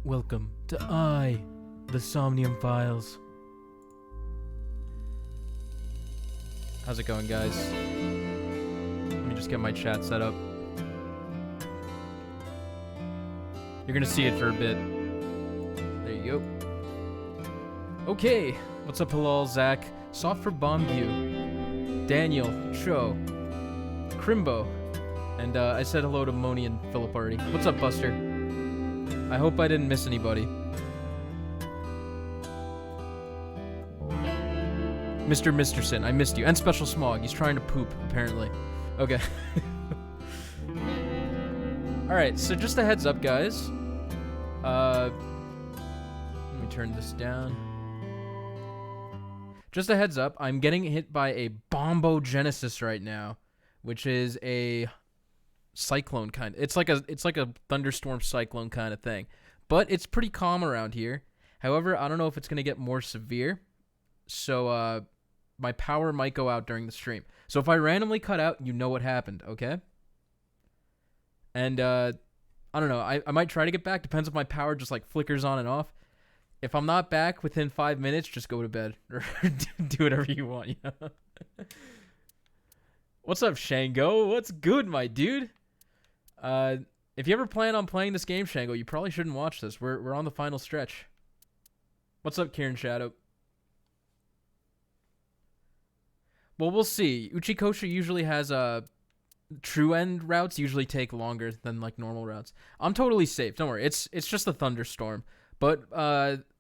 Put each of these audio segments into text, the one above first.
Welcome to the Somnium Files. How's it going, guys? Let me just get my chat set up. You're gonna see it for a bit. There you go. Okay, what's up, Halal, Zach? Soft for Bombview, Daniel, Cho, Crimbo, and I said hello to Moni and Philip already. What's up, Buster? I hope I didn't miss anybody. Mr. Misterson, I missed you. And Special Smog, he's trying to poop, apparently. Okay. Alright, so just a heads up, guys. Let me turn this down. Just a heads up, I'm getting hit by a bombogenesis right now, which is a cyclone kind. It's like a thunderstorm cyclone kind of thing. But it's pretty calm around here. However, I don't know if it's going to get more severe. So my power might go out during the stream. So if I randomly cut out, you know what happened, okay? And I don't know. I might try to get back. Depends if my power just like flickers on and off. If I'm not back within 5 minutes, just go to bed or do whatever you want, you know? What's up, Shango? What's good, my dude? If you ever plan on playing this game, Shango, you probably shouldn't watch this. We're on the final stretch. What's up, Kieran Shadow? Well, we'll see. Uchikosha usually has true end routes usually take longer than like normal routes. I'm totally safe. Don't worry. It's just a thunderstorm. But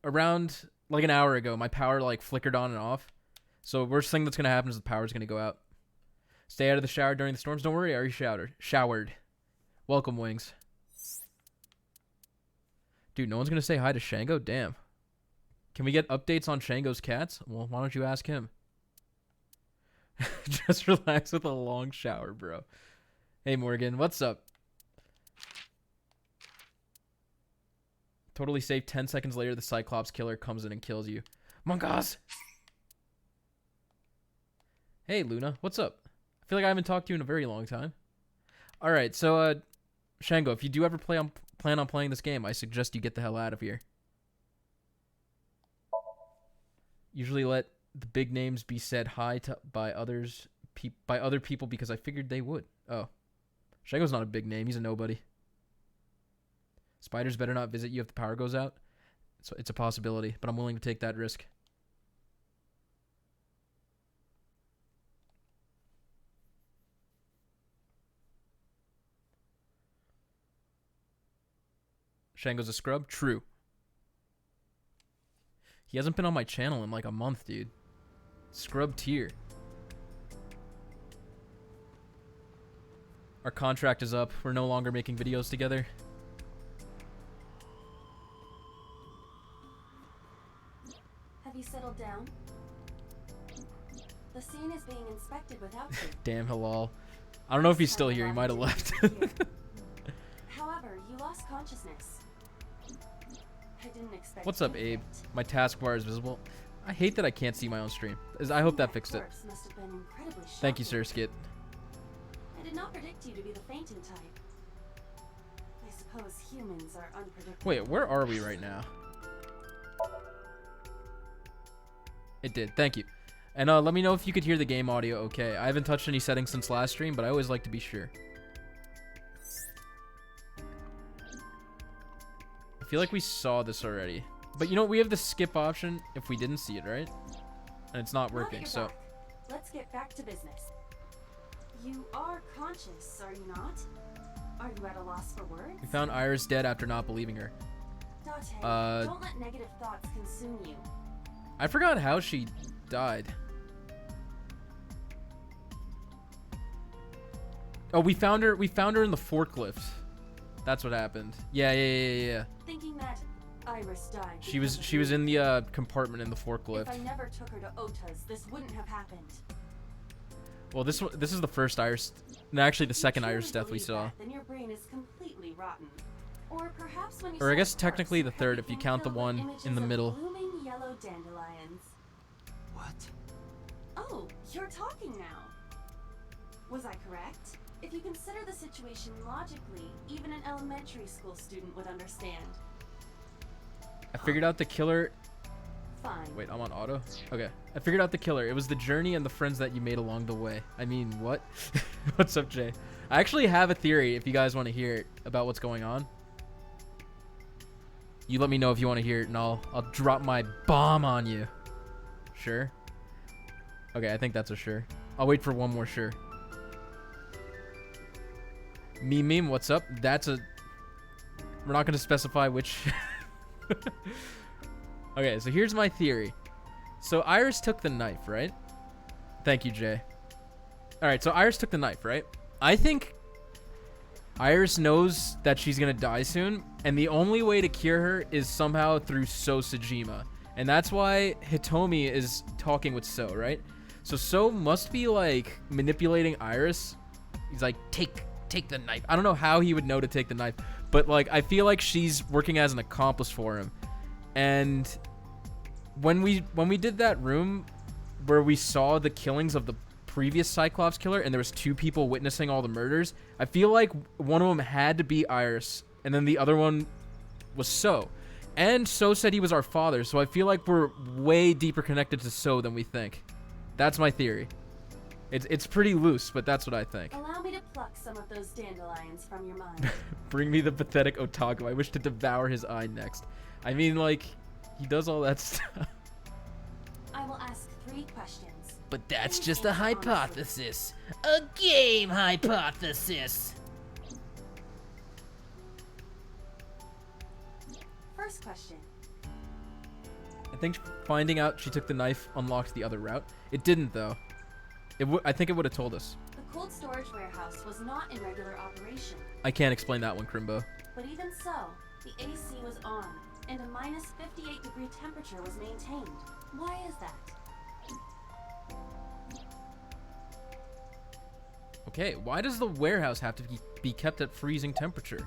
around like an hour ago, my power like flickered on and off. So worst thing that's gonna happen is the power's gonna go out. Stay out of the shower during the storms. Don't worry. I already showered. Welcome, Wings. Dude, no one's gonna say hi to Shango? Damn. Can we get updates on Shango's cats? Well, why don't you ask him? Just relax with a long shower, bro. Hey, Morgan, what's up? Totally safe. 10 seconds later, the Cyclops killer comes in and kills you. Mongas! Hey, Luna, what's up? I feel like I haven't talked to you in a very long time. Alright, so, Shango, if you do ever plan on playing this game, I suggest you get the hell out of here. Usually let the big names be said hi to by other people because I figured they would. Oh. Shango's not a big name. He's a nobody. Spiders better not visit you if the power goes out. So it's a possibility, but I'm willing to take that risk. Shango's a scrub? True. He hasn't been on my channel in like a month, dude. Scrub tier. Our contract is up. We're no longer making videos together. Have you settled down? The scene is being inspected without you. Damn, Halal. I don't know if he's still here. He might have left. However, you lost consciousness. I didn't expect. What's up, Abe? My taskbar is visible. I hate that I can't see my own stream. I hope that fixed it. Thank you, Sir Skit. I did not predict you to be the fainting type. I suppose humans are unpredictable. Wait, where are we right now? It did. Thank you. And let me know if you could hear the game audio okay. I haven't touched any settings since last stream, but I always like to be sure. I feel like we saw this already. But you know, we have the skip option if we didn't see it, right? And it's not working, so... Let's get back to business. You are conscious, are you not? Are you at a loss for words? We found Iris dead after not believing her. Date, don't let negative thoughts consume you. I forgot how she died. Oh, we found her in the forklift. That's what happened. Yeah. Thinking that Iris died. She was in the compartment in the forklift. If I never took her to Ota's, this wouldn't have happened. Well, this is the first Iris, no, actually the second Iris death we saw. Then your brain is completely rotten. Or perhaps when you I guess technically the third if you count the one in the middle. Blooming yellow dandelions. What? Oh, you're talking now. Was I correct? If you consider the situation logically, even an elementary school student would understand. figured out the killer. Fine. Wait, I'm on auto. Okay, I figured out the killer. It was the journey and the friends that you made along the way. I mean, what? What's up, Jay? I actually have a theory if you guys want to hear it about what's going on. You let me know if you want to hear it, and I'll drop my bomb on you. Sure? Okay, I think that's a sure. I'll wait for one more sure. Meme, what's up? That's a... We're not going to specify which... Okay, so here's my theory. So Iris took the knife, right? Thank you, Jay. Alright, so Iris took the knife, right? I think Iris knows that she's going to die soon, and the only way to cure her is somehow through So Sajima. And that's why Hitomi is talking with So, right? So So must be, like, manipulating Iris. He's like, take the knife. I don't know how he would know to take the knife, but, like, I feel like she's working as an accomplice for him. And when we did that room where we saw the killings of the previous Cyclops killer and there was 2 people witnessing all the murders, I feel like one of them had to be Iris and then the other one was So. And So said he was our father, so I feel like we're way deeper connected to So than we think. That's my theory. It's pretty loose, but that's what I think. Allow me to pluck some of those dandelions from your mind. Bring me the pathetic otaku. I wish to devour his eye next. I mean, like, he does all that stuff. I will ask 3 questions. But that's Please just a answer honestly. hypothesis. A game hypothesis. First question. I think finding out she took the knife unlocked the other route. It didn't, though. I think it would have told us. The cold storage warehouse was not in regular operation. I can't explain that one, Crimbo. But even so, the AC was on, and a minus 58-degree temperature was maintained. Why is that? Okay, why does the warehouse have to be kept at freezing temperature?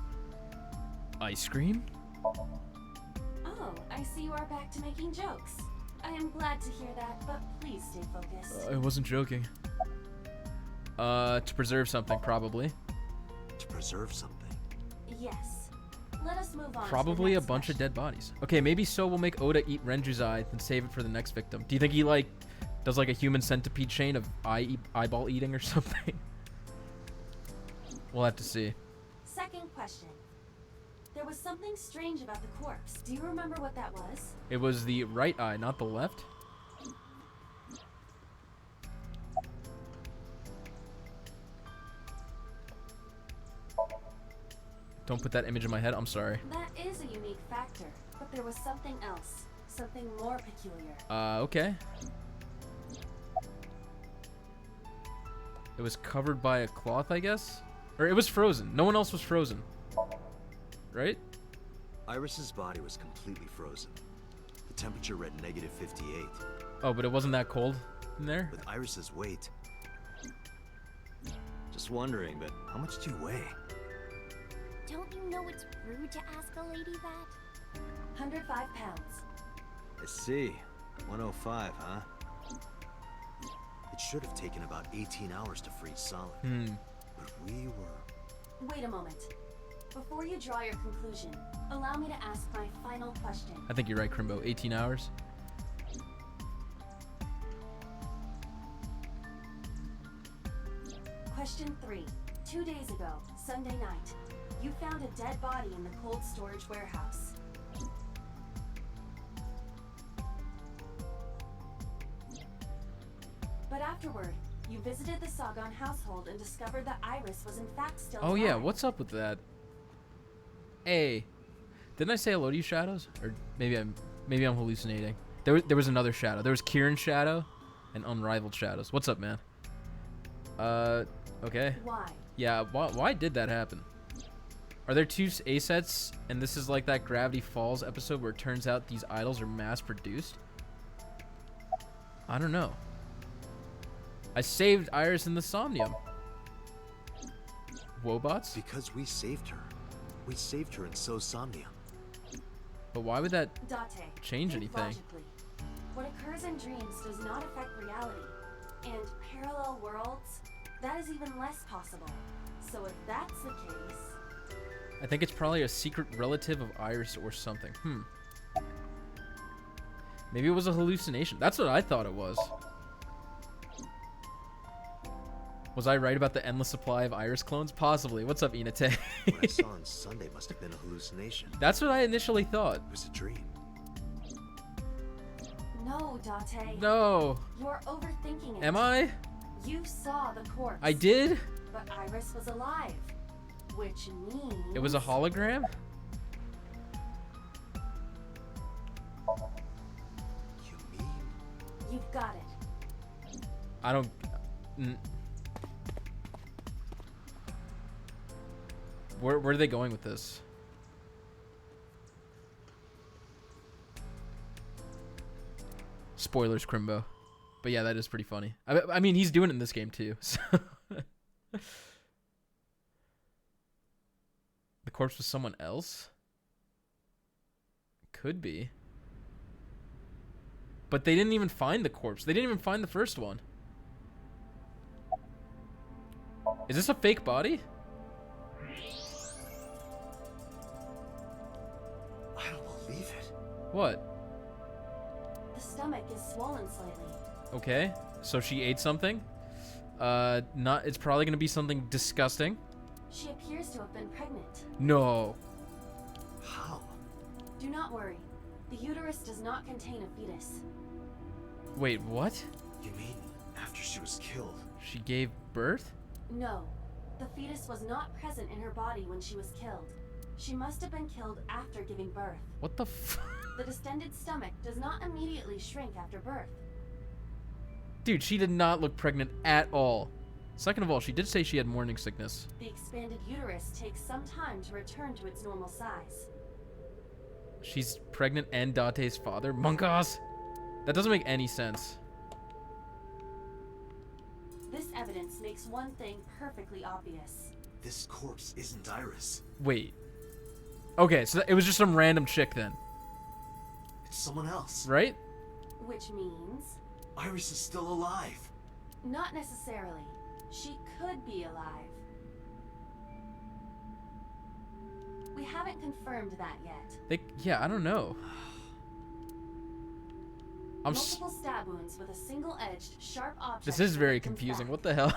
Ice cream? Oh, I see you are back to making jokes. I am glad to hear that, but please stay focused. I wasn't joking. To preserve something, probably. To preserve something? Yes. Let us move on. Probably to a the next bunch of question. dead bodies. Okay, maybe So will make Oda eat Renju's eye and save it for the next victim. Do you think he, like, does, like, a human centipede chain of eyeball eating or something? We'll have to see. Second question. There was something strange about the corpse. Do you remember what that was? It was the right eye, not the left. Don't put that image in my head. I'm sorry. That is a unique factor, but there was something else. Something more peculiar. Okay. It was covered by a cloth, I guess? Or it was frozen. No one else was frozen. Right? Iris's body was completely frozen. The temperature read negative 58. Oh, but it wasn't that cold in there? With Iris's weight. Just wondering, but how much do you weigh? Don't you know it's rude to ask a lady that? 105 pounds. I see. 105, huh? It should have taken about 18 hours to freeze solid. But we were... Wait a moment. Before you draw your conclusion, allow me to ask my final question. I think you're right, Crimbo. 18 hours. Question 3. 2 days ago, Sunday night, you found a dead body in the cold storage warehouse. But afterward, you visited the Sagan household and discovered that Iris was in fact still Oh alive. yeah, what's up with that? Hey, didn't I say hello to you, Shadows? Or maybe I'm hallucinating. There was another Shadow. There was Kieran's Shadow and Unrivaled Shadows. What's up, man? Okay. Why? Yeah, why did that happen? Are there 2 A sets and this is like that Gravity Falls episode where it turns out these idols are mass produced? I don't know. I saved Iris in the Somnium. Wobots? Because we saved her. We saved her in So Somnium. But why would that Date, change think anything? logically. What occurs in dreams does not affect reality. And parallel worlds, that is even less possible. So if that's the case... I think it's probably a secret relative of Iris or something. Maybe it was a hallucination. That's what I thought it was. Was I right about the endless supply of Iris clones? Possibly. What's up, Inate? What I saw on Sunday must have been a hallucination. That's what I initially thought. It was a dream. No, Date. No. You're overthinking it. Am I? You saw the corpse. I did? But Iris was alive. Which means... It was a hologram? You mean? You've got it. I don't... Where are they going with this? Spoilers, Crimbo. But yeah, that is pretty funny. I mean, he's doing it in this game too. So. The corpse was someone else? Could be. But they didn't even find the corpse. They didn't even find the first one. Is this a fake body? I don't believe it. What? The stomach is swollen slightly. Okay, so she ate something. It's probably gonna be something disgusting. She appears to have been pregnant. No. How? Do not worry. The uterus does not contain a fetus. Wait, what? You mean after she was killed? She gave birth? No. The fetus was not present in her body when she was killed. She must have been killed after giving birth. What the f- The distended stomach does not immediately shrink after birth. Dude, she did not look pregnant at all. Second of all, she did say she had morning sickness. The expanded uterus takes some time to return to its normal size. She's pregnant and Date's father? Monkas? That doesn't make any sense. This evidence makes one thing perfectly obvious. This corpse isn't Iris. Wait. Okay, so it was just some random chick then, It's someone else. right? Which means... Iris is still alive. Not necessarily. She could be alive. We haven't confirmed that yet. Yeah, I don't know. Multiple stab wounds with a single-edged, sharp object. This is very connect in confusing. fact. What the hell?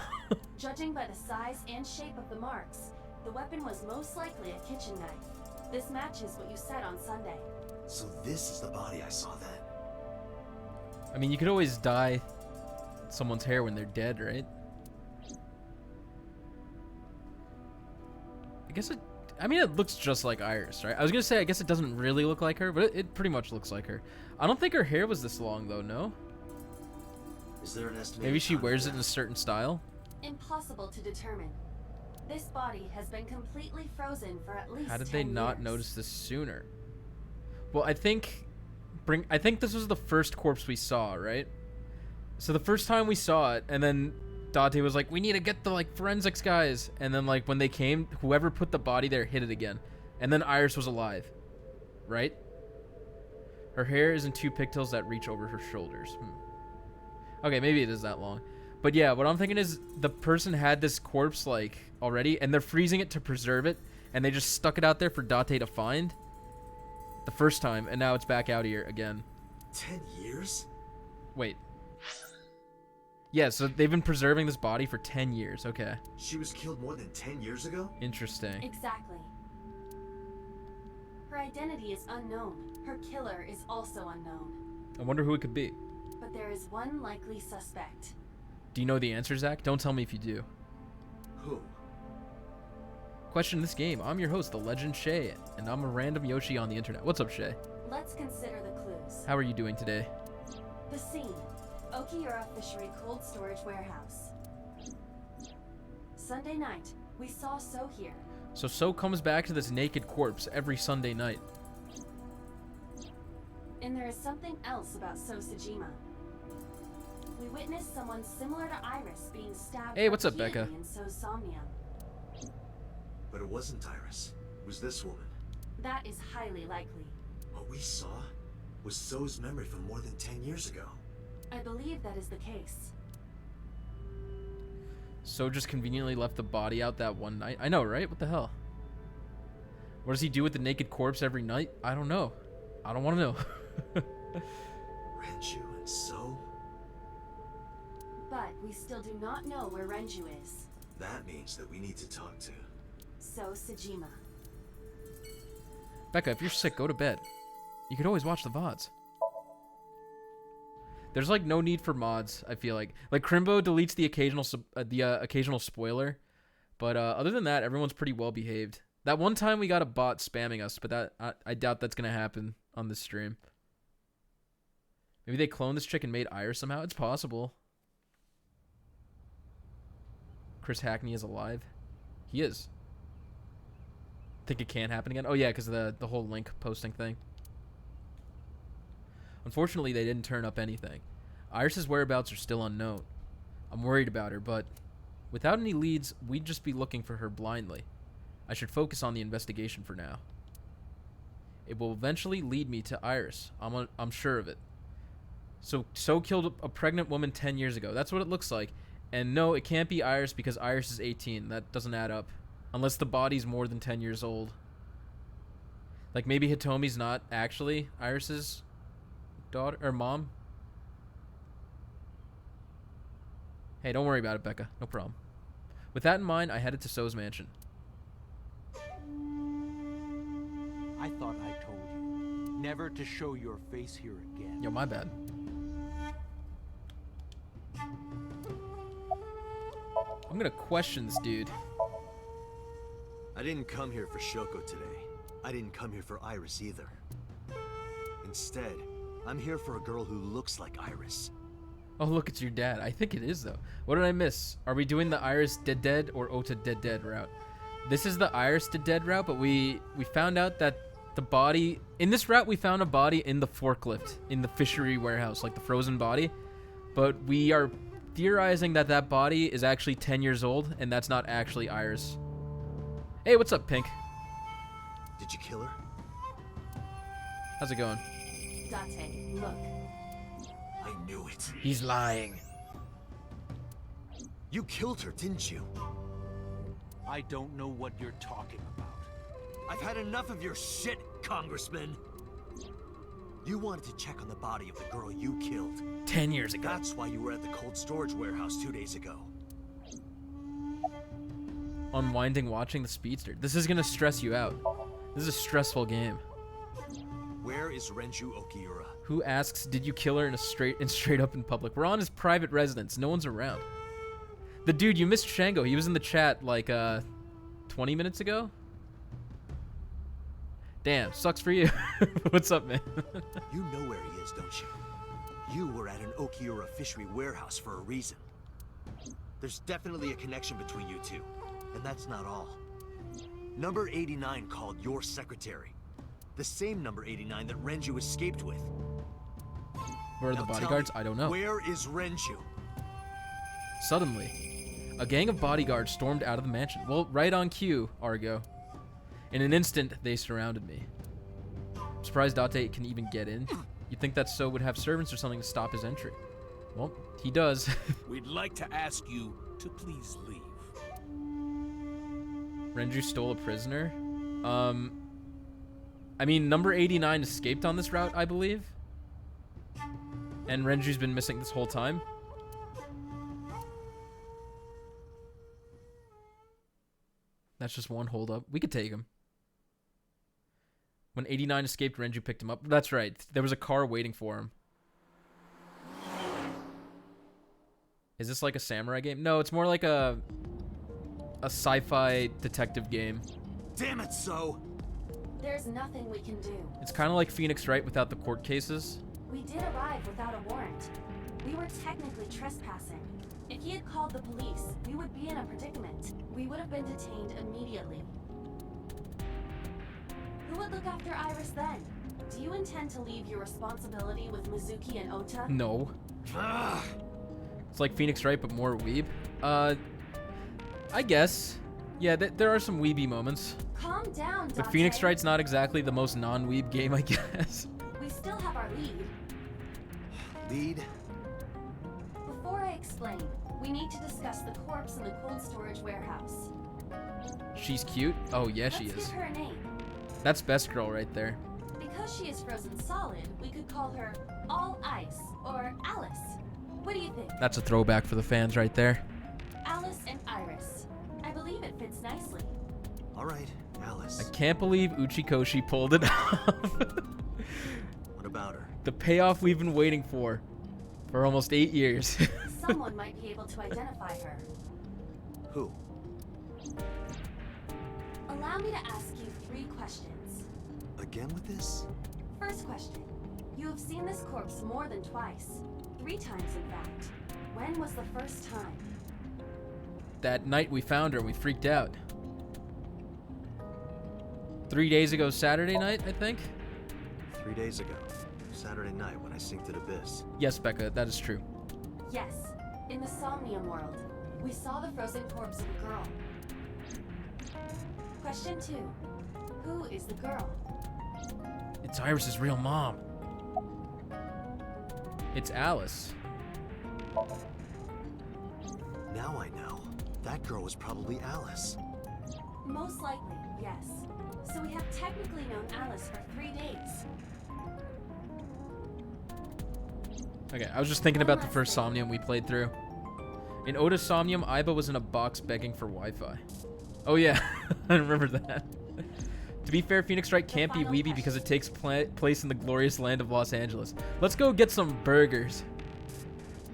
Judging by the size and shape of the marks, the weapon was most likely a kitchen knife. This matches what you said on Sunday. So this is the body I saw then. I mean, you could always dye someone's hair when they're dead, right? I guess it looks just like Iris, right? I was gonna say, I guess it doesn't really look like her, but it pretty much looks like her. I don't think her hair was this long, though, no? Is there an estimate? Maybe she wears it in a certain style? Impossible to determine. This body has been completely frozen for at least How did they 10 not years. notice this sooner? Well, I think this was the first corpse we saw, right? So the first time we saw it, and then Date was like, we need to get the forensics guys, and then when they came, whoever put the body there hit it again, and then Iris was alive, right? Her hair is in 2 pigtails that reach over her shoulders. Okay, maybe it is that long. But yeah, what I'm thinking is the person had this corpse already, and they're freezing it to preserve it, and they just stuck it out there for Date to find the first time, and now it's back out here again. 10 years? Wait. Yeah, so they've been preserving this body for 10 years. Okay. She was killed more than 10 years ago? Interesting. Exactly. Her identity is unknown. Her killer is also unknown. I wonder who it could be. But there is one likely suspect. Do you know the answer, Zach? Don't tell me if you do. Who? Question this game. I'm your host, the Legend Shay, and I'm a random Yoshi on the internet. What's up, Shay? Let's consider the clues. How are you doing today? The scene. Okiura Fishery Cold Storage Warehouse. Sunday night, we saw So here. So So comes back to this naked corpse every Sunday night. And there is something else about So Sajima. We witnessed someone similar to Iris being stabbed Hey, what's up, repeatedly Becca? in So's Somnium. But it wasn't Iris. It was this woman. That is highly likely. What we saw was So's memory from more than 10 years ago. I believe that is the case. So just conveniently left the body out that one night. I know, right? What the hell? What does he do with the naked corpse every night? I don't know. I don't want to know. Renju and So? But we still do not know where Renju is. That means that we need to talk to. So Sejima. Becca, if you're sick, go to bed. You could always watch the VODs. There's like no need for mods, I feel like. Like Crimbo deletes the occasional spoiler, but other than that, everyone's pretty well behaved. That one time we got a bot spamming us, but that I doubt that's gonna happen on this stream. Maybe they cloned this chick and made Iris somehow. It's possible. Chris Hackney is alive. He is. Think it can happen again? Oh yeah, because of the whole link posting thing. Unfortunately, they didn't turn up anything. Iris's whereabouts are still unknown. I'm worried about her, but without any leads, we'd just be looking for her blindly. I should focus on the investigation for now. It will eventually lead me to Iris. I'm sure of it. So killed a pregnant woman 10 years ago. That's what it looks like. And no, it can't be Iris because Iris is 18. That doesn't add up. Unless the body's more than 10 years old. Like maybe Hitomi's not actually Iris's daughter or mom. Hey, don't worry about it, Becca. No problem. With that in mind, I headed to So's mansion. I thought I told you never to show your face here again. Yo, my bad. I'm gonna question this dude. I didn't come here for Shoko today. I didn't come here for Iris either. Instead, I'm here for a girl who looks like Iris. Oh, look, it's your dad. I think it is, though. What did I miss? Are we doing the Iris dead or Ota dead route? This is the Iris dead route, but we found out that the body... In this route, we found a body in the forklift, in the fishery warehouse, like the frozen body. But we are theorizing that that body is actually 10 years old, and that's not actually Iris. Hey, what's up, Pink? Did you kill her? How's it going? Date, look. I knew it. He's lying. You killed her, didn't you? I don't know what you're talking about. I've had enough of your shit, Congressman. You wanted to check on the body of the girl you killed. 10 years ago. That's why you were at the cold storage warehouse 2 days ago. Unwinding watching the speedster. This is gonna stress you out. This is a stressful game. Where is Renju Okiura? Who asks, did you kill her in straight up in public? We're on his private residence. No one's around. The dude, you missed Shango. He was in the chat like 20 minutes ago. Damn, sucks for you. What's up, man? You know where he is, don't you? You were at an Okiura fishery warehouse for a reason. There's definitely a connection between you two. And that's not all. Number 89 called your secretary. The same number 89 that Renju escaped with. Where are the Now tell bodyguards? me, I don't know. Where is Renju? Suddenly, a gang of bodyguards stormed out of the mansion. Well, right on cue, Argo. In an instant, they surrounded me. I'm surprised Date can even get in. You'd think that So would have servants or something to stop his entry. Well, he does. We'd like to ask you to please leave. Renju stole a prisoner. I mean, number 89 escaped on this route, I believe. And Renju's been missing this whole time. That's just one holdup. We could take him. When 89 escaped, Renju picked him up. That's right. There was a car waiting for him. Is this like a samurai game? No, it's more like a sci-fi detective game. Damn it, So! There's nothing we can do. It's kind of like Phoenix Wright without the court cases. We did arrive without a warrant. We were technically trespassing. If he had called the police, we would be in a predicament. We would have been detained immediately. Who would look after Iris then? Do you intend to leave your responsibility with Mizuki and Ota? No. It's like Phoenix Wright, but more weeb. I guess. Yeah, there are some weeby moments. Calm down, Dante. But Phoenix Wright's not exactly the most non-weeb game, I guess. We still have our lead. Lead? Before I explain, we need to discuss the corpse in the cold storage warehouse. She's cute? Oh, yeah, she Let's is. give her a name. That's Best Girl right there. Because she is frozen solid, we could call her all ice, or Alice. What do you think? That's a throwback for the fans right there. Alice and Iris. I believe it fits nicely. All right, Alice. I can't believe Uchikoshi pulled it off. What about her? The payoff we've been waiting for almost 8 years. Someone might be able to identify her. Who? Allow me to ask you 3 questions. Again with this? First question. You have seen this corpse more than twice. 3 times, in fact. When was the first time? That night we found her, we freaked out. 3 days ago, Saturday night, I think? 3 days ago. Saturday night when I synced at Abyss. Yes, Becca, that is true. Yes. In the Somnium world, we saw the frozen corpse of a girl. Question 2. Who is the girl? It's Iris's real mom. It's Alice. Now I know. That girl was probably Alice. Most likely, yes. So we have technically known Alice for 3 days. Okay, I was just thinking about the first Somnium we played through. In Oda's Somnium, Aiba was in a box begging for Wi-Fi. Oh yeah, I remember that. To be fair, Phoenix Wright can't be weeby because it takes place in the glorious land of Los Angeles. Let's go get some burgers.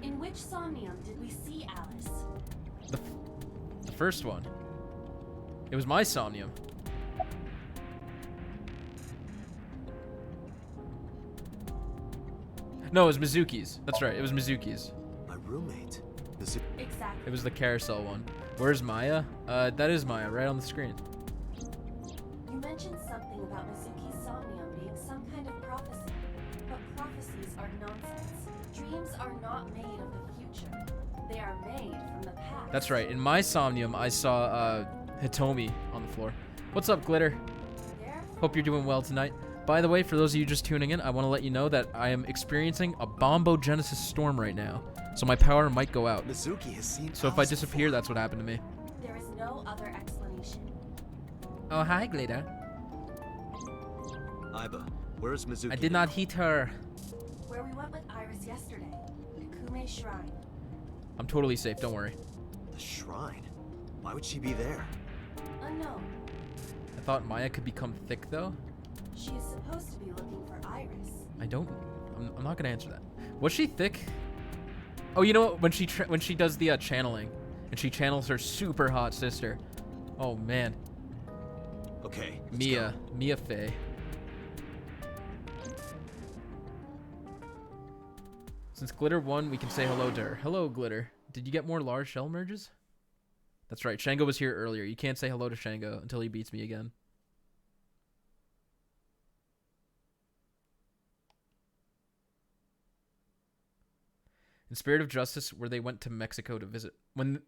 In which Somnium did we see Alice? The first one. It was my Somnium. No, it was Mizuki's. That's right, it was Mizuki's. My roommate. Exactly. It was the carousel one. Where's Maya? That is Maya, right on the screen. You mentioned something about Mizuki's Somnium being some kind of prophecy. But prophecies are nonsense. Dreams are not made of the future. They are made from the past. That's right. In my Somnium, I saw Hitomi on the floor. What's up, Glitter? Hope you're doing well tonight. By the way, for those of you just tuning in, I want to let you know that I am experiencing a bombogenesis storm right now. So my power might go out. Mizuki has seen So if I Alice disappear, before. that's what happened to me. There is no other explanation. Oh, hi, Glitter. Aiba, where is Mizuki? I did not hit her. Where we went with Iris yesterday, the Kume Shrine. I'm totally safe, don't worry. The shrine? Why would she be there? Unknown. I thought Maya could become thick, though. She is supposed to be looking for Iris. I'm not gonna answer that. Was she thick? Oh, you know what? When she does the channeling, and she channels her super hot sister. Oh man, Okay, let's go. Mia Fey. Since Glitter won, we can say hello to her. Hello, Glitter. Did you get more large shell merges? That's right. Shango was here earlier. You can't say hello to Shango until he beats me again. In Spirit of Justice, where they went to Mexico to visit when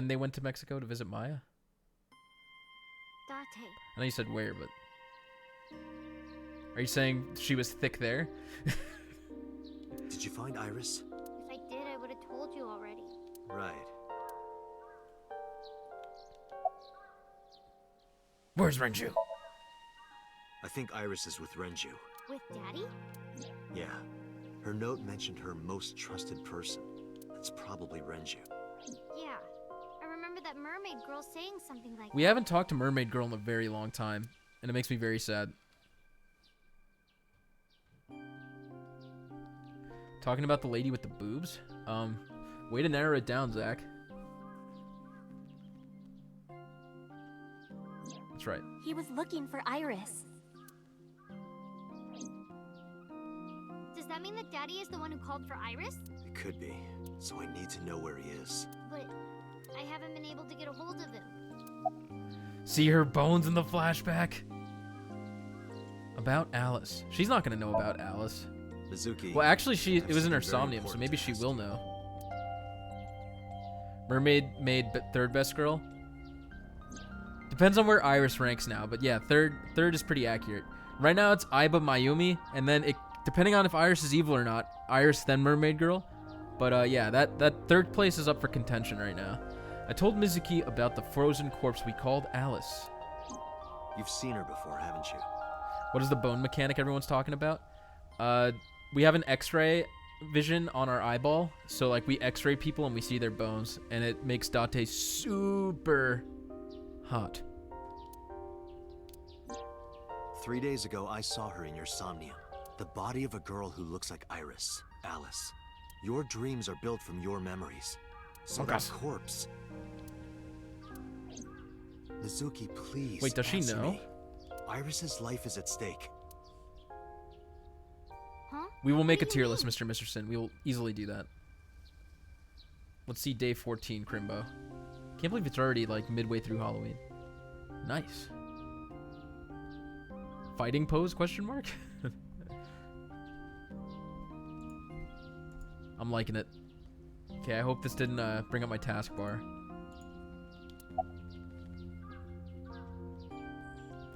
they went to Mexico to visit Maya. Date. I know you said where, but are you saying she was thick there? Did you find Iris? If I did, I would have told you already. Right. Where's Renju? I think Iris is with Renju. With Daddy? Yeah. Her note mentioned her most trusted person. That's probably Renju. Yeah. I remember that mermaid girl saying something like We haven't talked to Mermaid Girl in a very long time, and it makes me very sad. Talking about the lady with the boobs? Way to narrow it down, Zach. That's right. He was looking for Iris. Does that mean that Daddy is the one who called for Iris? It could be. So I need to know where he is. But I haven't been able to get a hold of him. See her bones in the flashback? About Alice. She's not gonna know about Alice. Mizuki. Well, actually, it was in her That's very Somnium, so important maybe to she ask will you. know. Mermaid made third best girl. Depends on where Iris ranks now, but yeah, third is pretty accurate. Right now it's Aiba Mayumi, and then depending on if Iris is evil or not, Iris then Mermaid Girl. But yeah, that third place is up for contention right now. I told Mizuki about the frozen corpse we called Alice. You've seen her before, haven't you? What is the bone mechanic everyone's talking about? we have an X-ray vision on our eyeball, so like we X-ray people and we see their bones, and it makes Date super hot. 3 days ago, I saw her in your Somnium. The body of a girl who looks like Iris, Alice. Your dreams are built from your memories. So Oh, that gosh. corpse... Mizuki, please. Wait, does she answer know? me. Iris's life is at stake. Huh? We will make a What do you tier list, mean? Mr. Misterson. We will easily do that. Let's see day 14, Crimbo. Can't believe it's already like midway through Halloween. Nice. Fighting pose, question mark? I'm liking it. Okay, I hope this didn't bring up my taskbar.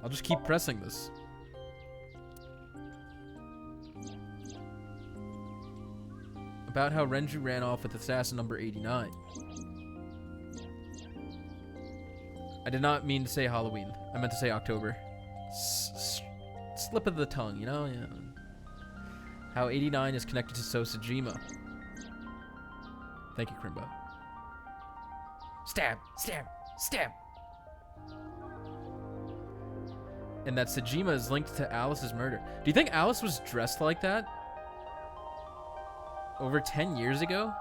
I'll just keep pressing this. About how Renju ran off with assassin number 89. I did not mean to say Halloween. I meant to say October. Slip of the tongue, you know? Yeah. How 89 is connected to Sosajima. Thank you, Crimbo. Stab! Stab! Stab! And that Sajima is linked to Alice's murder. Do you think Alice was dressed like that? Over 10 years ago?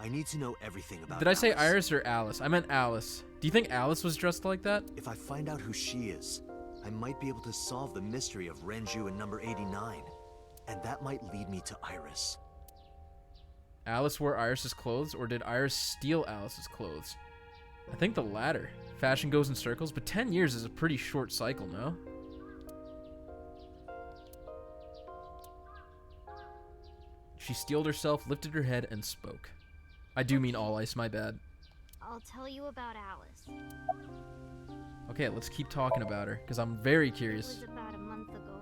I need to know everything about Did I say Alice. Iris or Alice? I meant Alice. Do you think Alice was dressed like that? If I find out who she is, I might be able to solve the mystery of Renju and number 89. And that might lead me to Iris. Alice wore Iris's clothes, or did Iris steal Alice's clothes? I think the latter. Fashion goes in circles, but 10 years is a pretty short cycle, no? She steeled herself, lifted her head, and spoke. I do mean all ice, my bad. I'll tell you about Alice. Okay, let's keep talking about her, because I'm very It curious. was about a month ago.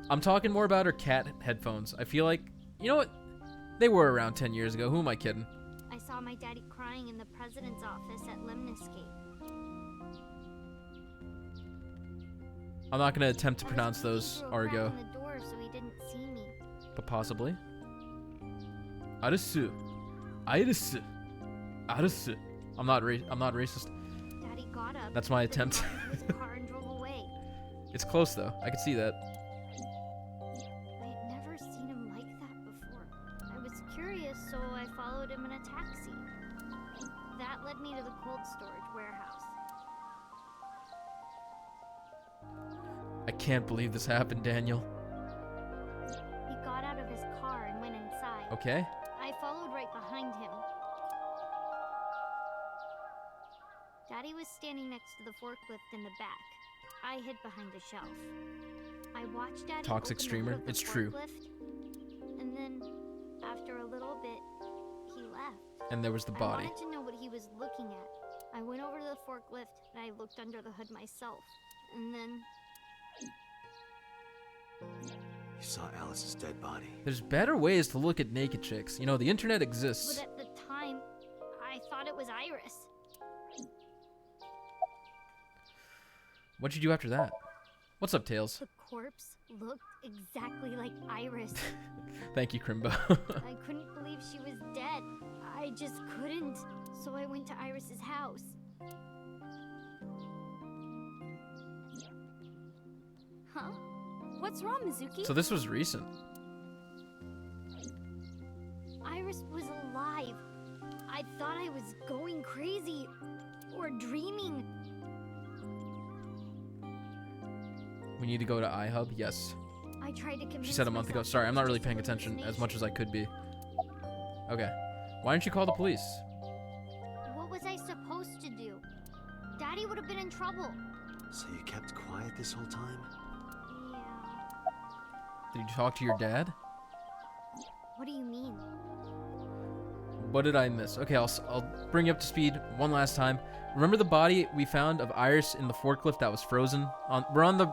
I'm talking more about her cat headphones. I feel like, you know what? They were around 10 years ago. Who am I kidding? I saw my daddy crying in the president's office at Lemniscape. I'm not going to attempt to I was pronounce peeking those, through a crack Argo. in the door so he didn't see me. But possibly. Arisu. Arisu. Arisu. I'm not racist. Daddy got up. That's my put his attempt. car in his car and drove away. It's close though. I can see that. I had never seen him like that before. I was curious, so I followed him in a taxi. That led me to the cold storage warehouse. I can't believe this happened, Daniel. He got out of his car and went inside. Okay. I followed right behind him. Daddy was standing next to the forklift in the back. I hid behind a shelf. I watched Daddy Toxic open the streamer. hood of the It's true. forklift, and then, after a little bit, he left. And there was the I body. wanted to know what he was looking at. I went over to the forklift and I looked under the hood myself. And then You saw Alice's dead body. There's better ways to look at naked chicks. You know, the internet but exists. at the time, I thought it was Iris. What'd you do after that? What's up, Tails? The corpse looked exactly like Iris. Thank you, Crimbo. I couldn't believe she was dead. I just couldn't. So I went to Iris's house. Huh? What's wrong, Mizuki? So this was recent. Iris was alive. I thought I was going crazy or dreaming. We need to go to iHub? Yes. I tried to convince She said a month ago. myself Sorry, it I'm was not really just a paying attention as much as I could hallucination. be. Okay. Why didn't you call the police? What was I supposed to do? Daddy would have been in trouble. So you kept quiet this whole time? Yeah. Did you talk to your dad? What do you mean? What did I miss? Okay, I'll bring you up to speed one last time. Remember the body we found of Iris in the forklift that was frozen? We're on the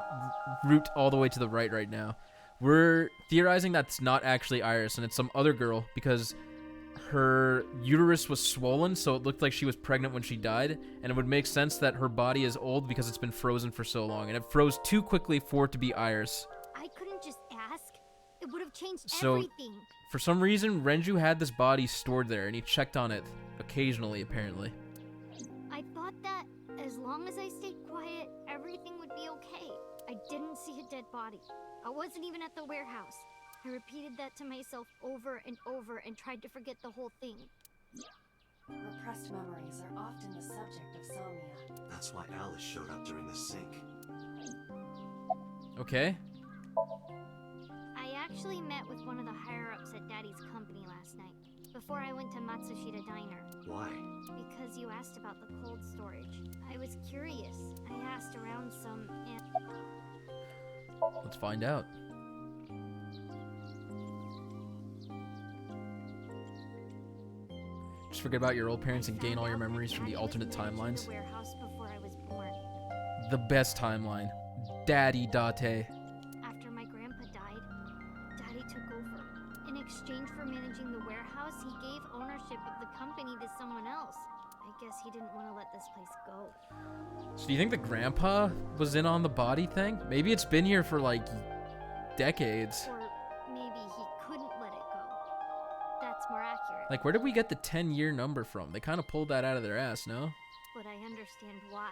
route all the way to the right now. We're theorizing that's not actually Iris and it's some other girl because her uterus was swollen, so it looked like she was pregnant when she died, and it would make sense that her body is old because it's been frozen for so long, and it froze too quickly for it to be Iris. I couldn't just ask. It would have changed So- everything. For some reason, Renju had this body stored there, and he checked on it occasionally, apparently. I thought that as long as I stayed quiet, everything would be okay. I didn't see a dead body. I wasn't even at the warehouse. I repeated that to myself over and over and tried to forget the whole thing. Repressed memories are often the subject of somnia. That's why Alice showed up during the sync. Okay. I actually met with one of the higher-ups at Daddy's company last night, before I went to Matsushita Diner. Why? Because you asked about the cold storage. I was curious. I asked around some, and Let's find out. Just forget about your old parents and gain all your memories from the alternate timelines. The warehouse before I was born. The best timeline. Daddy Date. After my grandpa died, Daddy took over. In exchange for managing the warehouse, he gave ownership of the company to someone else. I guess he didn't want to let this place go. So do you think the grandpa was in on the body thing? Maybe it's been here for like decades. Or maybe he couldn't let it go. That's more accurate. Like, where did we get the 10-year number from? They kind of pulled that out of their ass, no? But I understand why.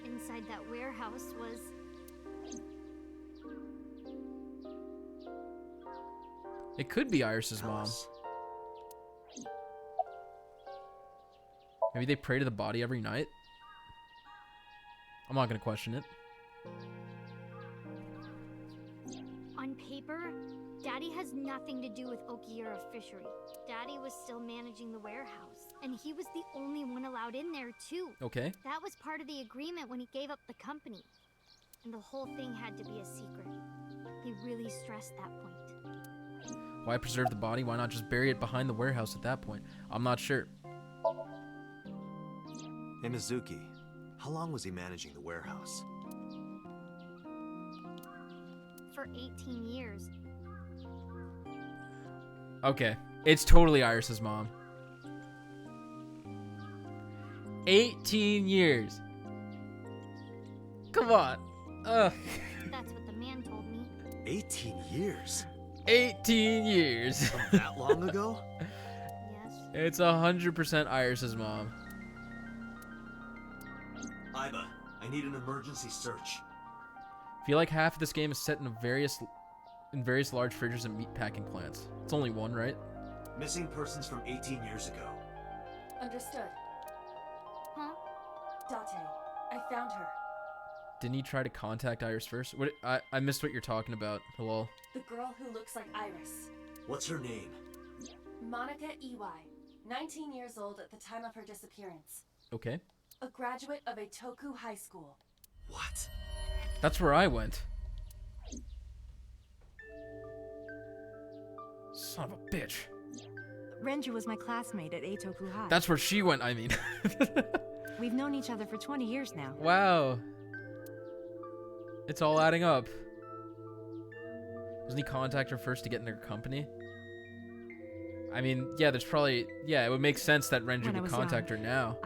Inside that warehouse was... It could be Iris's mom. Alice. Maybe they pray to the body every night? I'm not gonna question it. On paper, Daddy has nothing to do with Okiura Fishery. Daddy was still managing the warehouse, and he was the only one allowed in there, too. Okay. That was part of the agreement when he gave up the company. And the whole thing had to be a secret. He really stressed that point. Why preserve the body? Why not just bury it behind the warehouse at that point? I'm not sure. Hey, Mizuki. How long was he managing the warehouse? For 18 years. Okay. It's totally Iris's mom. 18 years. Come on. Ugh. That's what the man told me. 18 years? 18 years. From that long ago? Yes. It's 100% Iris's mom. Iba, I need an emergency search. Feel like half of this game is set in various large fridges and meatpacking plants. It's only one, right? Missing persons from 18 years ago. Understood. Huh? Date, I found her. Didn't he try to contact Iris first? What? I missed what you're talking about. Hello. The girl who looks like Iris. What's her name? Monica Iwai. 19 years old at the time of her disappearance. Okay. A graduate of Etoku High School. What? That's where I went. Son of a bitch. Renju was my classmate at Eitoku High. That's where she went, I mean. We've known each other for 20 years now. Wow. It's all adding up. Doesn't he contact her first to get in their company? I mean, yeah, there's probably... Yeah, it would make sense that Renju When I would was contact young, her now.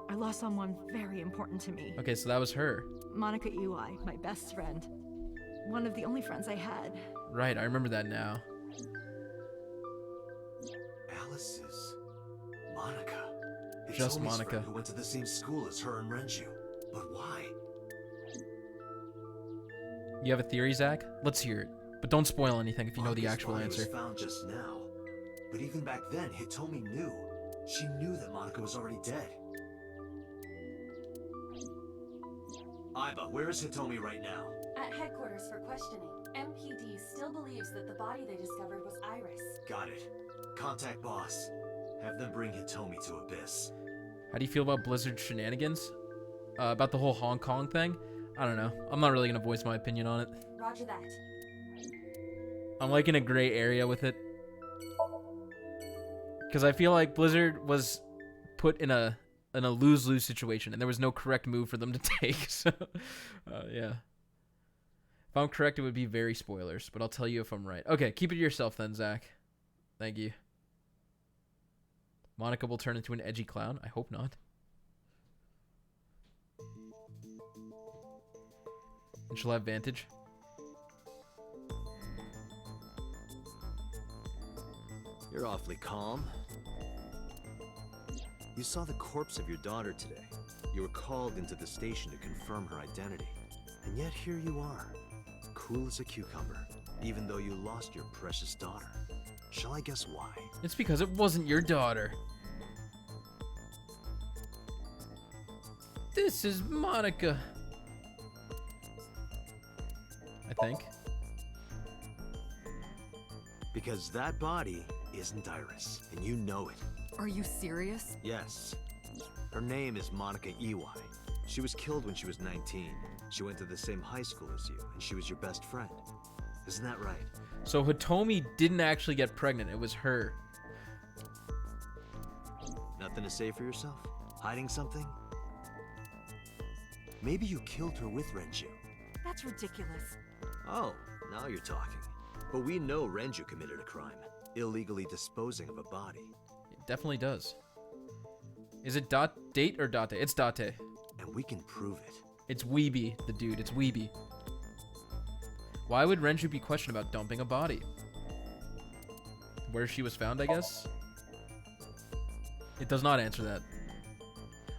I lost someone very important to me. Okay, so that was her. Monica Iwai, my best friend. One of the only friends I had. Right, I remember that now. Alice is Monica. Just Hitomi's Monica. friend who went to the same school as her and Renju. But why? You have a theory, Zach? Let's hear it. But don't spoil anything if you know the Monika's actual body answer. was found just now. But even back then, Hitomi knew. She knew that Monica was already dead. Iba, where is Hitomi right now? At headquarters for questioning, MPD still believes that the body they discovered was Iris. Got it. Contact boss. Have them bring Hitomi to Abyss. How do you feel about Blizzard's shenanigans? About the whole Hong Kong thing? I don't know. I'm not really going to voice my opinion on it. Roger that. I'm like in a gray area with it. Because I feel like Blizzard was put in a lose-lose situation, and there was no correct move for them to take. So, yeah. If I'm correct, it would be very spoilers, but I'll tell you if I'm right. Okay, keep it to yourself then, Zach. Thank you. Monica will turn into an edgy clown. I hope not. And she'll have Vantage. You're awfully calm. You saw the corpse of your daughter today. You were called into the station to confirm her identity. And yet here you are, cool as a cucumber, even though you lost your precious daughter. Shall I guess why? It's because it wasn't your daughter. This is Monica. I think. Because that body isn't Iris, and you know it. Are you serious? Yes. Her name is Monica Iwai. She was killed when she was 19. She went to the same high school as you, and she was your best friend. Isn't that right? So Hitomi didn't actually get pregnant. It was her. Nothing to say for yourself? Hiding something? Maybe you killed her with Renju. That's ridiculous. Oh, now you're talking. But we know Renju committed a crime, illegally disposing of a body. It definitely does. Is it date or date? It's date. And we can prove it. It's Weeby, the dude. It's Weeby. Why would Renju be questioned about dumping a body? Where she was found, I guess? It does not answer that.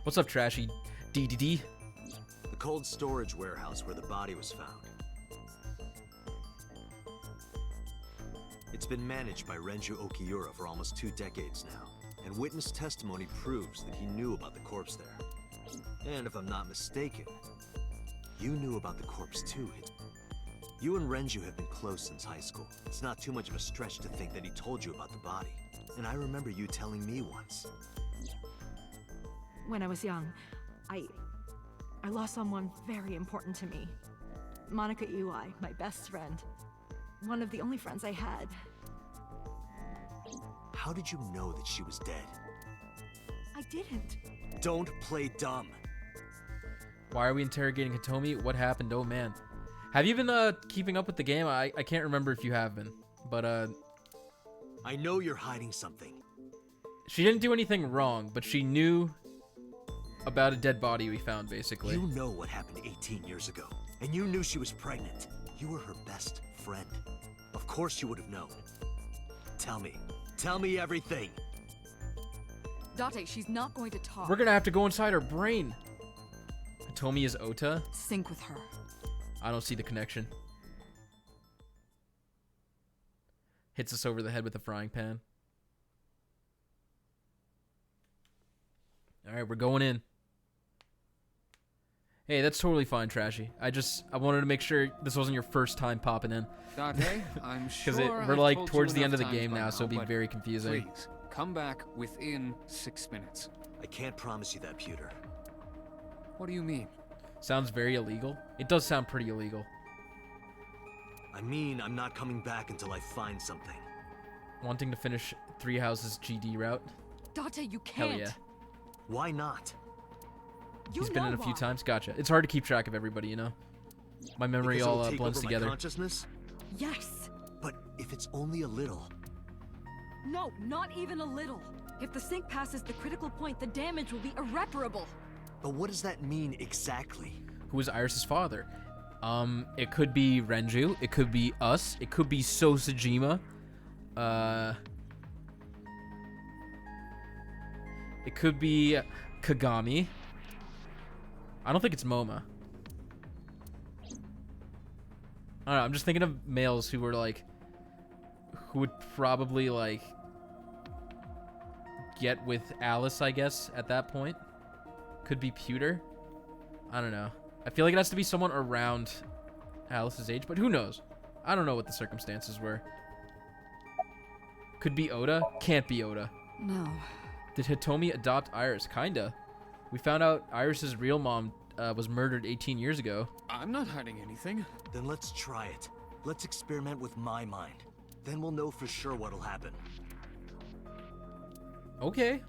What's up, Trashy? DDD? The cold storage warehouse where the body was found. It's been managed by Renju Okiura for almost 2 decades now, and witness testimony proves that he knew about the corpse there. And if I'm not mistaken, you knew about the corpse too. You and Renju have been close since high school. It's not too much of a stretch to think that he told you about the body. And I remember you telling me once. When I was young, I lost someone very important to me. Monica Iwai, my best friend. One of the only friends I had. How did you know that she was dead? I didn't. Don't play dumb. Why are we interrogating Hitomi? What happened? Oh, man. Have you been keeping up with the game? I can't remember if you have been. But, I know you're hiding something. she didn't do anything wrong, but she knew about a dead body we found, basically. You know what happened 18 years ago, and you knew she was pregnant. You were her best friend. Of course you would have known. Tell me everything. Date, she's not going to talk. We're gonna have to go inside her brain. Hitomi is Ota? Sync with her. I don't see the connection. Hits us over the head with a frying pan. Alright, we're going in. Hey, that's totally fine, Trashy. I wanted to make sure this wasn't your first time popping in. Date, I'm sure We're I've like told you towards the end enough of the times game by now, so it'll be but very confusing. Please, come back within 6 minutes. I can't promise you that, Pewter. What do you mean? Sounds very illegal. It does sound pretty illegal. I mean, I'm not coming back until I find something. Wanting to finish Three Houses GD route? Date, you Hell can't. yeah. Why not? You He's been in a know few why. times. Gotcha. It's hard to keep track of everybody, you know? My memory Because it'll all take blends over together. my consciousness? Yes. But if it's only a little... No, not even a little. If the sync passes the critical point, the damage will be irreparable. But what does that mean exactly? Who is Iris' father? It could be Renju. It could be us. It could be Sosajima. It could be Kagami. I don't think it's Moma. I don't know. I'm just thinking of males who were like, who would probably like get with Alice, I guess, at that point. Could be Pewter. I don't know. I feel like it has to be someone around Alice's age, but who knows? I don't know what the circumstances were. Could be Oda. Can't be Oda. No. Did Hitomi adopt Iris? Kinda. We found out Iris's real mom was murdered 18 years ago. I'm not hiding anything. Then let's try it. Let's experiment with my mind. Then we'll know for sure what'll happen. Okay.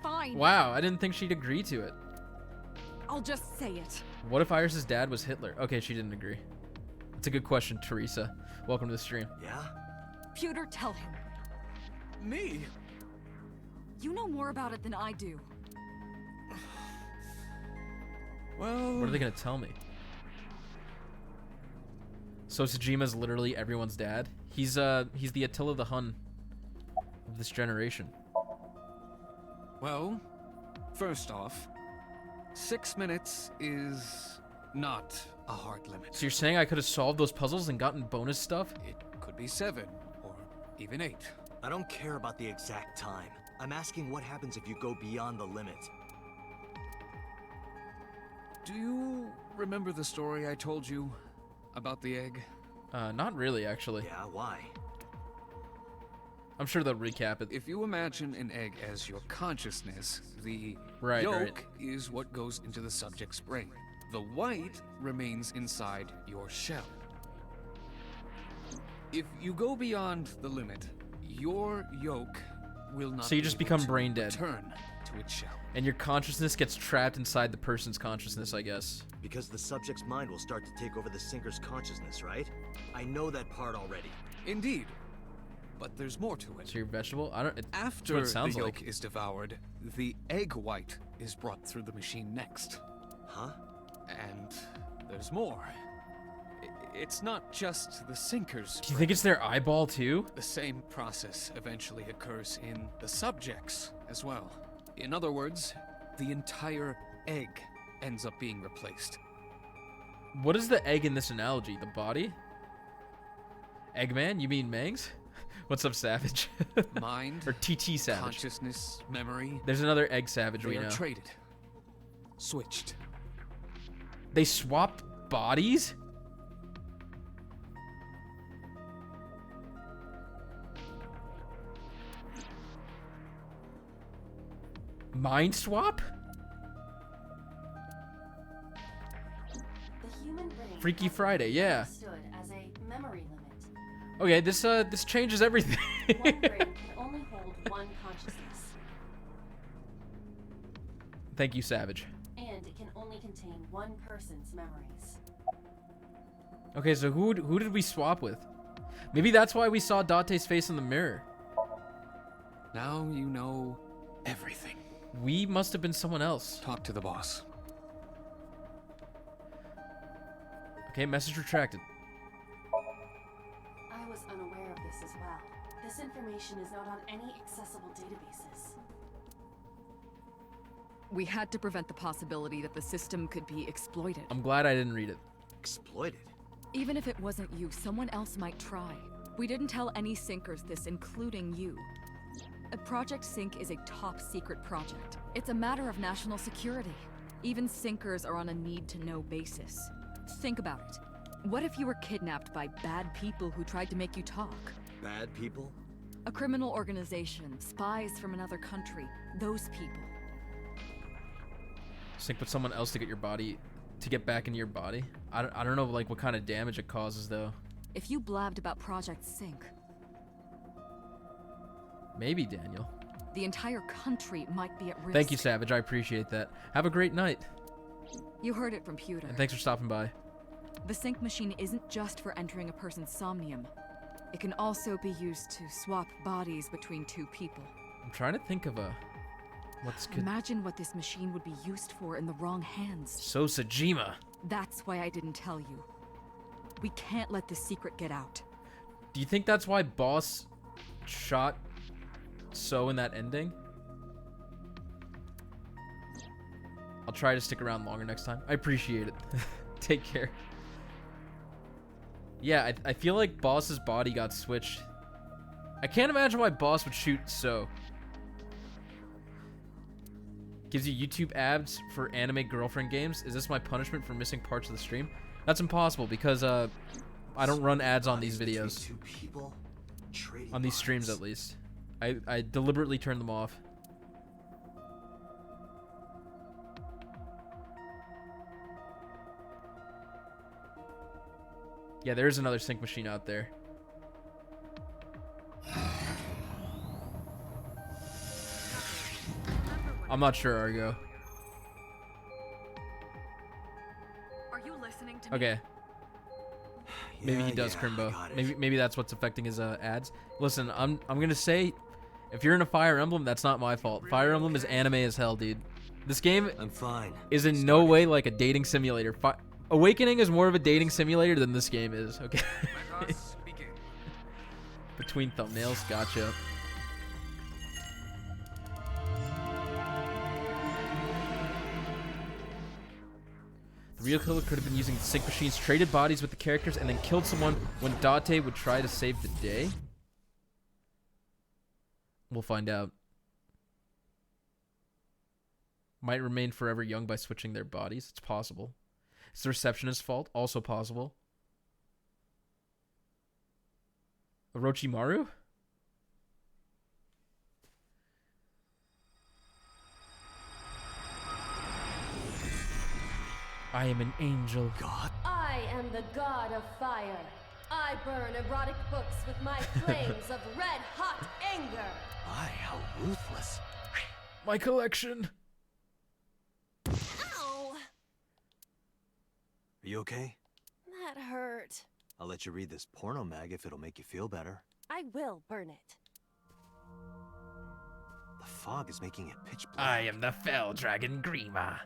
Fine. Wow, I didn't think she'd agree to it. I'll just say it. What if Iris's dad was Hitler? Okay, she didn't agree. That's a good question, Teresa. Welcome to the stream. Yeah? Pewter, tell him. Me? You know more about it than I do. Well, What are they gonna tell me? So Tsujima's literally everyone's dad. He's the Attila the Hun of this generation. well, first off, 6 minutes is not a hard limit. So you're saying I could have solved those puzzles and gotten bonus stuff? It could be 7 or even 8. I don't care about the exact time. I'm asking what happens if you go beyond the limit. Do you remember the story I told you about the egg? Not really, actually. Yeah, why? I'm sure they'll recap it. If you imagine an egg as your consciousness, the Right, yolk right. is what goes into the subject's brain. The white remains inside your shell. If you go beyond the limit, your yolk will not So you be just able become to brain dead. return to its shell. And your consciousness gets trapped inside the person's consciousness, I guess. Because the subject's mind will start to take over the sinker's consciousness, right? I know that part already. Indeed. But there's more to it. So you're vegetable? I don't. That's what After it sounds the yolk like. is devoured, the egg white is brought through the machine next. Huh? And there's more. It's not just the sinkers. Do you think it's their eyeball too? The same process eventually occurs in the subjects as well. In other words, the entire egg ends up being replaced. What is the egg in this analogy? The body? Eggman? You mean Mangs? What's up, Savage? Mind, Or TT Savage. consciousness, memory, There's another Egg Savage they we are know. traded. Switched. They swapped bodies? Mind swap? The human brain Freaky has been Friday, yeah. understood as a memory limit. Okay, this changes everything. One brain can only hold one consciousness, Thank you, Savage. and it can only contain one person's memories. Okay, so who did we swap with? Maybe that's why we saw Date's face in the mirror. Now you know everything. We must have been someone else. Talk to the boss. Okay, message retracted. I was unaware of this as well. This information is not on any accessible databases. We had to prevent the possibility that the system could be exploited. I'm glad I didn't read it. Exploited? Even if it wasn't you, someone else might try. We didn't tell any sinkers this, including you. Project Sync is a top-secret project. It's a matter of national security. Even sinkers are on a need-to-know basis. Think about it. What if you were kidnapped by bad people who tried to make you talk? Bad people? A criminal organization, spies from another country, those people. Sync with someone else to get your body, to get back into your body. I don't know like what kind of damage it causes though. If you blabbed about Project Sync, Maybe, Daniel. the entire country might be at risk. Thank you, Savage. I appreciate that. Have a great night. You heard it from Pewter. And thanks for stopping by. The sync machine isn't just for entering a person's somnium. It can also be used to swap bodies between two people. I'm trying to think of what this could... Imagine what this machine would be used for in the wrong hands. So Sajima. That's why I didn't tell you. We can't let this secret get out. Do you think that's why Boss shot So in that ending? I'll try to stick around longer next time. I appreciate it. Take care. Yeah, I feel like Boss's body got switched. I can't imagine why Boss would shoot So. Gives you YouTube ads for anime girlfriend games. Is this my punishment for missing parts of the stream? That's impossible because I don't run ads on these videos. Two people trading On these streams bodies. at least. I deliberately turn them off. Yeah, there is another sync machine out there. I'm not sure, Argo. Are you listening to me? Okay. Maybe he Yeah, does, yeah, Crimbo. got it. Maybe that's what's affecting his ads. Listen, I'm gonna say, If you're in a Fire Emblem, that's not my fault. Fire Emblem is anime as hell, dude. This game I'm fine. is in no way like a dating simulator. Awakening is more of a dating simulator than this game is, okay? Let us begin. Between thumbnails, gotcha. The real killer could have been using the sync machines, traded bodies with the characters, and then killed someone when Date would try to save the day. We'll find out. Might remain forever young by switching their bodies. It's possible. It's the receptionist's fault. Also possible. Orochimaru? I am an angel. God? I am the god of fire. I burn erotic books with my flames of red-hot anger. My, how ruthless. My collection. Ow! Are you okay? That hurt. I'll let you read this porno mag if it'll make you feel better. I will burn it. The fog is making it pitch black. I am the fell dragon Grima.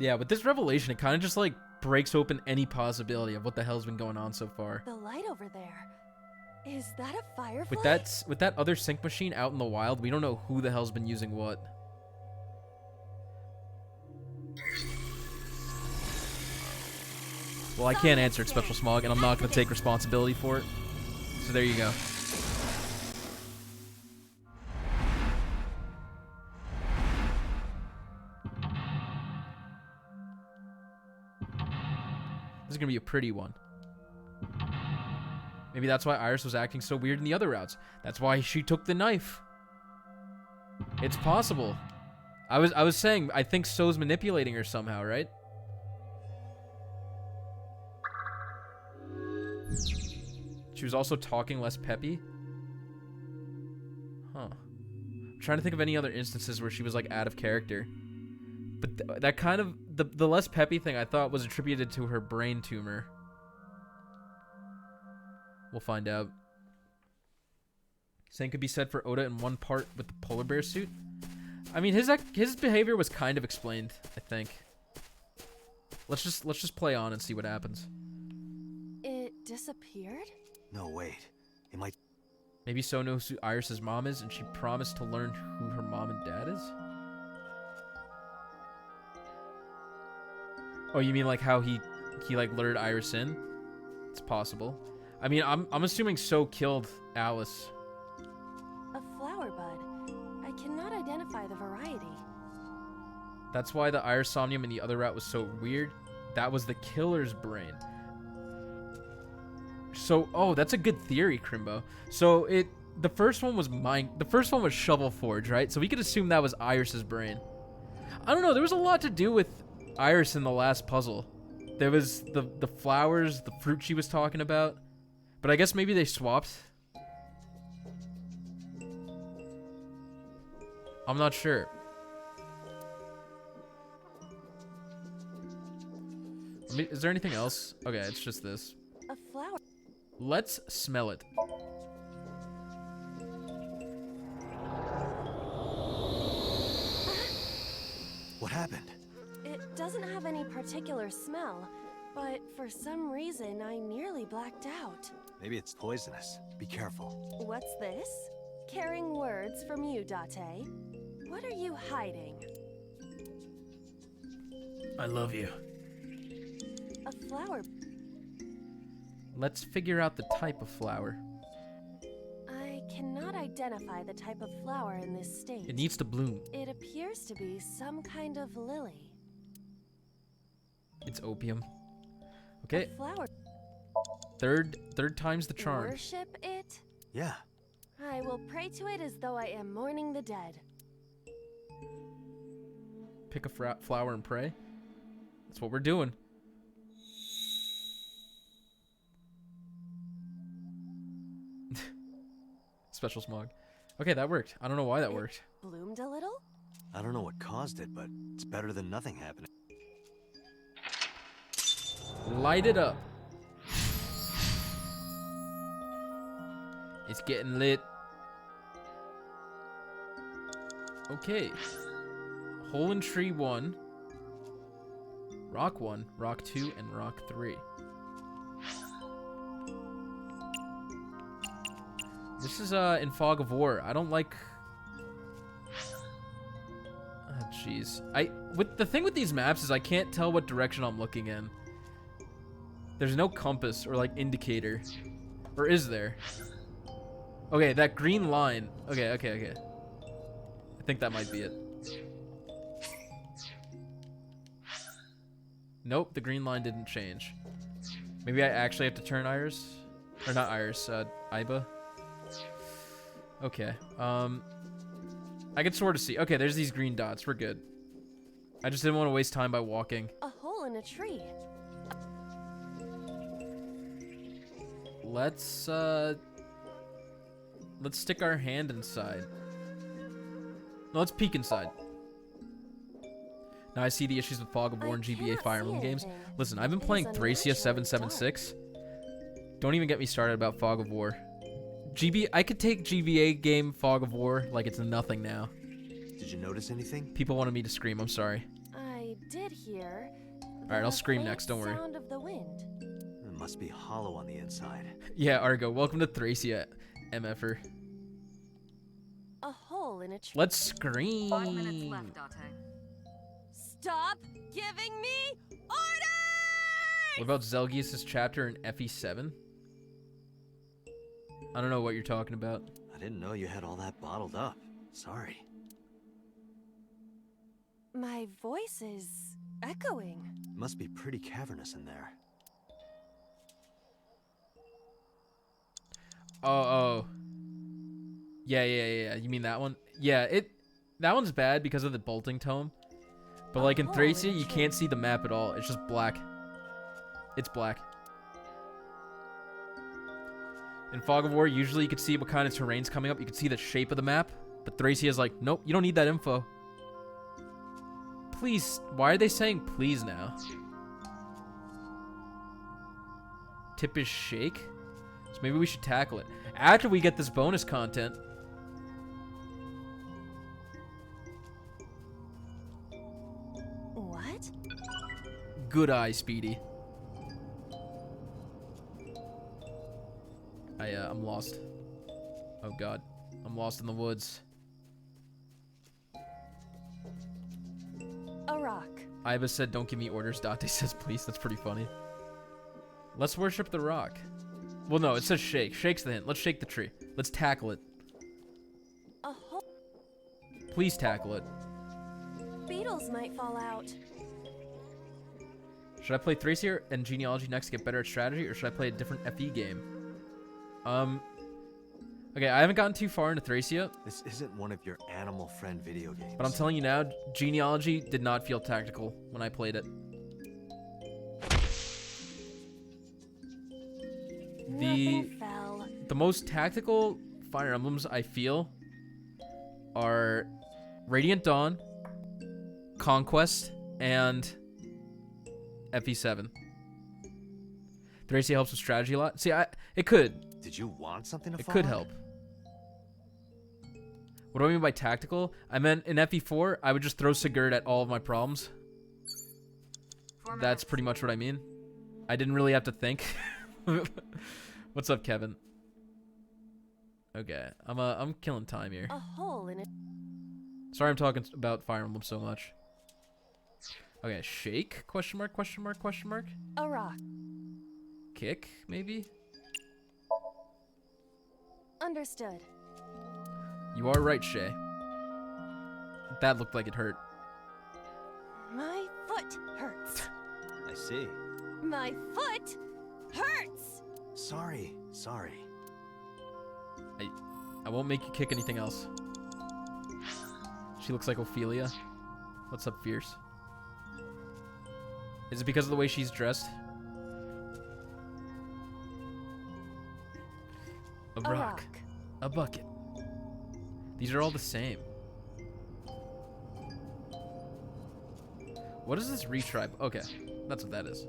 Yeah, with this revelation, it kind of just like breaks open any possibility of what the hell's been going on so far. The light over there. Is that a firefly? With that other sync machine out in the wild, we don't know who the hell's been using what. Well, I can't answer it, Special Smog, and I'm not going to take responsibility for it. So there you go. This is going to be a pretty one. Maybe that's why Iris was acting so weird in the other routes. That's why she took the knife. It's possible. I was saying, I think So's manipulating her somehow, right? She was also talking less peppy. Huh. I'm trying to think of any other instances where she was like out of character. But that kind of, the less peppy thing I thought was attributed to her brain tumor. We'll find out. Same could be said for Oda in one part with the polar bear suit. I mean, his behavior was kind of explained, I think. Let's just play on and see what happens. It disappeared? No, wait. It might... Maybe So knows who Iris' mom is, and she promised to learn who her mom and dad is? Oh, you mean like how he like lured Iris in? It's possible. I mean, I'm assuming So killed Alice. A flower bud. I cannot identify the variety. That's why the Iris Somnium in the other route was so weird. That was the killer's brain. So, oh, that's a good theory, Crimbo. So the first one was Shovel Forge, right? So we could assume that was Iris's brain. I don't know, there was a lot to do with Iris in the last puzzle. There was the flowers, the fruit she was talking about. But I guess maybe they swapped. I'm not sure. I mean, is there anything else? Okay, it's just this. A flower. Let's smell it. What happened? It doesn't have any particular smell, but for some reason I nearly blacked out. Maybe it's poisonous. Be careful. What's this? Caring words from you, Date. What are you hiding? I love you. A flower. Let's figure out the type of flower. I cannot identify the type of flower in this state. It needs to bloom. It appears to be some kind of lily. It's opium. Okay, A flower. third time's the charm. Worship it? Yeah. I will pray to it as though I am mourning the dead. Pick a flower and pray. That's what we're doing. Special Smog. Okay, that worked. I don't know why that worked. Bloomed a little? I don't know what caused it, but it's better than nothing happening. Light it up. It's getting lit. Okay. Hole in Tree 1. Rock 1, Rock 2, and Rock 3. This is in Fog of War. I don't like... Oh, jeez. The thing with these maps is I can't tell what direction I'm looking in. There's no compass or like indicator. Or is there? Okay, that green line. Okay. I think that might be it. Nope, the green line didn't change. Maybe I actually have to turn Iris? Or not Iris, Iba. Okay, I can sort of see. Okay, there's these green dots. We're good. I just didn't want to waste time by walking. A hole in a tree. Let's stick our hand inside. No, let's peek inside. Now I see the issues with Fog of War and GBA Fire Emblem games. Listen, I've been playing Thracia 776. Don't even get me started about Fog of War. I could take GBA game Fog of War like it's nothing now. Did you notice anything? People wanted me to scream, I'm sorry. I did hear. Alright, I'll scream next, don't worry. Sound of the wind. It must be hollow on the inside. Yeah, Argo, welcome to Thracia, MFer. A hole in a tree. Let's scream. 5 minutes left, Date. Stop giving me orders! What about Zelgius' chapter in FE7? I don't know what you're talking about. I didn't know you had all that bottled up. Sorry. My voice is echoing. Must be pretty cavernous in there. Oh. Yeah. You mean that one? Yeah, that one's bad because of the bolting tome. But like in Thracia, you can't see the map at all. It's just black. It's black. In Fog of War, usually you could see what kind of terrain's coming up. You could see the shape of the map. But Thracia is like, nope, you don't need that info. Please, why are they saying please now? Tip is shake? So maybe we should tackle it. After we get this bonus content. What? Good eye, Speedy. I'm lost. Oh god. I'm lost in the woods. A rock. Iva said, don't give me orders. Date says, please. That's pretty funny. Let's worship the rock. Well, no, it says shake. Shake's the hint. Let's shake the tree. Let's tackle it. A hole. Please tackle it. Beetles might fall out. Should I play Thracia and Genealogy next to get better at strategy, or should I play a different FE game? Okay, I haven't gotten too far into Thracia. This isn't one of your animal friend video games. But I'm telling you now, Genealogy did not feel tactical when I played it. Nothing fell. The most tactical Fire Emblems I feel are Radiant Dawn, Conquest, and FE7. Thracia helps with strategy a lot. See, it could. Did you want something to It fall could on? help. What do I mean by tactical? I meant in FE4, I would just throw Sigurd at all of my problems. That's pretty much what I mean. I didn't really have to think. What's up, Kevin? Okay, I'm killing time here. A hole in it. Sorry I'm talking about Fire Emblem so much. Okay, shake? Question mark, question mark, question mark? A rock. Kick, maybe? Understood. You are right, Shay. That looked like it hurt. My foot hurts. I see. My foot hurts. Sorry. I won't make you kick anything else. She looks like Ophelia. What's up, Fierce? Is it because of the way she's dressed? A rock. A bucket. These are all the same. What is this retribe? Okay, that's what that is.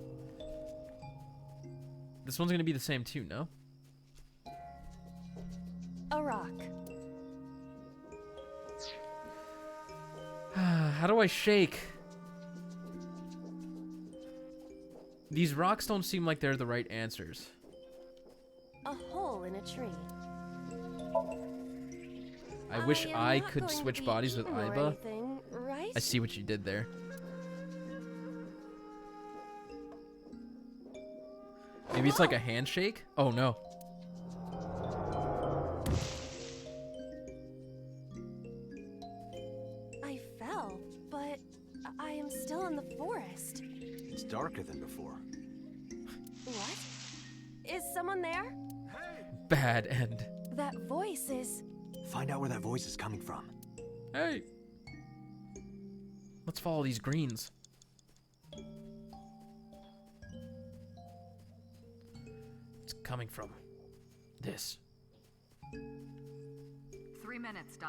This one's gonna be the same too, no? How do I shake? These rocks don't seem like they're the right answers. A hole in a tree. I wish am I not could going to switch be bodies with eaten or Aiba. anything, right? I see what you did there. Maybe it's like a handshake? Oh no. I fell, but I am still in the forest. It's darker than before. What? Is someone there? Bad end. That voice is... Find out where that voice is coming from. Hey. Let's follow these greens. It's coming from this. 3 minutes, Date.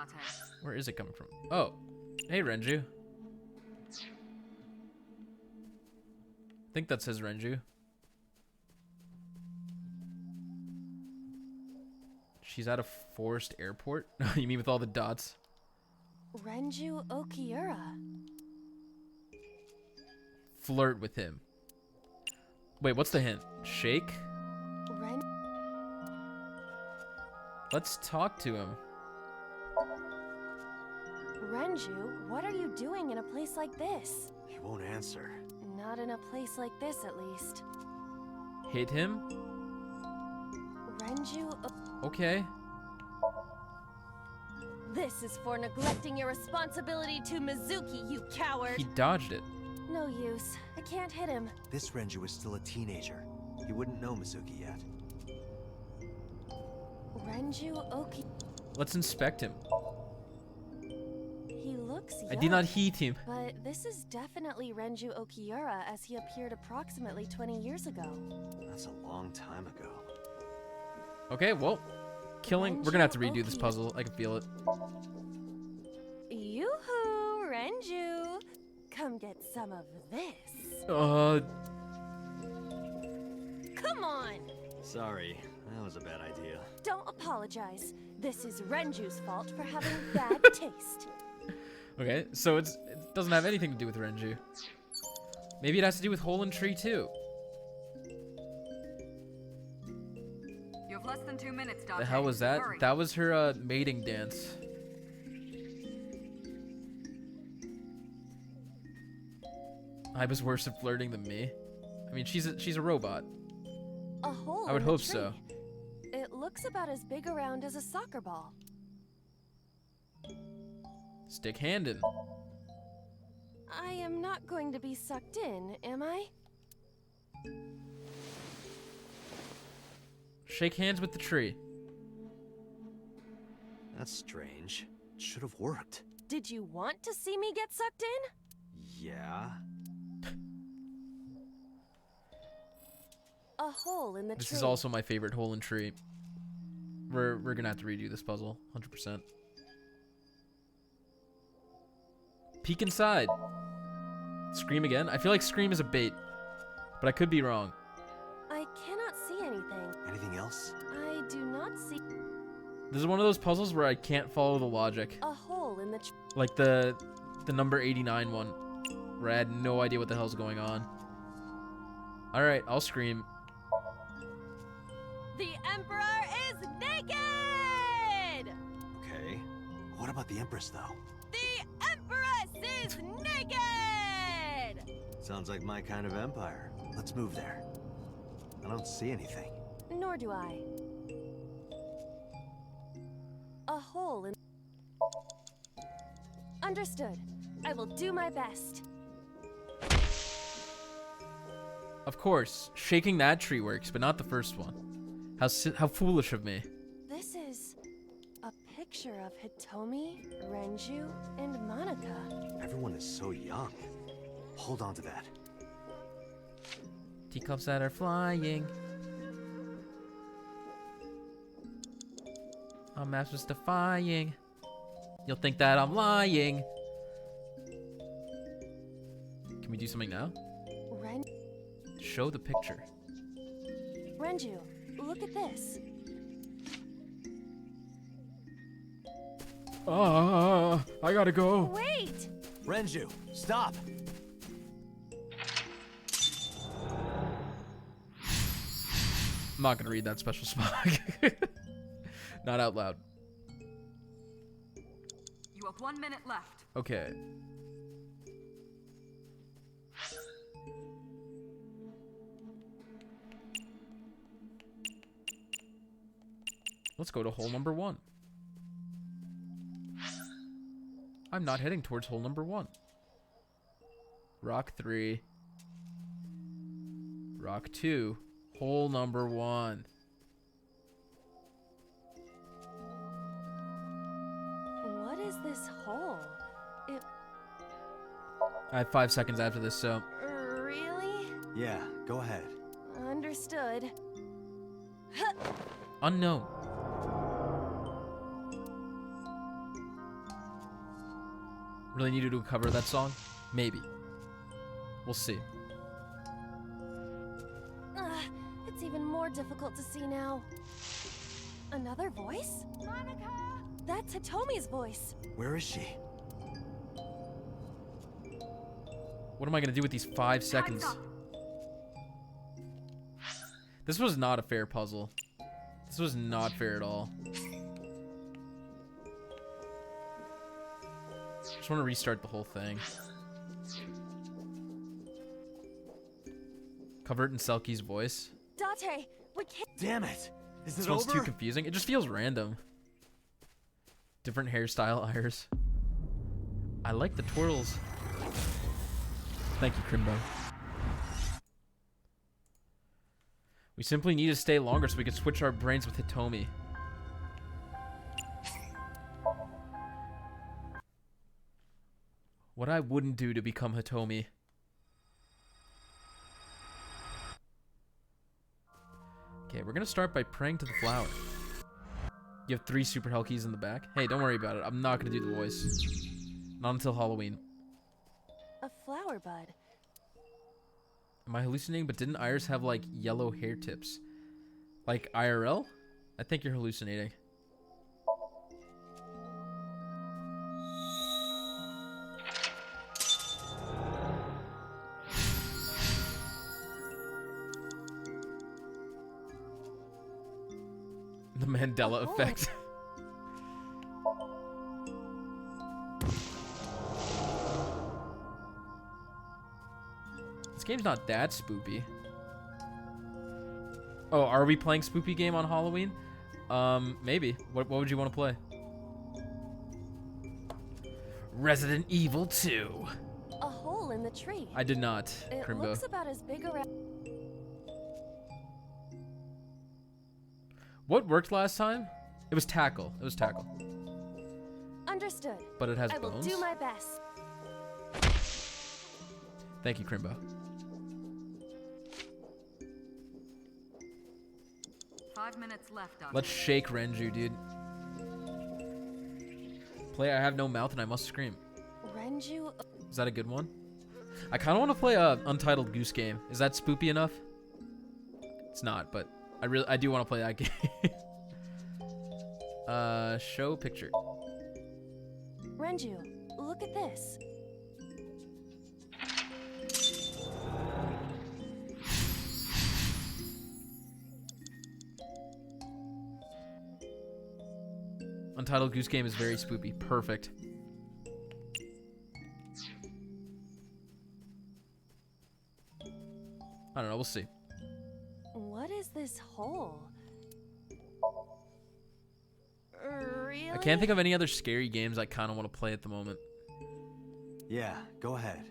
Where is it coming from? Oh. Hey, Renju. I think that says Renju. She's at a forest airport? You mean with all the dots? Renju Okiura. Flirt with him. Wait, what's the hint? Shake? Let's talk to him. Renju, what are you doing in a place like this? He won't answer. Not in a place like this, at least. Hit him? Renju... Okay. This is for neglecting your responsibility to Mizuki, you coward! He dodged it. No use. I can't hit him. This Renju is still a teenager. He wouldn't know Mizuki yet. Renju Oki... Let's inspect him. He looks young. I did not hit him. But this is definitely Renju Okiura as he appeared approximately 20 years ago. That's a long time ago. Okay, well, killing. We're gonna have to redo this puzzle. I can feel it. Yoo-hoo, Renju! Come get some of this. Come on! Sorry, that was a bad idea. Don't apologize. This is Renju's fault for having bad taste. Okay, so it doesn't have anything to do with Renju. Maybe it has to do with Hole in Tree too. You have less than 2 minutes, Date. The hell was that? Hurry. That was her mating dance. I was worse at flirting than me. I mean, she's a robot. A hole I would in the hope tree. so. It looks about as big around as a soccer ball. Stick handed. I am not going to be sucked in, am I? Shake hands with the tree. That's strange. It should have worked. Did you want to see me get sucked in? Yeah. A hole in the tree. This is also my favorite Hole in Tree. We're gonna have to redo this puzzle, 100%. Peek inside. Scream again? I feel like Scream is a bait, but I could be wrong. I cannot see anything. Anything else? I do not see This is one of those puzzles where I can't follow the logic. a hole in the tree. Like the number 89 one, where I had no idea what the hell's going on. Alright, I'll scream. The Emperor is naked! Okay. What about the Empress, though? The Empress is naked! Sounds like my kind of empire. Let's move there. I don't see anything. Nor do I. A hole in... Understood. I will do my best. Of course, shaking that tree works, but not the first one. How foolish of me. This is a picture of Hitomi, Renju, and Monica. Everyone is so young. Hold on to that. Teacups that are flying. I'm masters defying. You'll think that I'm lying. Can we do something now? Show the picture. Renju, look at this. I gotta go. Wait! Renju, stop! I'm not gonna read that special spot. Not out loud. You have 1 minute left. Okay. Let's go to hole number 1. I'm not heading towards hole number 1. Rock 3. Rock 2. Hole number 1. What is this hole? It I have 5 seconds after this, so really? Yeah, go ahead. Understood. unknown. Really need to do a cover of that song? Maybe. We'll see. It's even more difficult to see now. Another voice? Monica! That's Hitomi's voice. Where is she? What am I gonna do with these 5 seconds? This was not a fair puzzle. This was not fair at all. Just want to restart the whole thing. Cover it in Selkie's voice. Date, we can't. Damn it! Is This it one's too over? confusing. It just feels random. Different hairstyle, Iris. I like the twirls. Thank you, Crimbo. We simply need to stay longer so we can switch our brains with Hitomi. What I wouldn't do to become Hitomi. Okay, we're gonna start by praying to the flower. You have 3 super hell keys in the back. Hey, don't worry about it. I'm not gonna do the voice. Not until Halloween. A flower bud. Am I hallucinating? But didn't Iris have like yellow hair tips? Like IRL? I think you're hallucinating. The Mandela effect. This game's not that spoopy. Oh, are we playing spoopy game on Halloween? Maybe. What would you want to play? Resident Evil 2. A hole in the tree. I did not, It Crimbo. looks about as big around. What worked last time? It was tackle. It was tackle. Understood. But it has I will bones. do my best. Thank you, Crimbo. Five minutes left, Doctor. Let's shake Renju, dude. Play I Have No Mouth and I Must Scream. Renju. Is that a good one? I kind of want to play a Untitled Goose Game. Is that spoopy enough? It's not, but I do want to play that game. Show picture. Renju, look at this. Untitled Goose Game is very spoopy. Perfect. I don't know. We'll see. What is this hole? Really? I can't think of any other scary games I kind of want to play at the moment. Yeah, go ahead.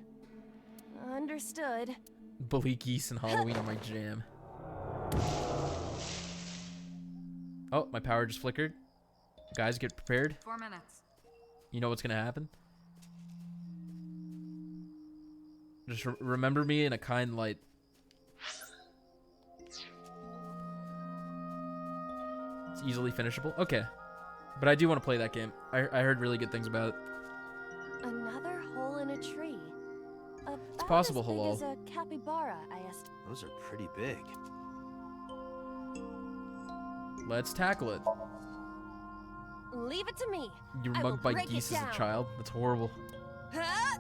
Understood. Bully Geese and Halloween are my jam. Oh, my power just flickered. Guys, get prepared. 4 minutes. You know what's gonna happen. Just remember me in a kind light. It's easily finishable. Okay, but I do want to play that game. I heard really good things about it. Another hole in a tree. It's possible, as big hello. as a capybara, I estimate. Those are pretty big. Let's tackle it. Leave it to me. You were I will mugged by break it geese as a down. child. That's horrible. Huh?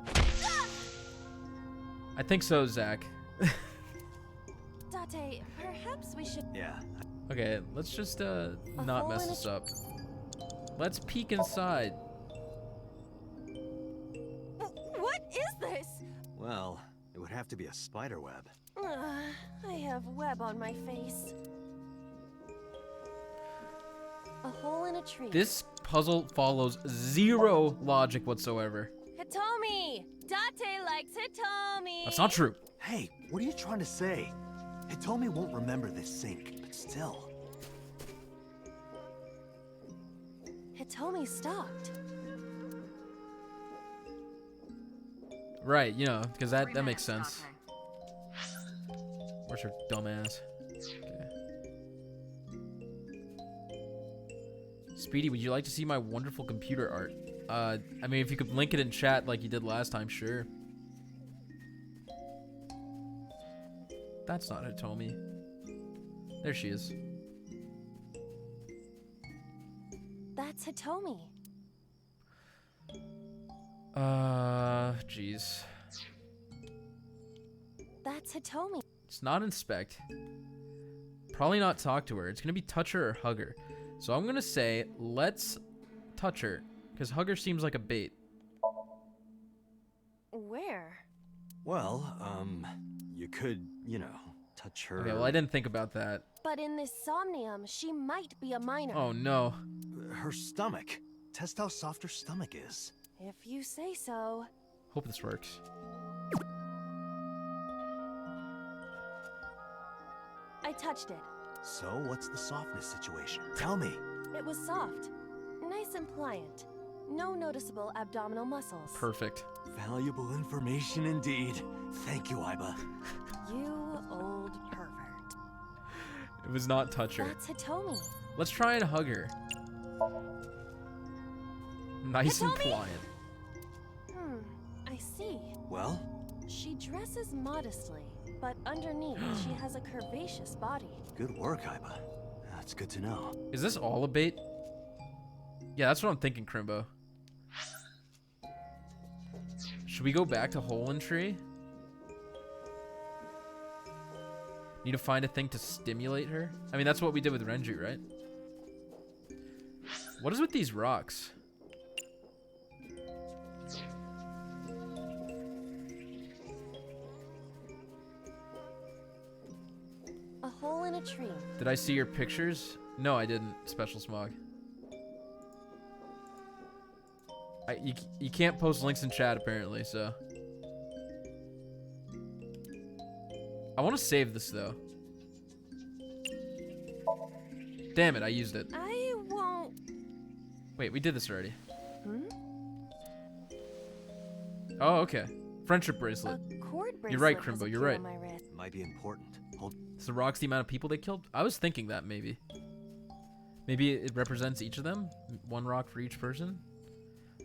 I think so, Zach. Date, perhaps we should. Yeah. Okay, let's just not hole mess in a this up. Let's peek inside. What is this? Well, it would have to be a spider web. I have web on my face. A hole in a tree. This puzzle follows zero logic whatsoever. Hitomi! Date likes Hitomi! That's not true. Hey, what are you trying to say? Hitomi won't remember this sink, but still. Hitomi stopped. Right, you know, because that makes sense. Where's her dumbass? Okay. Speedy, would you like to see my wonderful computer art? I mean, if you could link it in chat like you did last time, sure. That's not Hitomi. There she is. That's Hitomi. Jeez. That's Hitomi. It's not inspect. Probably not talk to her. It's gonna be touch her or hug her. So I'm gonna say let's touch her, because hug her seems like a bait. Where? Well, you could, you know, touch her. Okay, well I didn't think about that. But in this Somnium, she might be a minor. Oh no. Her stomach. Test how soft her stomach is. If you say so. Hope this works. I touched it. So, what's the softness situation? Tell me. It was soft. Nice and pliant. No noticeable abdominal muscles. Perfect. Valuable information indeed. Thank you, Iba. You old pervert. It was not touch her. That's Hitomi. Let's try and hug her. Nice and Hitomi? pliant. I see. Well? She dresses modestly, but underneath she has a curvaceous body. Good work, Iba. That's good to know. Is this all a bait? Yeah, that's what I'm thinking, Crimbo. Should we go back to Hole in Tree? Need to find a thing to stimulate her? I mean, that's what we did with Renju, right? What is with these rocks? A hole in a tree. Did I see your pictures? No, I didn't. Special Smog. You can't post links in chat apparently, so. I want to save this though. Damn it, I used it. I won't. Wait, we did this already. Hmm? Oh, okay. Friendship bracelet. A cord bracelet. You're right, has Crimbo, a you're key right. on my wrist. Might be important. Hold. Is the rocks the amount of people they killed? I was thinking that maybe. Maybe it represents each of them? One rock for each person?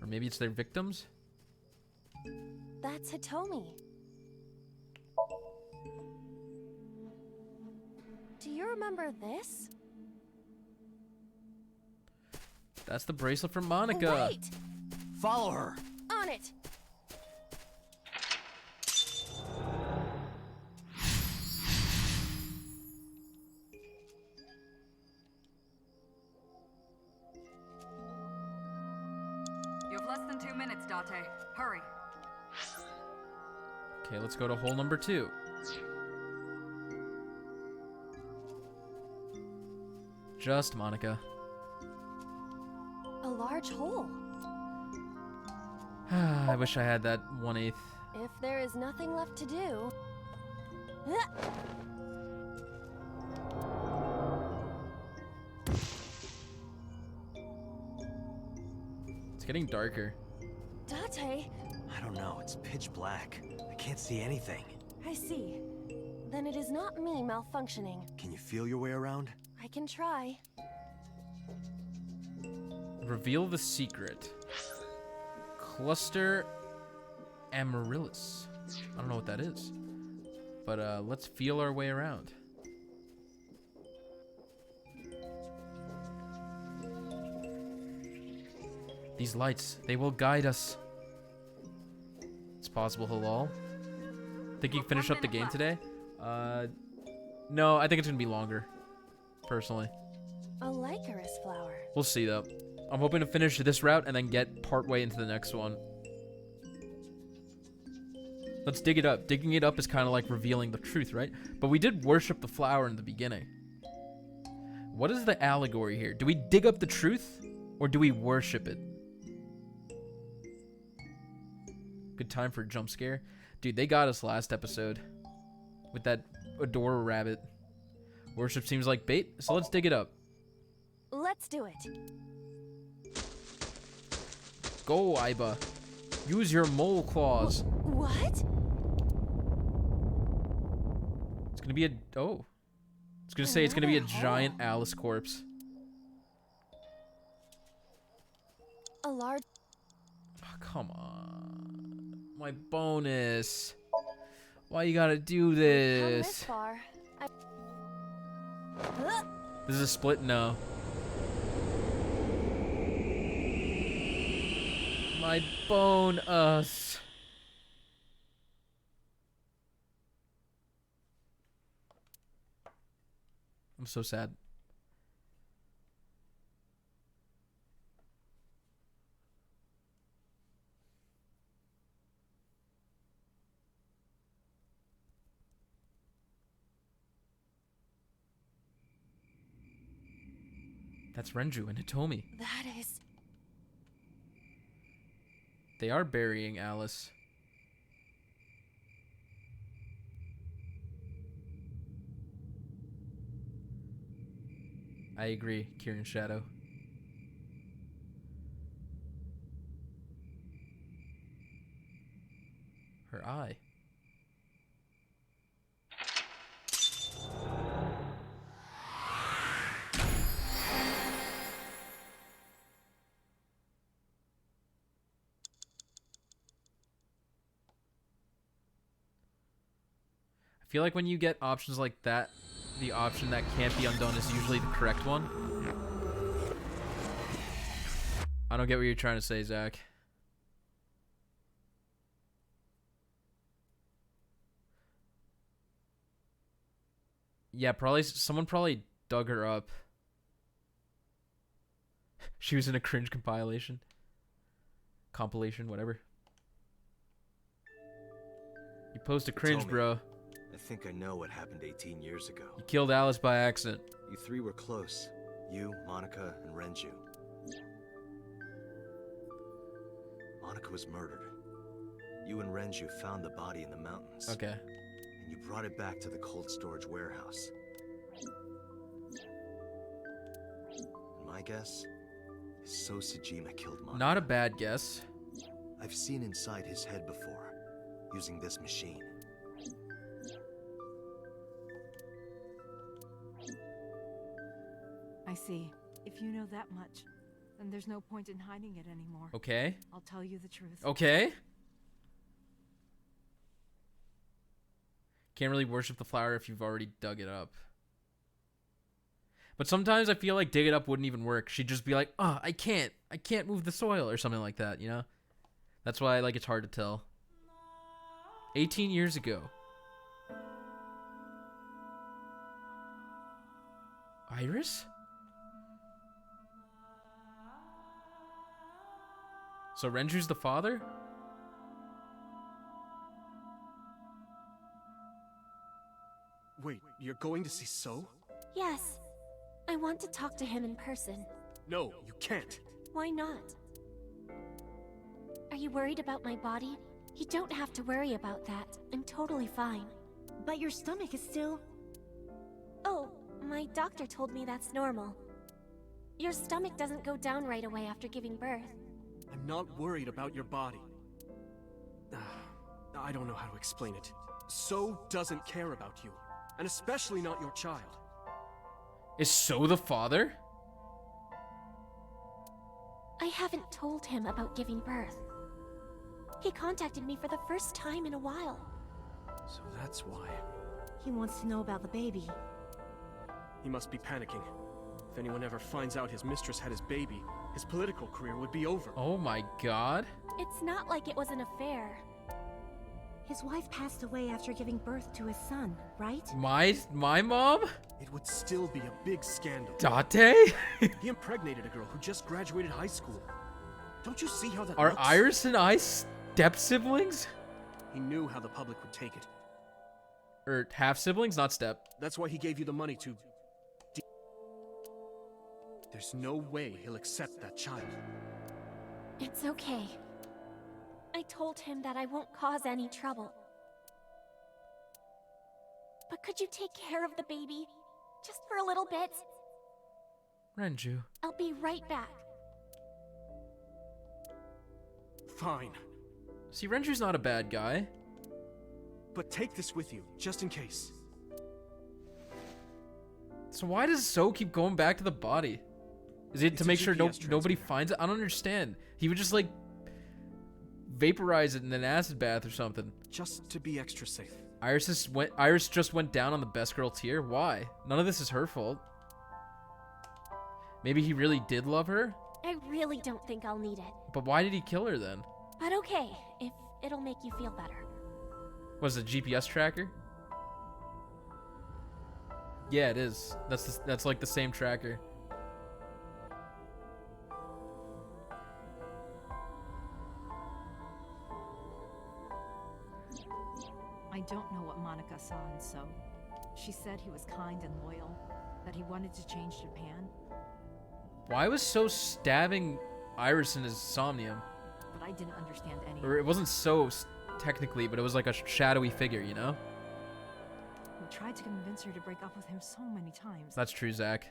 Or maybe it's their victims? That's Hitomi. Do you remember this? That's the bracelet from Monica. Wait! Follow her. On it! You have less than 2 minutes, Date. Hurry. Okay, let's go to hole number 2. Just Monica. A large hole. I wish I had that 1/8. If there is nothing left to do. It's getting darker. Date, I don't know. It's pitch black. I can't see anything. I see. Then it is not me malfunctioning. Can you feel your way around? I can try. Reveal the secret. Cluster Amaryllis. I don't know what that is. But let's feel our way around. These lights, they will guide us. It's possible, Halal. Think you can finish up the game today? No, I think it's gonna be longer. Personally. A Lycoris flower. We'll see though. I'm hoping to finish this route and then get partway into the next one. Let's dig it up. Digging it up is kind of like revealing the truth, right? But we did worship the flower in the beginning. What is the allegory here? Do we dig up the truth or do we worship it? Good time for a jump scare. Dude, they got us last episode with that Adora rabbit. Worship seems like bait, so let's dig it up. Let's do it. Go, Iba. Use your mole claws. What? It's gonna be a... Oh. It's gonna say it's gonna be a giant Alice corpse. A large... Oh, come on. My bonus. Why you gotta do Come this this? far. This is a split? No. My bonus. I'm so sad. That's Renju and Hitomi. That is... They are burying Alice. I agree, Kieran Shadow. Her eye. I feel like when you get options like that, the option that can't be undone is usually the correct one. I don't get what you're trying to say, Zach. Yeah, probably someone probably dug her up. She was in a cringe compilation. Compilation, whatever. You post a cringe, bro. I think I know what happened 18 years ago. You killed Alice by accident. You three were close. You, Monica, and Renju. Monica was murdered. You and Renju found the body in the mountains. Okay. And you brought it back to the cold storage warehouse. And my guess is So Sejima killed Monica. Not a bad guess. I've seen inside his head before, using this machine. I see. If you know that much, then there's no point in hiding it anymore. Okay. I'll tell you the truth. Okay. Can't really worship the flower if you've already dug it up. But sometimes I feel like dig it up wouldn't even work. She'd just be like, oh, I can't move the soil or something like that, you know? That's why like it's hard to tell. 18 years ago. Iris? So Renju's the father? Wait, you're going to see So? Yes. I want to talk to him in person. No, you can't. Why not? Are you worried about my body? You don't have to worry about that. I'm totally fine. But your stomach is still... Oh, my doctor told me that's normal. Your stomach doesn't go down right away after giving birth. I'm not worried about your body. I don't know how to explain it. So doesn't care about you. And especially not your child. Is So the father? I haven't told him about giving birth. He contacted me for the first time in a while. So that's why. He wants to know about the baby. He must be panicking. If anyone ever finds out his mistress had his baby, his political career would be over. Oh my god. It's not like it was an affair. His wife passed away after giving birth to his son, right? My mom? It would still be a big scandal. Date? He impregnated a girl who just graduated high school. Don't you see how that Are looks? Iris and I step siblings? He knew how the public would take it. Or half siblings, not step. That's why he gave you the money to... There's no way he'll accept that child. It's okay. I told him that I won't cause any trouble. But could you take care of the baby? Just for a little bit? Renju. I'll be right back. Fine. See, Renju's not a bad guy. But take this with you, just in case. So why does So keep going back to the body? Is it It's to a make sure GPS nobody transmitter. finds it? I don't understand. He would just like vaporize it in an acid bath or something. Just to be extra safe. Iris just went down on the best girl tier. Why? None of this is her fault. Maybe he really did love her? I really don't think I'll need it. But why did he kill her then? But okay, if it'll make you feel better. Was it a GPS tracker? Yeah, it is. That's like the same tracker. I don't know what Monica saw in So. She said he was kind and loyal, that he wanted to change Japan, Why was So stabbing Iris in his Somnium? but I didn't understand any. Or it wasn't So technically, but it was like a shadowy figure, you know? We tried to convince her to break up with him so many times. That's true, Zach.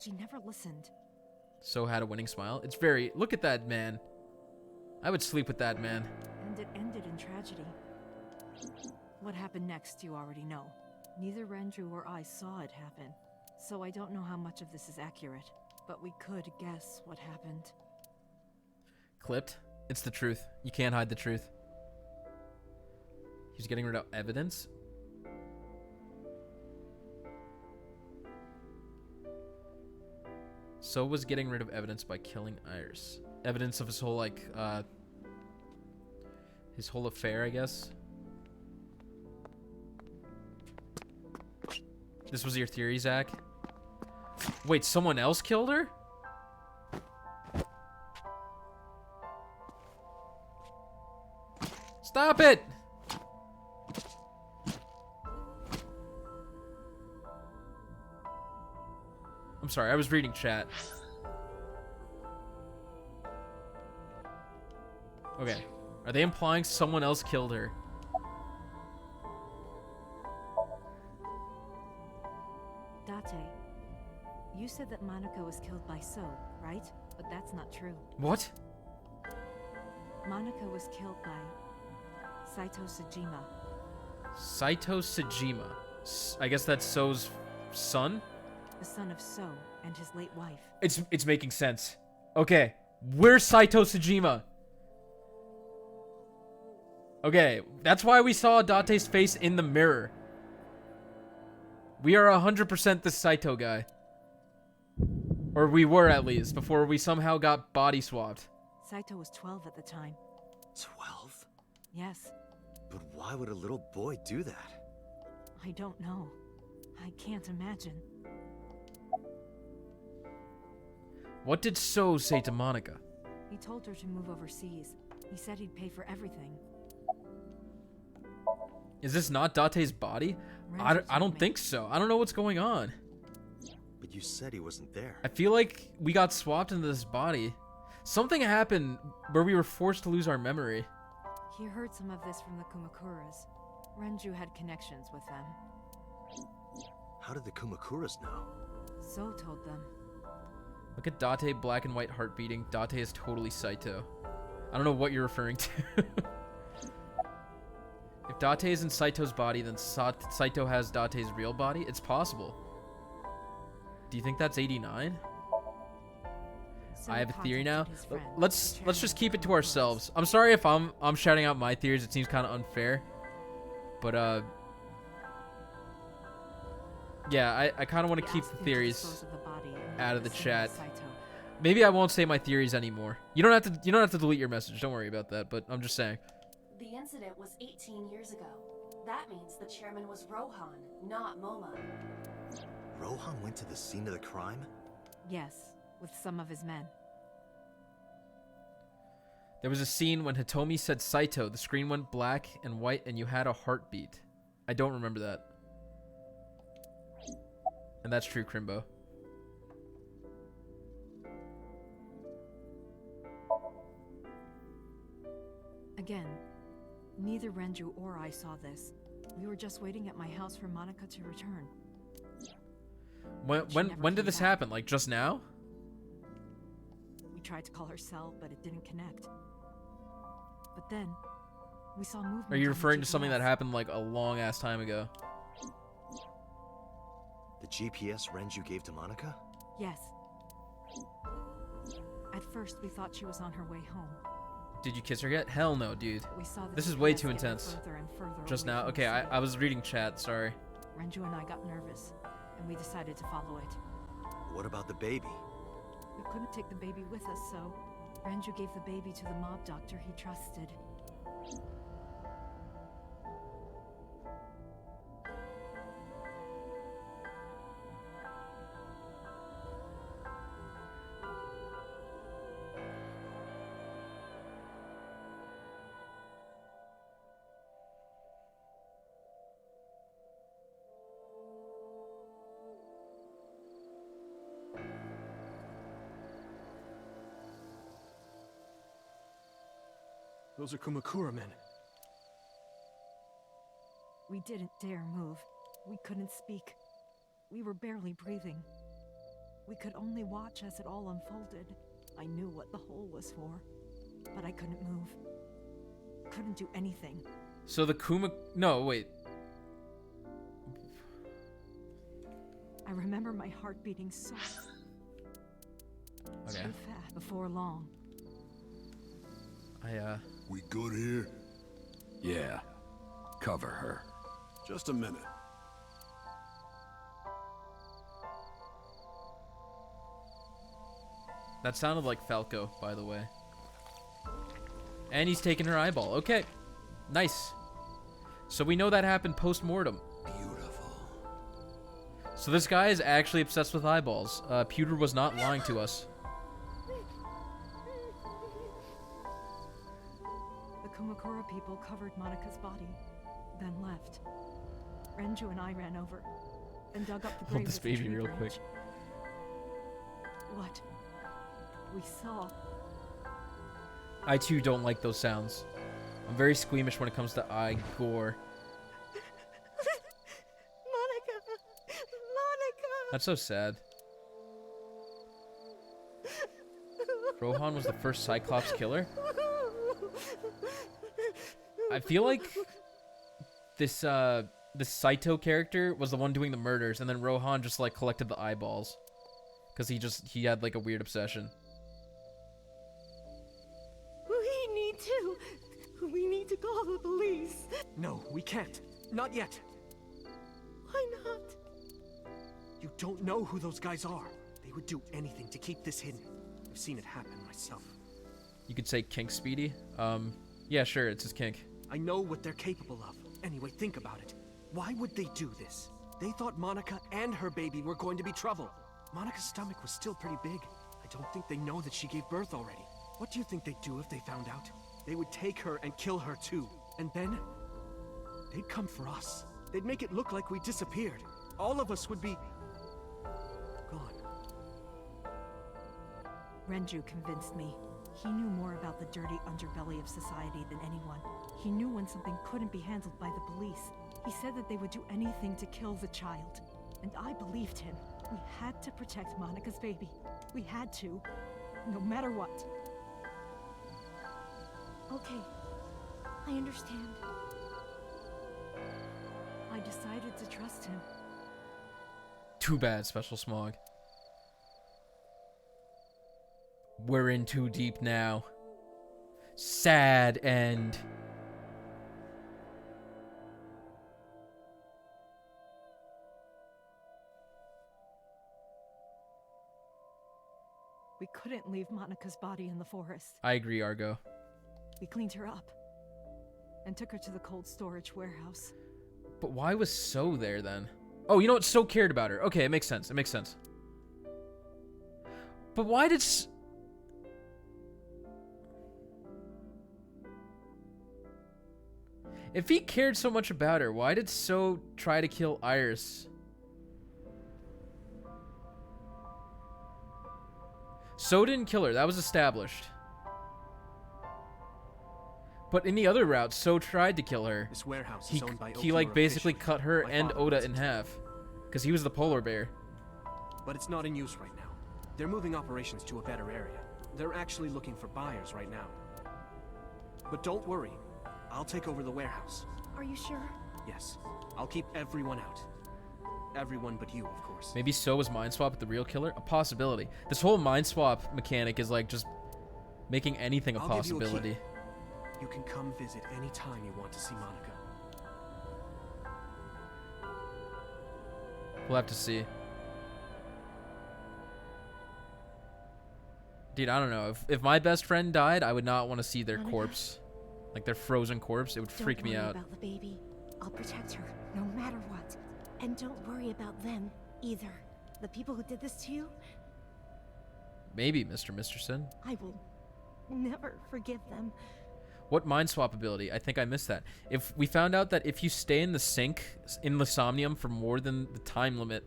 She never listened. So had a winning smile. It's very... Look at that man. I would sleep with that man. And it ended in tragedy. What happened next, you already know. Neither Renju or I saw it happen, so I don't know how much of this is accurate. But we could guess what happened. Clipped. It's the truth. You can't hide the truth. He's getting rid of evidence? So was getting rid of evidence by killing Iris. Evidence of his whole, like, his whole affair, I guess. This was your theory, Zach? Wait, someone else killed her? Stop it! I'm sorry, I was reading chat. Okay. Are they implying someone else killed her? Date, you said that Monica was killed by So, right? But that's not true. What? Monica was killed by Saito Sejima. Saito Sejima. I guess that's So's son? The son of So and his late wife. It's making sense. Okay, where's Saito Sejima? Okay, that's why we saw Date's face in the mirror. We are 100% the Saito guy. Or we were, at least, before we somehow got body swapped. Saito was 12 at the time. 12? Yes, But why would a little boy do that? I don't know. I can't imagine. What did So say to Monica? He told her to move overseas. He said he'd pay for everything. Is this not Date's body? I don't think so. I don't know what's going on. But you said he wasn't there. I feel like we got swapped into this body. Something happened where we were forced to lose our memory. He heard some of this from the Kumakuras. Renju had connections with them. How did the Kumakuras know? So told them. Look at Date, black and white heart beating. Date is totally Saito. I don't know what you're referring to. If Date is in Saito's body, then Saito has Date's real body? It's possible. Do you think that's 89? So I have a theory now. contacted his friend, Let's the just chairman keep of it the to Kumakuras. ourselves. I'm sorry if I'm shouting out my theories. It seems kind of unfair. But yeah, I kind of want He to keep asked the him to theories dispose of the body and out leave of the scene chat. with Saito. Maybe I won't say my theories anymore. You don't have to delete your message. Don't worry about that, but I'm just saying. The incident was 18 years ago. That means the chairman was Rohan, not Moma. Rohan went to the scene of the crime? Yes, with some of his men. There was a scene when Hitomi said Saito, the screen went black and white and you had a heartbeat. I don't remember that. And that's true, Crimbo. Again, neither Renju or I saw this. We were just waiting at my house for Monica to return. When did this happen? Like just now? We tried to call her cell, but it didn't connect. But then, we saw movement. Are you on the referring to something that GPS. happened like a long ass time ago? The GPS Renju gave to Monica? Yes. At first, we thought she was on her way home. Did you kiss her yet? Hell no, dude. But we saw the This is way GPS too getting intense. further and further Just away now? from Okay, the I city. was reading chat, sorry. Renju and I got nervous, and we decided to follow it. What about the baby? We couldn't take the baby with us, so Renju gave the baby to the mob doctor he trusted. Those are Kumakura men. We didn't dare move. We couldn't speak. We were barely breathing. We could only watch as it all unfolded. I knew what the hole was for, but I couldn't move. Couldn't do anything. So the No, wait. I remember my heart beating so Okay. fast before long. We good here? Yeah. Cover her. Just a minute. That sounded like Falco, by the way. And he's taking her eyeball. Okay. Nice. So we know that happened post-mortem. Beautiful. So this guy is actually obsessed with eyeballs. Pewter was not lying to us. The Kumakura people covered Monika's body, then left. Renju and I ran over and dug up the grave Hold this with a baby tree real branch. quick. What we saw. I too don't like those sounds. I'm very squeamish when it comes to eye gore. Monica! Monica! That's so sad. Rohan was the first Cyclops killer? I feel like this Saito character was the one doing the murders, and then Rohan just like collected the eyeballs. Cause he had like a weird obsession. We need to call the police. No, we can't. Not yet. Why not? You don't know who those guys are. They would do anything to keep this hidden. I've seen it happen myself. You could say kink Speedy. Yeah, sure, it's his kink. I know what they're capable of. Anyway, think about it. Why would they do this? They thought Monica and her baby were going to be trouble. Monica's stomach was still pretty big. I don't think they know that she gave birth already. What do you think they'd do if they found out? They would take her and kill her too. And then, they'd come for us. They'd make it look like we disappeared. All of us would be gone. Renju convinced me. He knew more about the dirty underbelly of society than anyone. He knew when something couldn't be handled by the police. He said that they would do anything to kill the child. And I believed him. We had to protect Monica's baby. We had to. No matter what. Okay. I understand. I decided to trust him. Too bad, Special Smog. We're in too deep now. Sad end. We couldn't leave Monica's body in the forest. I agree, Argo. We cleaned her up. and took her to the cold storage warehouse. But why was So there then? Oh, you know what? So cared about her. Okay, it makes sense. It makes sense. But why did... If he cared so much about her, why did So try to kill Iris? So didn't kill her. That was established. But in the other route, So tried to kill her. This warehouse is owned by He like Okiura basically officially. cut her My and father Oda owns in it. half. Because he was the polar bear. But it's not in use right now. They're moving operations to a better area. They're actually looking for buyers right now. But don't worry. I'll take over the warehouse. Are you sure? Yes. I'll keep everyone out. Everyone but you, of course. Maybe So was mind swap with the real killer? A possibility. This whole mind swap mechanic is like just making anything a I'll give you a key. possibility. You can come visit any time you want to see Monica. We'll have to see. Dude, I don't know. If my best friend died, I would not want to see their Monica? corpse. Like their frozen corpse. It would freak me out. Don't worry about the baby. I'll protect her, no matter what. And don't worry about them, either. The people who did this to you, Maybe, Mr. Misterson. I will never forgive them. What mind swap ability? I think I missed that. If we found out that if you stay in the sink in the Somnium for more than the time limit,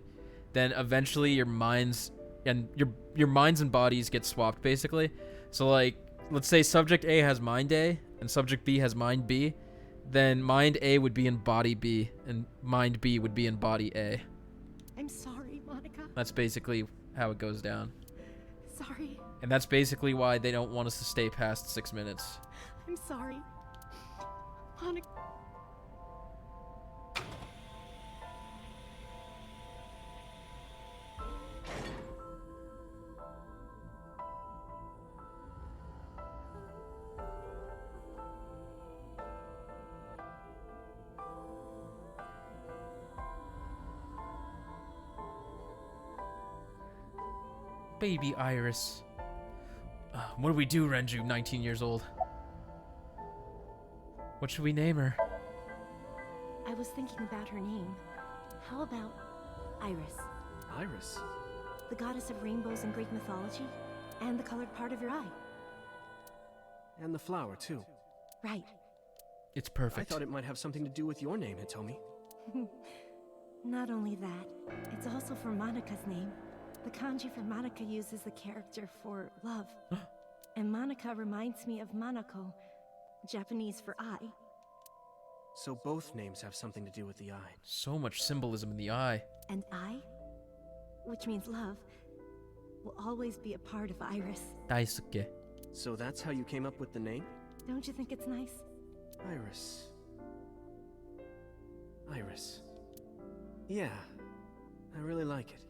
then eventually your minds and your minds and bodies get swapped basically. So like, let's say subject A has mind A and subject B has mind B, then mind A would be in body B and mind B would be in body A. I'm sorry, Monica. That's basically how it goes down. Sorry. And that's basically why they don't want us to stay past 6 minutes. I'm sorry. Monica. Baby Iris. What do we do, Renju, 19 years old? What should we name her? I was thinking about her name. How about Iris? Iris? The goddess of rainbows in Greek mythology, and the colored part of your eye. And the flower, too. Right. It's perfect. I thought it might have something to do with your name, Hitomi. Not only that, it's also for Monika's name. The kanji for Monica uses the character for love. And Monica reminds me of Manako, Japanese for eye. So both names have something to do with the eye. So much symbolism in the eye. And eye, which means love, will always be a part of Iris. Daisuke. So that's how you came up with the name? Don't you think it's nice? Iris. Iris. Yeah, I really like it.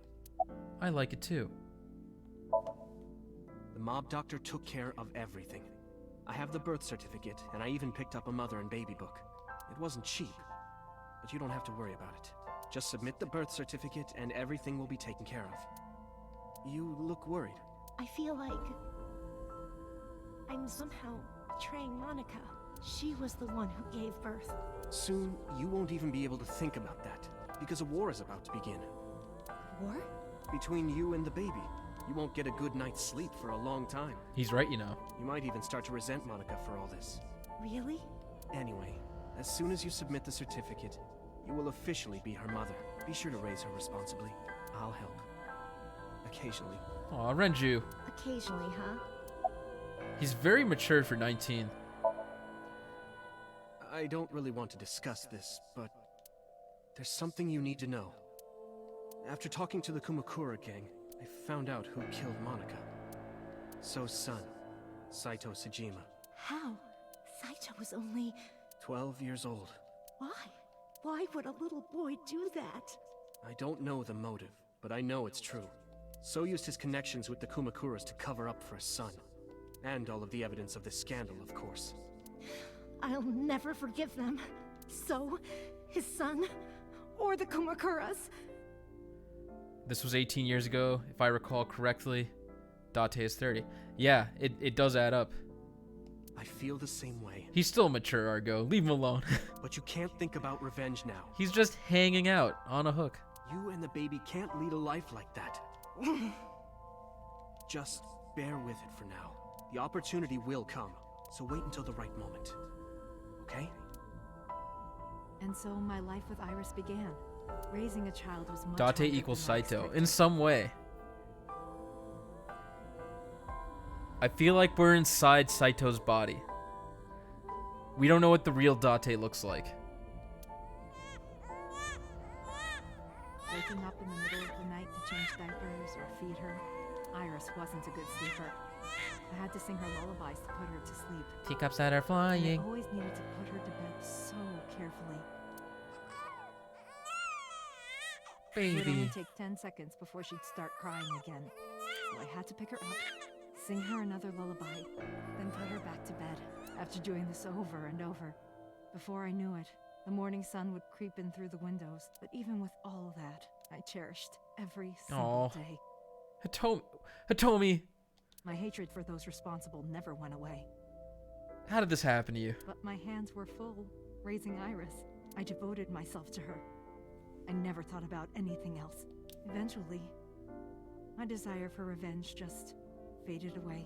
I like it too. The mob doctor took care of everything. I have the birth certificate, and I even picked up a mother and baby book. It wasn't cheap, but you don't have to worry about it. Just submit the birth certificate, and everything will be taken care of. You look worried. I feel like I'm somehow betraying Monica. She was the one who gave birth. Soon, you won't even be able to think about that, because a war is about to begin. War? Between you and the baby. You won't get a good night's sleep for a long time. He's right, you know. You might even start to resent Monica for all this. Really? Anyway, as soon as you submit the certificate, you will officially be her mother. Be sure to raise her responsibly. I'll help. Occasionally. Aw, Renju. Occasionally, huh? He's very mature for 19. I don't really want to discuss this, but there's something you need to know. After talking to the Kumakura gang, I found out who killed Monica. So's son, Saito Sejima. How? Saito was only 12 years old. Why? Why would a little boy do that? I don't know the motive, but I know it's true. So used his connections with the Kumakuras to cover up for his son. And all of the evidence of this scandal, of course. I'll never forgive them. So, his son, or the Kumakuras. This was 18 years ago, if I recall correctly. Date is 30. Yeah, it does add up. I feel the same way. He's still mature, Argo. Leave him alone. But you can't think about revenge now. He's just hanging out on a hook. You and the baby can't lead a life like that. Just bear with it for now. The opportunity will come, so wait until the right moment. Okay? And so my life with Iris began. Raising a child was much Date harder equals than I Saito. expected. In some way. I feel like we're inside Saito's body. We don't know what the real Date looks like. Waking up in the middle of the night to change diapers or feed her, Iris wasn't a good sleeper. I had to sing her lullabies to put her to sleep. Teacups that are And I flying. always needed to put her to bed so carefully. It would only Baby. take 10 seconds before she'd start crying again. So I had to pick her up, sing her another lullaby, then put her back to bed. After doing this over and over, before I knew it, the morning sun would creep in through the windows. But even with all that, I cherished every single Aw. day. Hitomi, My hatred for those responsible never went away. how did this happen to you? But my hands were full, raising Iris. I devoted myself to her. I never thought about anything else. Eventually, my desire for revenge just faded away.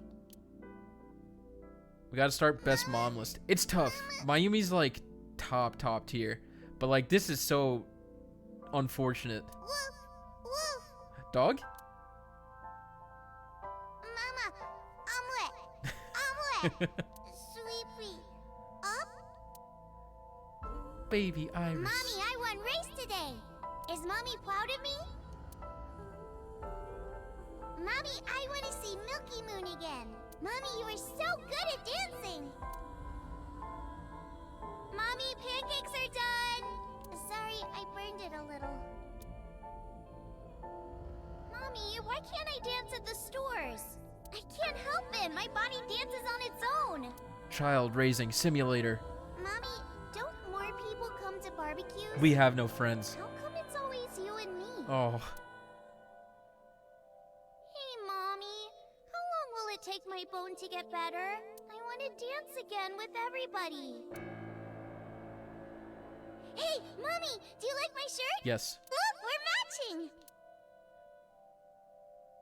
We gotta start best mom list. It's tough. Mayumi's like top tier. But like this is so unfortunate. Woof, woof. Dog? Mama, I'm wet. I'm wet. Sweepy. Up? Baby Iris. Mommy, I won race today. Is Mommy proud of me? Mommy, I want to see Milky Moon again. Mommy, you are so good at dancing. Mommy, pancakes are done. Sorry, I burned it a little. Mommy, why can't I dance at the stores? I can't help it. My body dances on its own. Child raising simulator. Mommy, don't more people come to barbecues? We have no friends. How come it's always you and me? Oh. Hey, Mommy. How long will it take my bone to get better? I want to dance again with everybody. Hey, Mommy, do you like my shirt? Yes. Look, we're matching.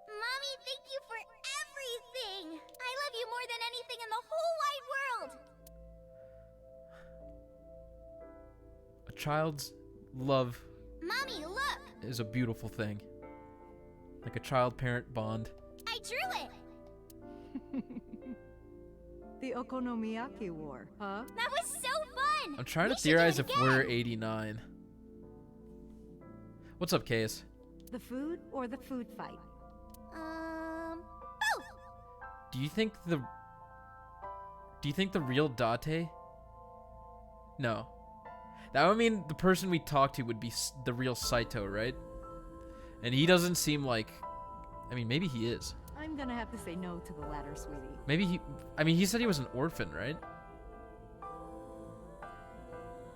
Mommy, thank you for everything. I love you more than anything in the whole wide world. A child's love Mommy, look. is a beautiful thing. Like a child-parent bond. I drew it. The Okonomiyaki War, huh? That was so fun. I'm trying We to should do theorize it if we're again. 89. What's up, Case? The food or the food fight? Both. Do you think the real Date? No. That would mean the person we talked to would be the real Saito, right? And he doesn't seem like... I mean, maybe he is. I'm gonna have to say no to the latter, sweetie. Maybe he... I mean, he said he was an orphan, right?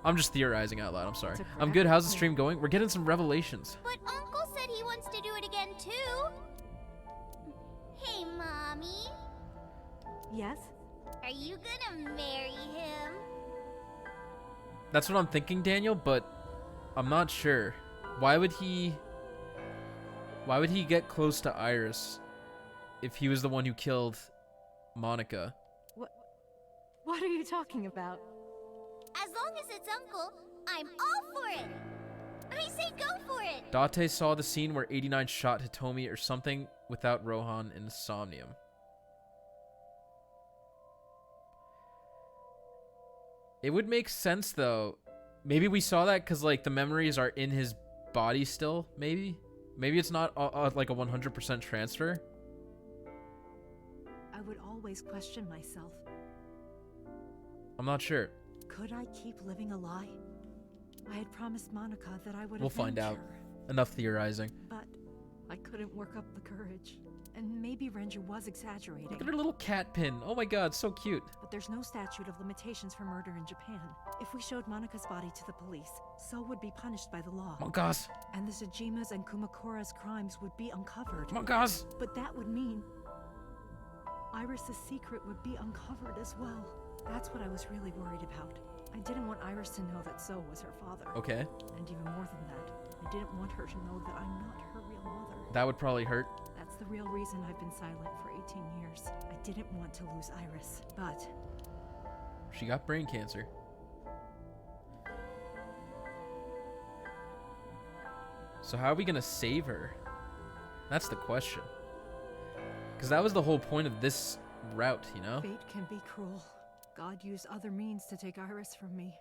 I'm just theorizing out loud, I'm sorry. It's a I'm good, how's the crack. stream going? We're getting some revelations. But Uncle said he wants to do it again too. Hey, Mommy. Yes? Are you gonna marry him? That's what I'm thinking, Daniel, but I'm not sure. Why would he get close to Iris if he was the one who killed Monica? What are you talking about? As long as it's Uncle, I'm all for it. I say go for it. Date saw the scene where 89 shot Hitomi or something without Rohan in Somnium. It would make sense, though. Maybe we saw that because, like, the memories are in his body still, maybe? Maybe it's not, like, a 100% transfer? I would always question myself. I'm not sure. Could I keep living a lie? I had promised Monica that I would We'll find avenge out. her, Enough theorizing. but I couldn't work up the courage. And maybe Renju was exaggerating. Look at her little cat pin. Oh my god, so cute. But there's no statute of limitations for murder in Japan. If we showed Monica's body to the police, So would be punished by the law. Monkas. And the Tsujima's and Kumakura's crimes would be uncovered. Monkas. But that would mean Iris's secret would be uncovered as well. That's what I was really worried about. I didn't want Iris to know that So was her father. Okay. And even more than that, I didn't want her to know that I'm not her real mother. That would probably hurt. That's the real reason I've been silent for 18 years. I didn't want to lose Iris, but... She got brain cancer. So how are we gonna save her? That's the question. Because that was the whole point of this route, you know? Fate can be cruel. God used other means to take Iris from me.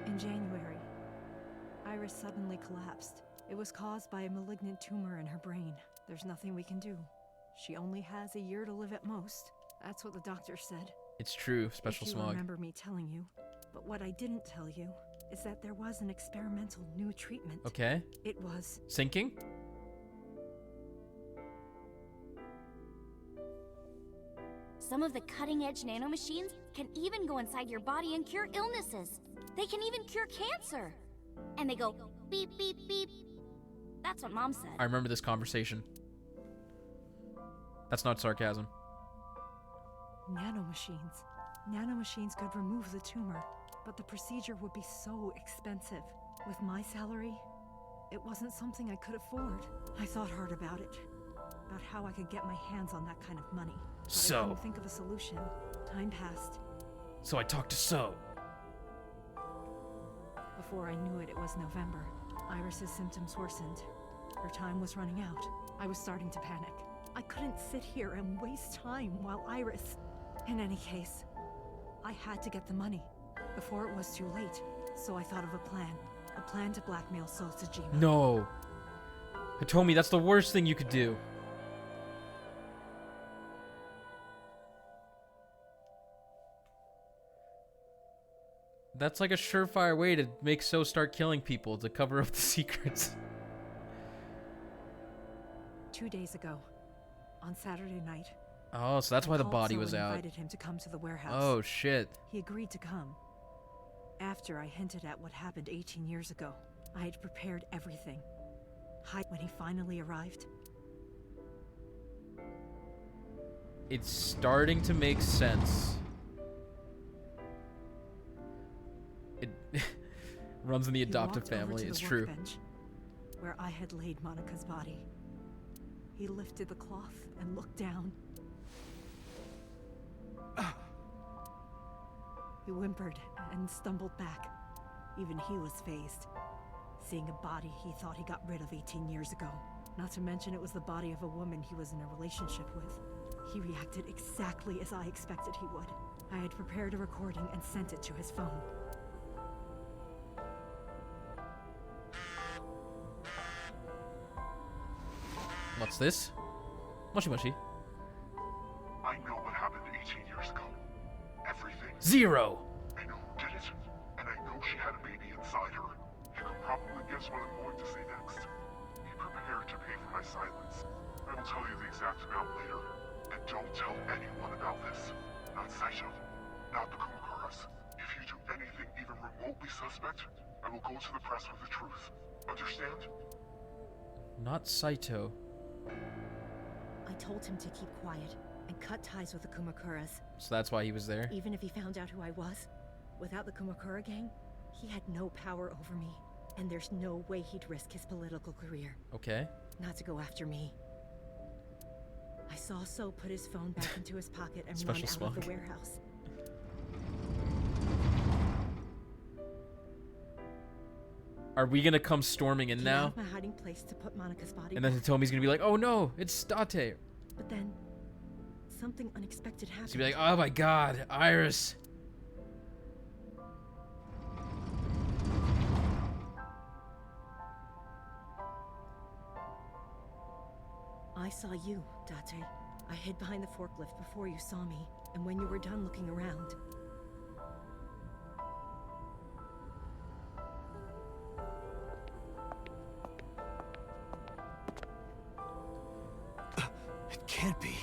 In January, Iris suddenly collapsed. It was caused by a malignant tumor in her brain. There's nothing we can do. She only has a year to live at most. That's what the doctor said. It's true, Special If you Smog. remember me telling you. But what I didn't tell you is that there was an experimental new treatment. Okay. It was... Sinking? Some of the cutting-edge nanomachines can even go inside your body and cure illnesses. They can even cure cancer. And they go beep, beep, beep. That's what Mom said. I remember this conversation. That's not sarcasm. Nanomachines. Nanomachines could remove the tumor, but the procedure would be so expensive. With my salary, it wasn't something I could afford. I thought hard about it, about how I could get my hands on that kind of money. But I couldn't think of a solution. Time passed. So I talked to So. Before I knew it, it was November. Iris's symptoms worsened. Her time was running out. I was starting to panic. I couldn't sit here and waste time while Iris... In any case, I had to get the money before it was too late. So I thought of a plan to blackmail So Tsujima. No. Hitomi, that's the worst thing you could do. That's like a surefire way to make So start killing people to cover up the secrets. 2 days ago, on Saturday night. Oh, so that's why the body was out. I invited him to come to the warehouse. Oh, shit. He agreed to come. After I hinted at what happened 18 years ago, I had prepared everything. When he finally arrived. It's starting to make sense. It runs in the adoptive family. It's true. Where I had laid Monica's body. He lifted the cloth and looked down. He whimpered and stumbled back. Even he was fazed, seeing a body he thought he got rid of 18 years ago. Not to mention it was the body of a woman he was in a relationship with. He reacted exactly as I expected he would. I had prepared a recording and sent it to his phone. What's this? Moshi Moshi. I know what happened 18 years ago. Everything. Zero! I know who did it, and I know she had a baby inside her. You can probably guess what I'm going to say next. Be prepared to pay for my silence. I will tell you the exact amount later. And don't tell anyone about this. Not Saito. Not the Kumakuras. If you do anything even remotely suspect, I will go to the press with the truth. Understand? Not Saito. I told him to keep quiet and cut ties with the Kumakuras. So that's why he was there? Even if he found out who I was, without the Kumakura gang, he had no power over me. And there's no way he'd risk his political career. Okay. Not to go after me. I saw So put his phone back into his pocket and Special run out Smog. of the warehouse. Are we gonna come storming in Get now? out of my hiding place to put Monica's body And then back. Hitomi's gonna be like, oh no, it's Date. But then, something unexpected happened. She'll be like, oh my god, Iris. I saw you, Date. I hid behind the forklift before you saw me, and when you were done looking around, It can't be.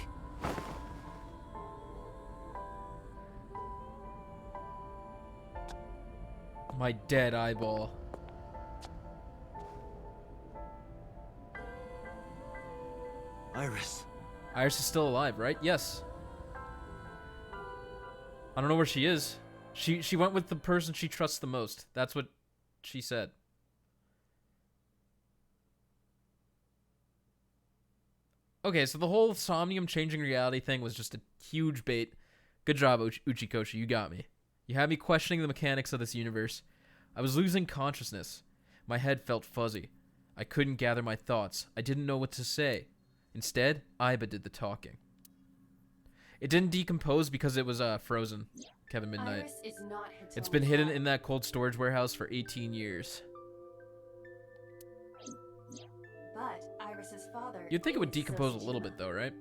My dead eyeball. Iris, Iris is still alive, right? Yes. I don't know where she is. She went with the person she trusts the most. That's what she said. Okay, so the whole Somnium changing reality thing was just a huge bait. Good job, Uchikoshi. You got me. You had me questioning the mechanics of this universe. I was losing consciousness. My head felt fuzzy. I couldn't gather my thoughts. I didn't know what to say. Instead, Aiba did the talking. It didn't decompose because it was frozen. Kevin Midnight. Iris is not Hitomi's It's been hidden child. in that cold storage warehouse for 18 years. But Iris's father. You'd think it would is decompose a Sosajima. little bit though, right?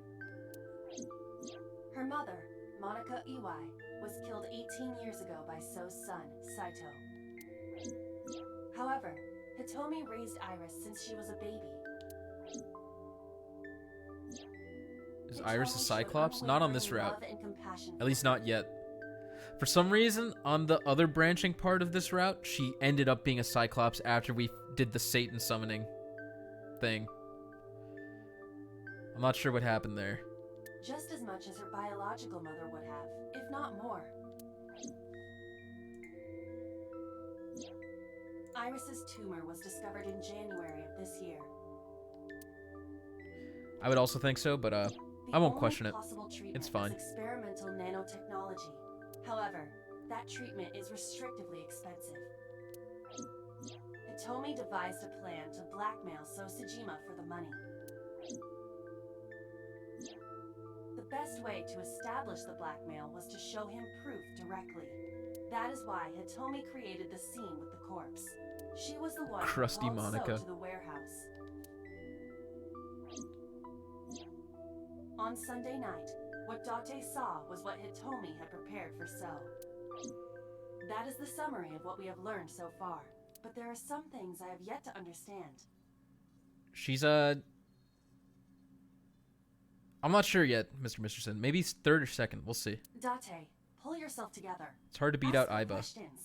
Her mother, Monica Iwai, was killed 18 years ago by So's son, Saito. However, Hitomi raised Iris since she was a baby. Is Iris a Hitomi showed Cyclops? Not on this unwavering route. love and compassion At for least her. not yet. For some reason, on the other branching part of this route, she ended up being a Cyclops after we did the Satan summoning thing. I'm not sure what happened there. Just as much as her biological mother would have, if not more. Iris's tumor was discovered in January of this year. I would also think so, but The I won't only question it. possible treatment It's fine. is experimental nanotechnology. However, that treatment is restrictively expensive. Hitomi devised a plan to blackmail Sosajima for the money. The best way to establish the blackmail was to show him proof directly. That is why Hitomi created the scene with the corpse. She was the one Crusty who called Monica. So to the warehouse. On Sunday night, what Date saw was what Hitomi had prepared for So. That is the summary of what we have learned so far, but there are some things I have yet to understand. She's I'm not sure yet, Mr. Misterson. Maybe third or second. We'll see. Date, pull yourself together. It's hard to beat Ask out me Aiba. questions.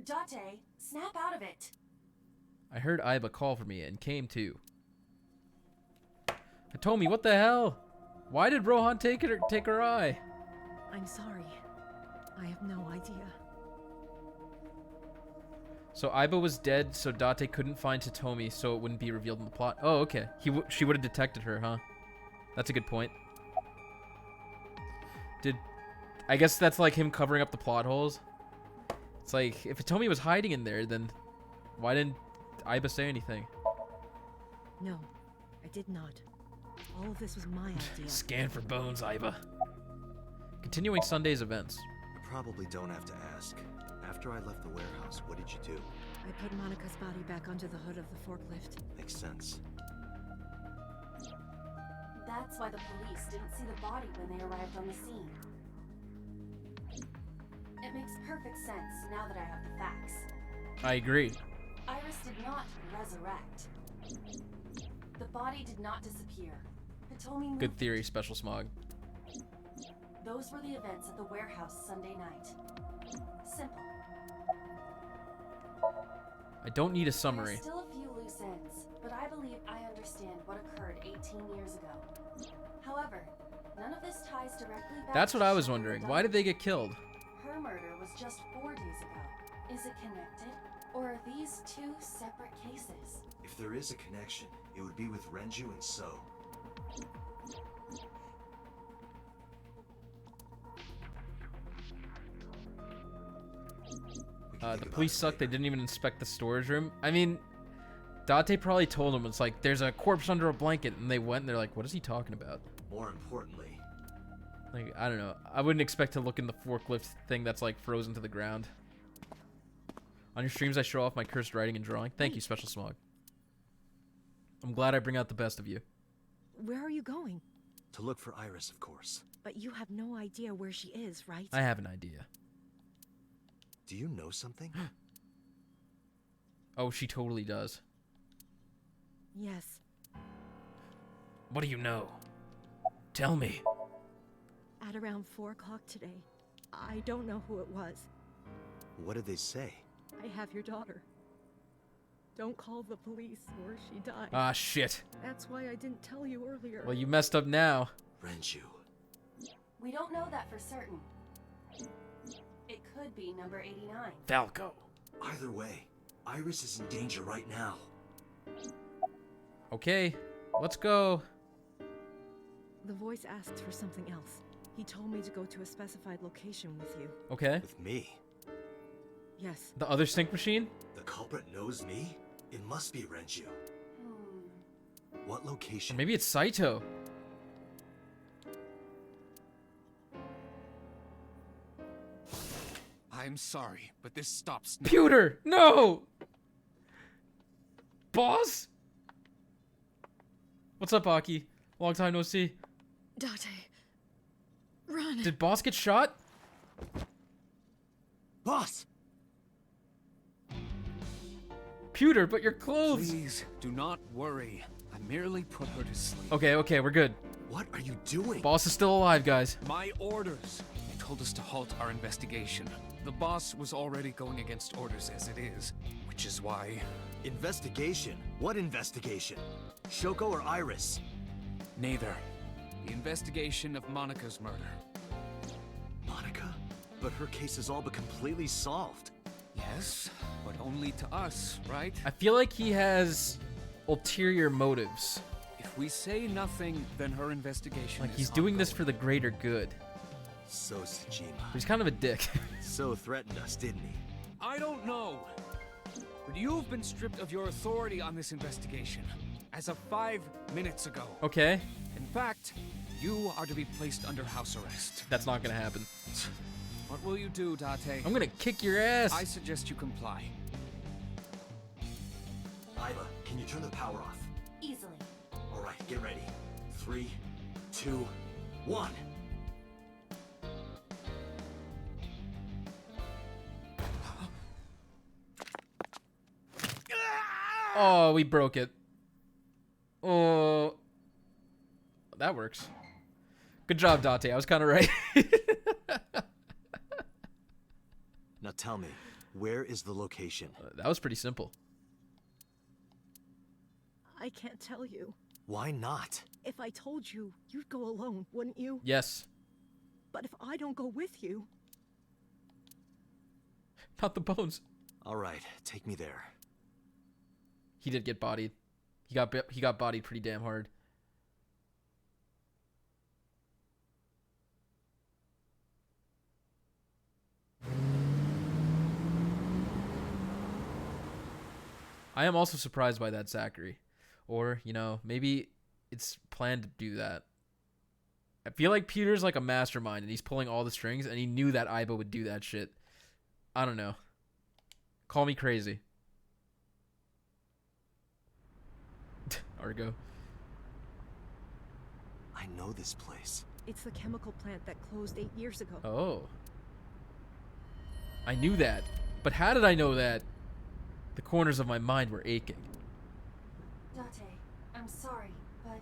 Date, snap out of it. I heard Aiba call for me and came too. Hitomi, what the hell? Why did Rohan take her eye? I'm sorry. I have no idea. So Aiba was dead, so Date couldn't find Hitomi, so it wouldn't be revealed in the plot. Oh, okay. She would have detected her, huh? That's a good point. I guess that's like him covering up the plot holes. It's like, if Hitomi was hiding in there, then why didn't Aiba say anything? No, I did not. All of this was my idea. Scan for bones, Aiba. Continuing Sunday's events. You probably don't have to ask. After I left the warehouse, what did you do? I put Monica's body back onto the hood of the forklift. Makes sense. That's why the police didn't see the body when they arrived on the scene. It makes perfect sense now that I have the facts. I agree. Iris did not resurrect. The body did not disappear. Hitomi moved. Good theory, Special Smog. Those were the events at the warehouse Sunday night. Simple. I don't need a summary. There's still a few loose ends, but I believe I understand what occurred 18 years ago. However, none of this ties directly back That's to what I was Shadow wondering. Why did they get killed? Her murder was just 4 days ago. Is it connected? Or are these two separate cases? If there is a connection, it would be with Renju and So. The police suck. They didn't even inspect the storage room. I mean, Date probably told them, it's like, there's a corpse under a blanket. And they went and they're like, what is he talking about? More importantly, Like, I don't know. I wouldn't expect to look in the forklift thing that's like frozen to the ground. On your streams, I show off my cursed writing and drawing. Thank you, Special Smog. I'm glad I bring out the best of you. Where are you going? to look for Iris, of course. But you have no idea where she is, right? I have an idea. Do you know something? Oh, she totally does. Yes. What do you know? Tell me. At around 4 o'clock today. I don't know who it was. What did they say? I have your daughter. Don't call the police or she dies. Ah, shit. That's why I didn't tell you earlier. Well, you messed up now. Renju. We don't know that for certain. It could be number 89. Falco. Either way, Iris is in danger right now. Okay, let's go. The voice asked for something else. He told me to go to a specified location with you. Okay. With me? Yes. The other sync machine? The culprit knows me? It must be Renju. What Or location? maybe it's Saito. I'm sorry, but this stops now. Pewter! No! Boss? What's up, Aki? Long time no see. Date. Run. Did Boss get shot? Boss! Pewter, but your clothes. Please, do not worry. I merely put her to sleep. Okay, we're good. What are you doing? Boss is still alive, guys. My orders. They told us to halt our investigation. The boss was already going against orders as it is, which is why... Investigation? What investigation? Shoko or Iris? Neither. The investigation of Monika's murder. Monica? But her case is all but completely solved. Yes, but only to us, right? I feel like he has ulterior motives. If we say nothing, then her investigation Like is he's doing this ongoing. for the greater good. So Tsushima. He's kind of a dick. So threatened us, didn't he? I don't know. But you've been stripped of your authority on this investigation as of 5 minutes ago. Okay. In fact, you are to be placed under house arrest. That's not gonna happen. What will you do, Date? I'm gonna kick your ass. I suggest you comply. Iva, can you turn the power off? Easily. Alright, get ready. 3, 2, 1. Oh, we broke it. Oh. That works. Good job, Date. I was kind of right. Now tell me, where is the location? That was pretty simple. I can't tell you. Why not? If I told you, you'd go alone, wouldn't you? Yes. But if I don't go with you... Not the bones. Alright, take me there. He did get bodied. He got bodied pretty damn hard. I am also surprised by that, Zachary. Or, you know, maybe it's planned to do that. I feel like Peter's like a mastermind and he's pulling all the strings and he knew that Aiba would do that shit. I don't know. Call me crazy. Argo. I know this place. It's the chemical plant that closed 8 years ago. Oh. I knew that. But how did I know that? The corners of my mind were aching. Date, I'm sorry, but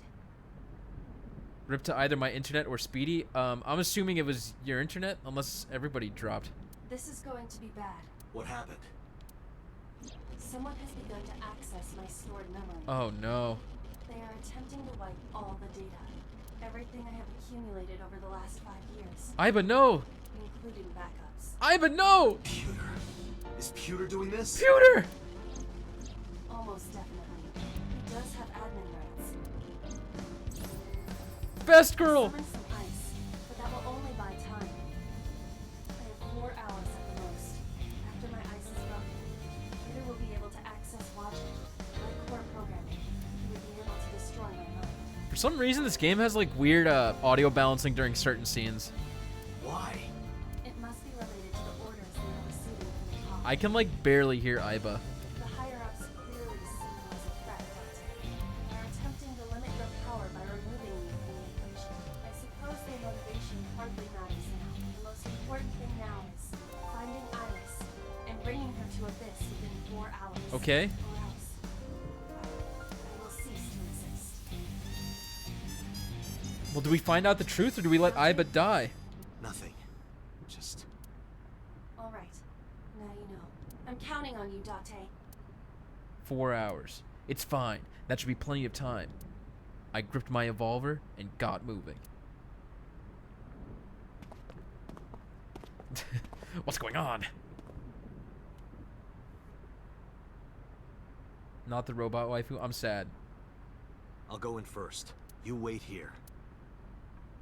Rip to either my internet or Speedy. I'm assuming it was your internet, unless everybody dropped. this is going to be bad. What happened? Someone has begun to access my stored memory. Oh no. They are attempting to wipe all the data. Everything I have accumulated over the last 5 years. Aiba, no! Including backups. Aiba, no! Pewter. Is Pewter doing this? Pewter! Almost definitely. He does have admin rights. Best girl! Summon some ice, but that will only buy time. I have 4 hours at the most. After my ice is broken, Peter will be able to access logic, like core programming. He will be able to destroy my mind. For some reason, this game has like weird audio balancing during certain scenes. Why? It must be related to the orders they are receiving from the top. I can like barely hear Aiba. The higher-ups clearly see you as a threat, Dante. They're attempting to limit your power by removing you from the equation. I suppose their motivation hardly matters now. The most important thing now is finding Iris and bringing her to Abyss within 4 hours. Okay. Or else, I will cease to exist. Well, do we find out the truth or do we let Aiba die? Nothing. Just... All right. Now you know. I'm counting on you, Date. 4 hours. It's fine. That should be plenty of time. I gripped my revolver and got moving. What's going on? Not the robot waifu. I'm sad. I'll go in first. You wait here.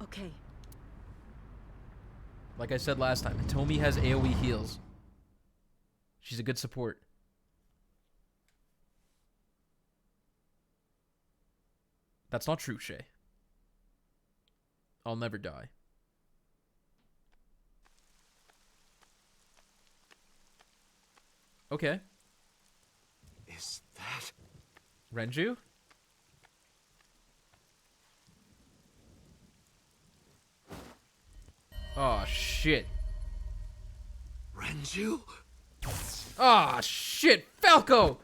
Okay. Like I said last time, Hitomi has AoE heals. She's a good support. That's not true, Shay. I'll never die. Okay. Is that... Renju? Oh, shit. Renju? Ah, shit, Falco!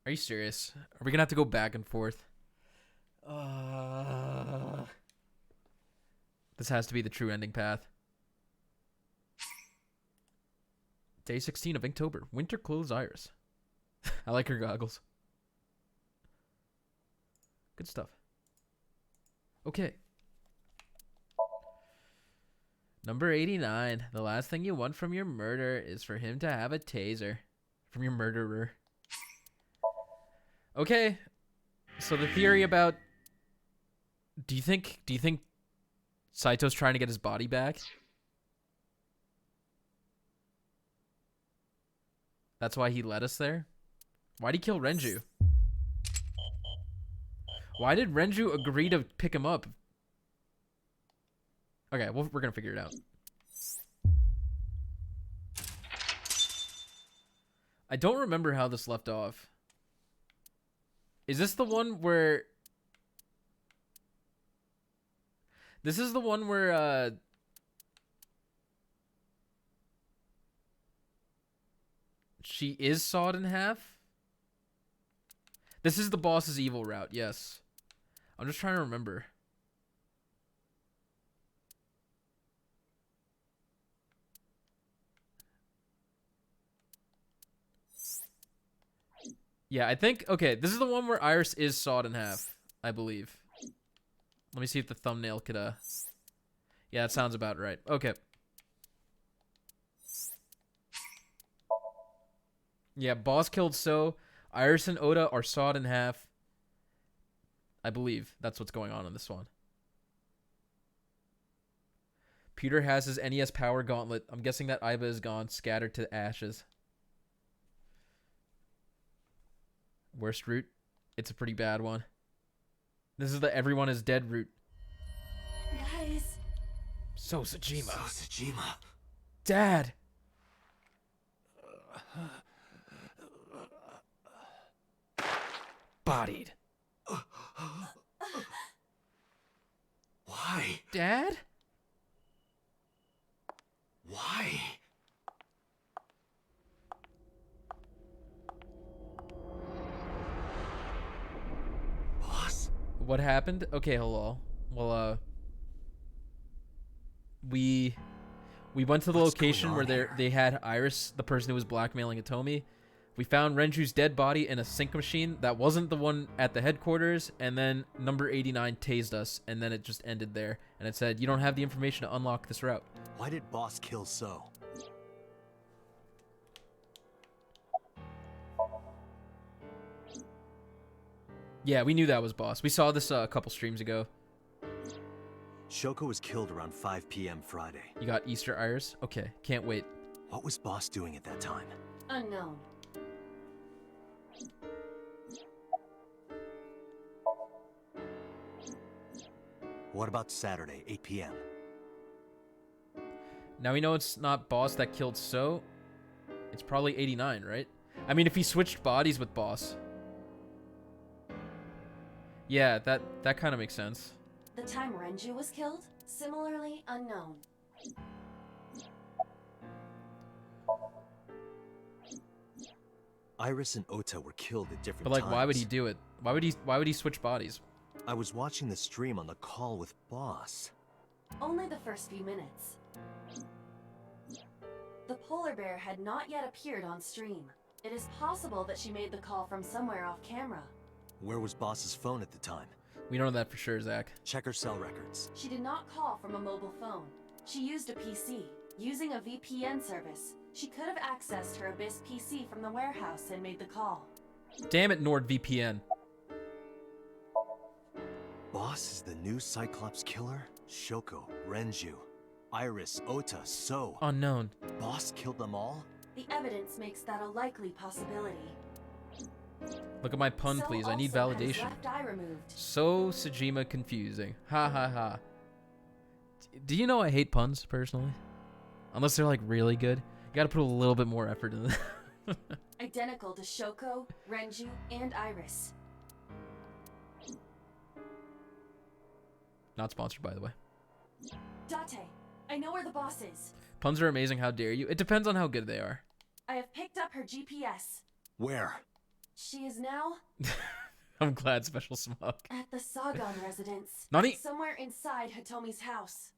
Are you serious? Are we gonna have to go back and forth? This has to be the true ending path. Day 16 of Inktober. Winter clothes Iris. I like her goggles. Good stuff. Okay. Number 89. The last thing you want from your murder is for him to have a taser. From your murderer. Okay. So the theory about... Do you think Saito's trying to get his body back? That's why he led us there? Why'd he kill Renju? Why did Renju agree to pick him up? Okay, well, we're gonna figure it out. I don't remember how this left off. Is this the one where... This is the one where, she is sawed in half? This is the boss's evil route, yes. I'm just trying to remember. Yeah, I think... Okay, this is the one where Iris is sawed in half, I believe. Let me see if the thumbnail could, Yeah, that sounds about right. Okay. Yeah, boss killed So. Iris and Oda are sawed in half. I believe that's what's going on in this one. Peter has his NES Power Gauntlet. I'm guessing that Aiba is gone, scattered to ashes. Worst route? It's a pretty bad one. This is the everyone is dead route. Guys. So Sajima. So Sajima. Dad! Bodied. Why? Dad? Why? Boss? What happened? Okay, hello. Well, we went to the location where they had Iris, the person who was blackmailing Hitomi. We found Renju's dead body in a sync machine that wasn't the one at the headquarters, and then number 89 tased us, and then it just ended there. And it said, you don't have the information to unlock this route. Why did Boss kill So? Yeah, we knew that was Boss. We saw this a couple streams ago. Shoko was killed around 5 p.m. Friday. You got Easter Iris? Okay, can't wait. What was Boss doing at that time? Unknown. What about Saturday, 8 p.m.? Now we know it's not Boss that killed So. It's probably 89, right? I mean, if he switched bodies with Boss. Yeah, that kind of makes sense. The time Renju was killed? Similarly unknown. Iris and Ota were killed at different But like, times. why would he do it? Why would he switch bodies? I was watching the stream on the call with Boss. Only the first few minutes. The polar bear had not yet appeared on stream. It is possible that she made the call from somewhere off camera. Where was Boss's phone at the time? We don't know that for sure, Zach. Check her cell records. She did not call from a mobile phone. She used a PC. Using a VPN service, she could have accessed her Abyss PC from the warehouse and made the call. Damn it, NordVPN. Boss is the new Cyclops killer? Shoko, Renju, Iris, Ota, So. Unknown. Boss killed them all? The evidence makes that a likely possibility. Look at my pun, So please. I need also had his validation. left eye removed. So Sejima confusing. Ha ha ha. Do you know I hate puns, personally? Unless they're like really good. You gotta put a little bit more effort in them. Identical to Shoko, Renju, and Iris. Not sponsored, by the way. Date, I know where the boss is. Puns are amazing, how dare you? It depends on how good they are. I have picked up her GPS. Where? She is now I'm glad Special Smug. at the Sagan residence. Nani? Somewhere inside Hitomi's house.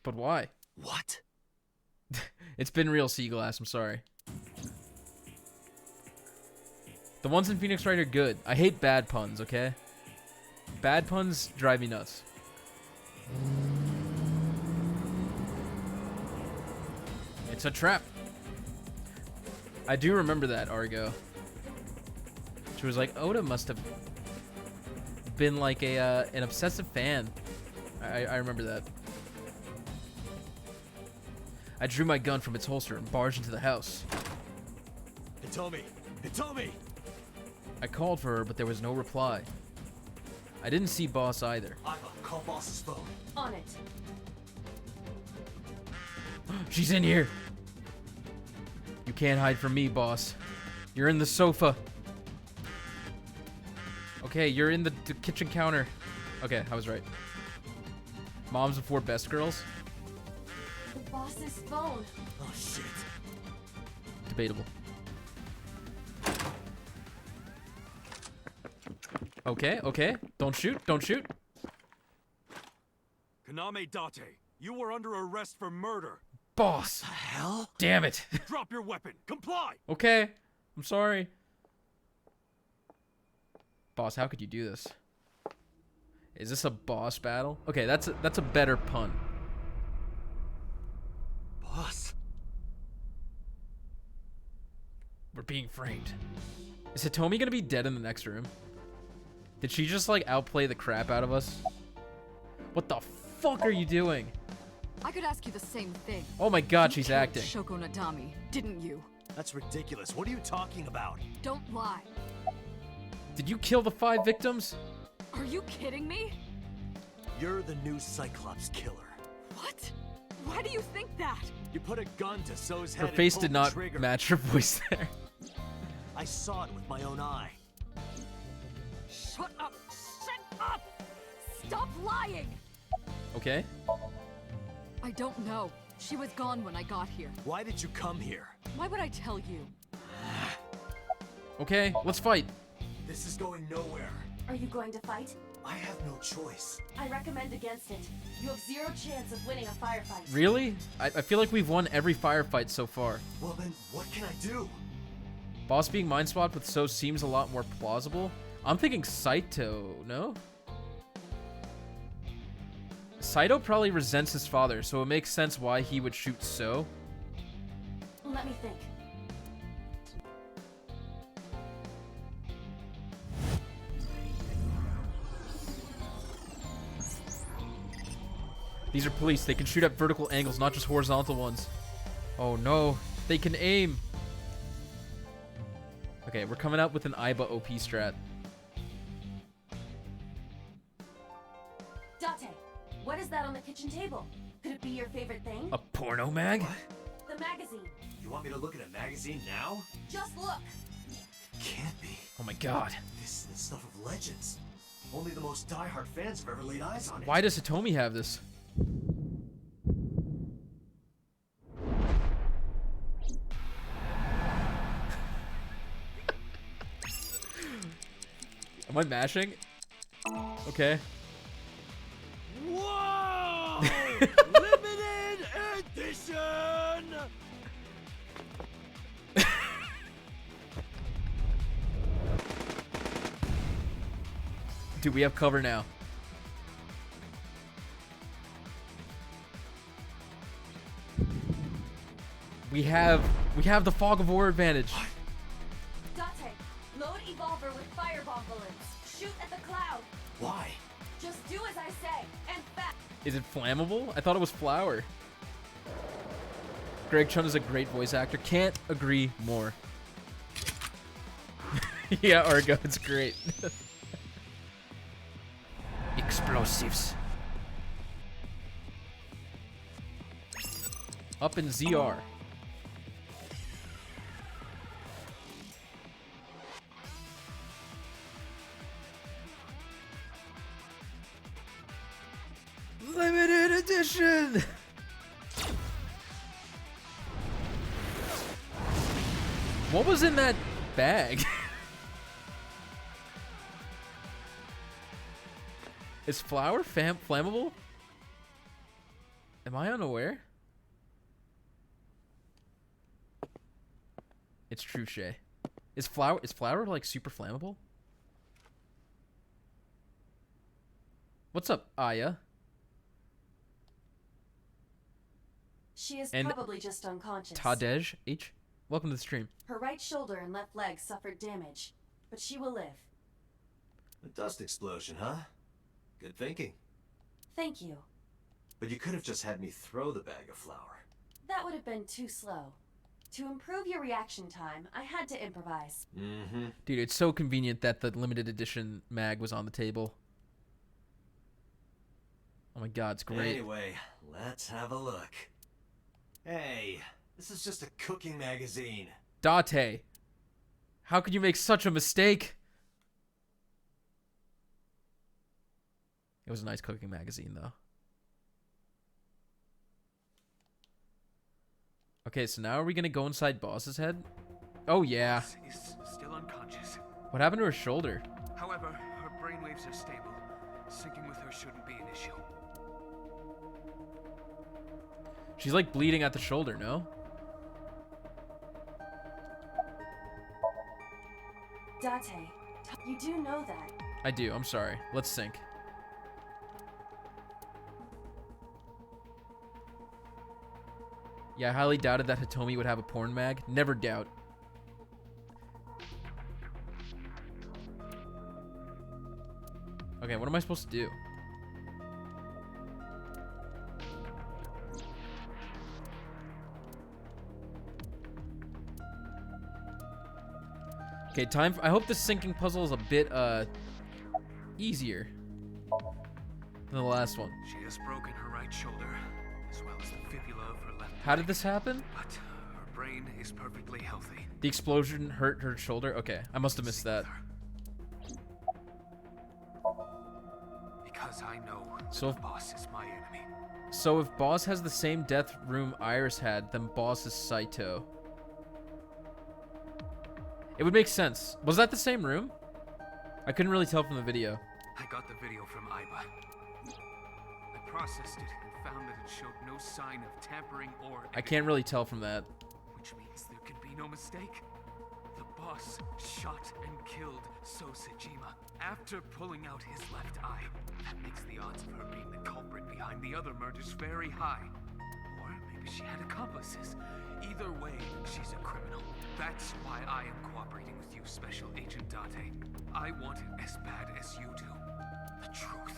But why? What? It's been real, Seaglass. I'm sorry. The ones in Phoenix Wright are good. I hate bad puns, okay? Bad puns drive me nuts. It's a trap. I do remember that, Argo. She was like, Oda must have been like an obsessive fan. I remember that. I drew my gun from its holster and barged into the house. Hitomi! Hitomi! I called for her, but there was no reply. I didn't see Boss either. Iva, call Boss's phone. On it. She's in here. You can't hide from me, Boss. You're in the sofa. Okay, you're in the kitchen counter. Okay, I was right. Moms before best girls? The boss's phone. Oh shit. Debatable. Okay, okay. Don't shoot, don't shoot. Kaname Date, you were under arrest for murder. Boss! Hell? Damn it. Drop your weapon. Comply! Okay, I'm sorry. Boss, how could you do this? Is this a boss battle? Okay, that's a better pun. Boss? We're being framed. Is Hitomi gonna be dead in the next room? Did she just like outplay the crap out of us? What the fuck are you doing? I could ask you the same thing. Oh my god, You she's killed acting. Shoko Nadami, didn't you? That's ridiculous. What are you talking about? Don't lie. Did you kill the 5 victims? Are you kidding me? You're the new Cyclops killer. What? Why do you think that? You put a gun to So's head Her and face pulled did the not trigger. match her voice there. I saw it with my own eye. Shut up! Shut up! Stop lying! Okay. I don't know. She was gone when I got here. Why did you come here? Why would I tell you? Okay, let's fight. This is going nowhere. Are you going to fight? I have no choice. I recommend against it. You have 0 chance of winning a firefight. Really? I feel like we've won every firefight so far. Well then, what can I do? Boss being mind swapped with So seems a lot more plausible. I'm thinking Saito, no? Saito probably resents his father, so it makes sense why he would shoot So. Let me think. These are police. They can shoot at vertical angles, not just horizontal ones. Oh no. They can aim. Okay, we're coming out with an Aiba OP strat. Date, what is that on the kitchen table? Could it be your favorite thing? A porno mag? The magazine. You want me to look at a magazine now? Just look. Can't be. Oh my god. This is the stuff of legends. Only the most diehard fans have ever laid eyes on it. Why does Hitomi have this? Am I mashing? Okay. Whoa! Limited edition! Dude, we have cover now. We have the fog of war advantage. Date, load Evolver with firebomb bullets. Shoot at the cloud. Why? Just do as I say, and fast. Is it flammable? I thought it was flour. Greg Chun is a great voice actor. Can't agree more. Yeah, Argo, it's great. Explosives. Up in ZR. Limited edition. What was in that bag? Is flour flammable? Am I unaware? It's true, Shay. Is flour like super flammable? What's up, Aya? She is And probably just unconscious. Tadej H. Welcome to the stream. Her right shoulder and left leg suffered damage, but she will live. A dust explosion, huh? Good thinking. Thank you. But you could have just had me throw the bag of flour. That would have been too slow. To improve your reaction time, I had to improvise. Mm-hmm. Dude, it's so convenient that the limited edition mag was on the table. Oh my god, it's great. Anyway, let's have a look. Hey, this is just a cooking magazine. Date. How could you make such a mistake? It was a nice cooking magazine, though. Okay, so now are we gonna go inside Boss's head? Oh, yeah. Is still unconscious. What happened to her shoulder? However, her brainwaves are stable. Syncing with her shouldn't be an issue. She's like bleeding at the shoulder, no? Date, you do know that. I do, I'm sorry. Let's sync. Yeah, I highly doubted that Hitomi would have a porn mag. Never doubt. Okay, what am I supposed to do? Okay, time for, I hope this syncing puzzle is a bit easier than the last one. She has broken her right shoulder, as well as the fibula of her left. How did this happen? But her brain is perfectly healthy. The explosion hurt her shoulder? Okay, I must have missed that. Because I know So the boss is my enemy. So if Boss has the same death room Iris had, then Boss is Saito. It would make sense. Was that the same room? I couldn't really tell from the video. I got the video from Iba. I processed it and found that it showed no sign of tampering or I can't really tell from that. which means there could be no mistake. The boss shot and killed So Sejima after pulling out his left eye. That makes the odds of her being the culprit behind the other murders very high. Or maybe she had accomplices. Either way, she's a criminal. That's why I am cooperating with you, Special Agent Date. I want it as bad as you do. The truth.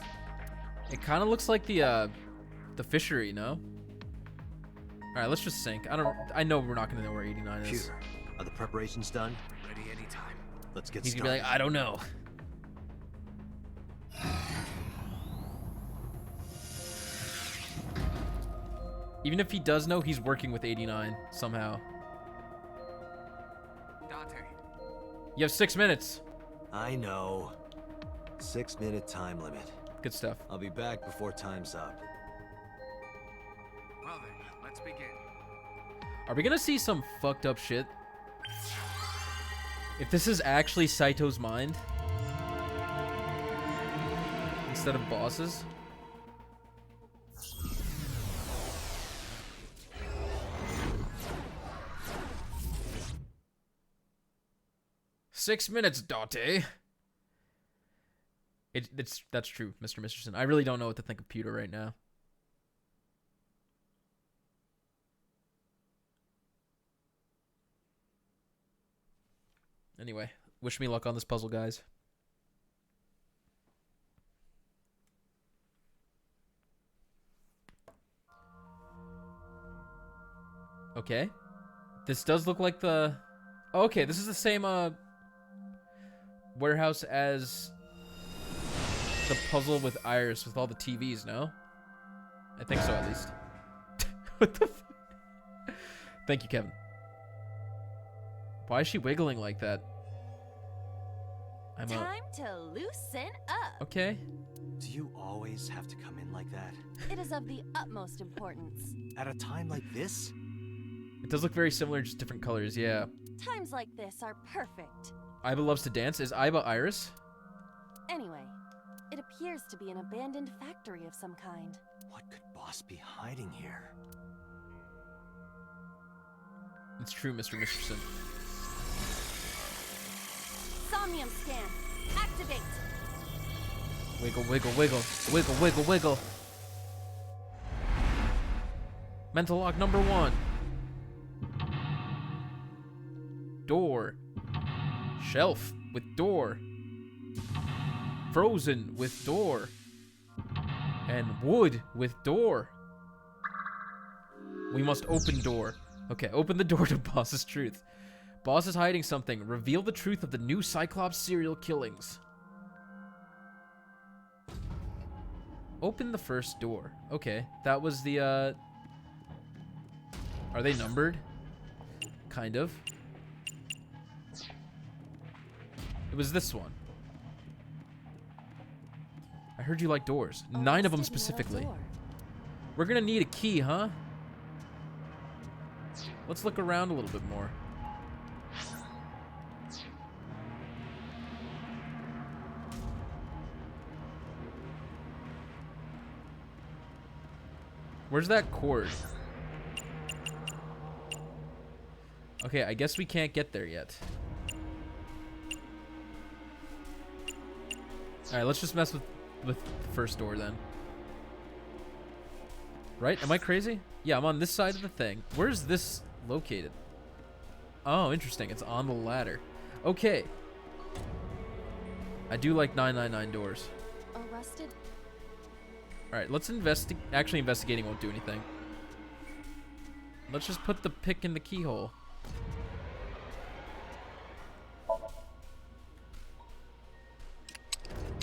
It kind of looks like the fishery, no? All right, let's just sync. I know we're not gonna know where 89 is. Computer, are the preparations done? Ready anytime. Let's get He's started. gonna be like, I don't know. Even if he does know, he's working with 89 somehow. Date. You have 6 minutes. I know. 6-minute time limit. Good stuff. I'll be back before time's up. Well then, let's begin. Are we gonna see some fucked up shit? If this is actually Saito's mind. instead of bosses. "6 minutes, Dante." That's true, Mr. Misterson. I really don't know what to think of Pewter right now. Anyway, wish me luck on this puzzle, guys. Okay. This does look like the... Oh, okay, this is the same warehouse as the puzzle with Iris with all the TVs, no? I think so, at least. What the f... Thank you, Kevin. Why is she wiggling like that? Time to loosen up. Okay. Do you always have to come in like that? It is of the utmost importance. At a time like this? It does look very similar, just different colors, yeah. Times like this are perfect. Iba loves to dance. Is Iba Iris? Anyway, it appears to be an abandoned factory of some kind. What could Boss be hiding here? It's true, Mr. Misterson. Somnium scan. Activate. Wiggle, wiggle, wiggle. Wiggle, wiggle, wiggle. Mental lock number 1. Door. Shelf with door. Frozen with door. And wood with door. We must open door. Okay, open the door to Boss's truth. Boss is hiding something. Reveal the truth of the new Cyclops serial killings. Open the first door. Okay, that was the, Are they numbered? Kind of. It was this one. I heard you like doors. 9 of them specifically. We're gonna need a key, huh? Let's look around a little bit more. Where's that cord? Okay, I guess we can't get there yet. Alright, let's just mess with the first door then. Right? Am I crazy? Yeah, I'm on this side of the thing. Where's this located? Oh, interesting. It's on the ladder. Okay. I do like 999 doors. Arrested? Alright, let's investigate. Actually, investigating won't do anything. Let's just put the pick in the keyhole.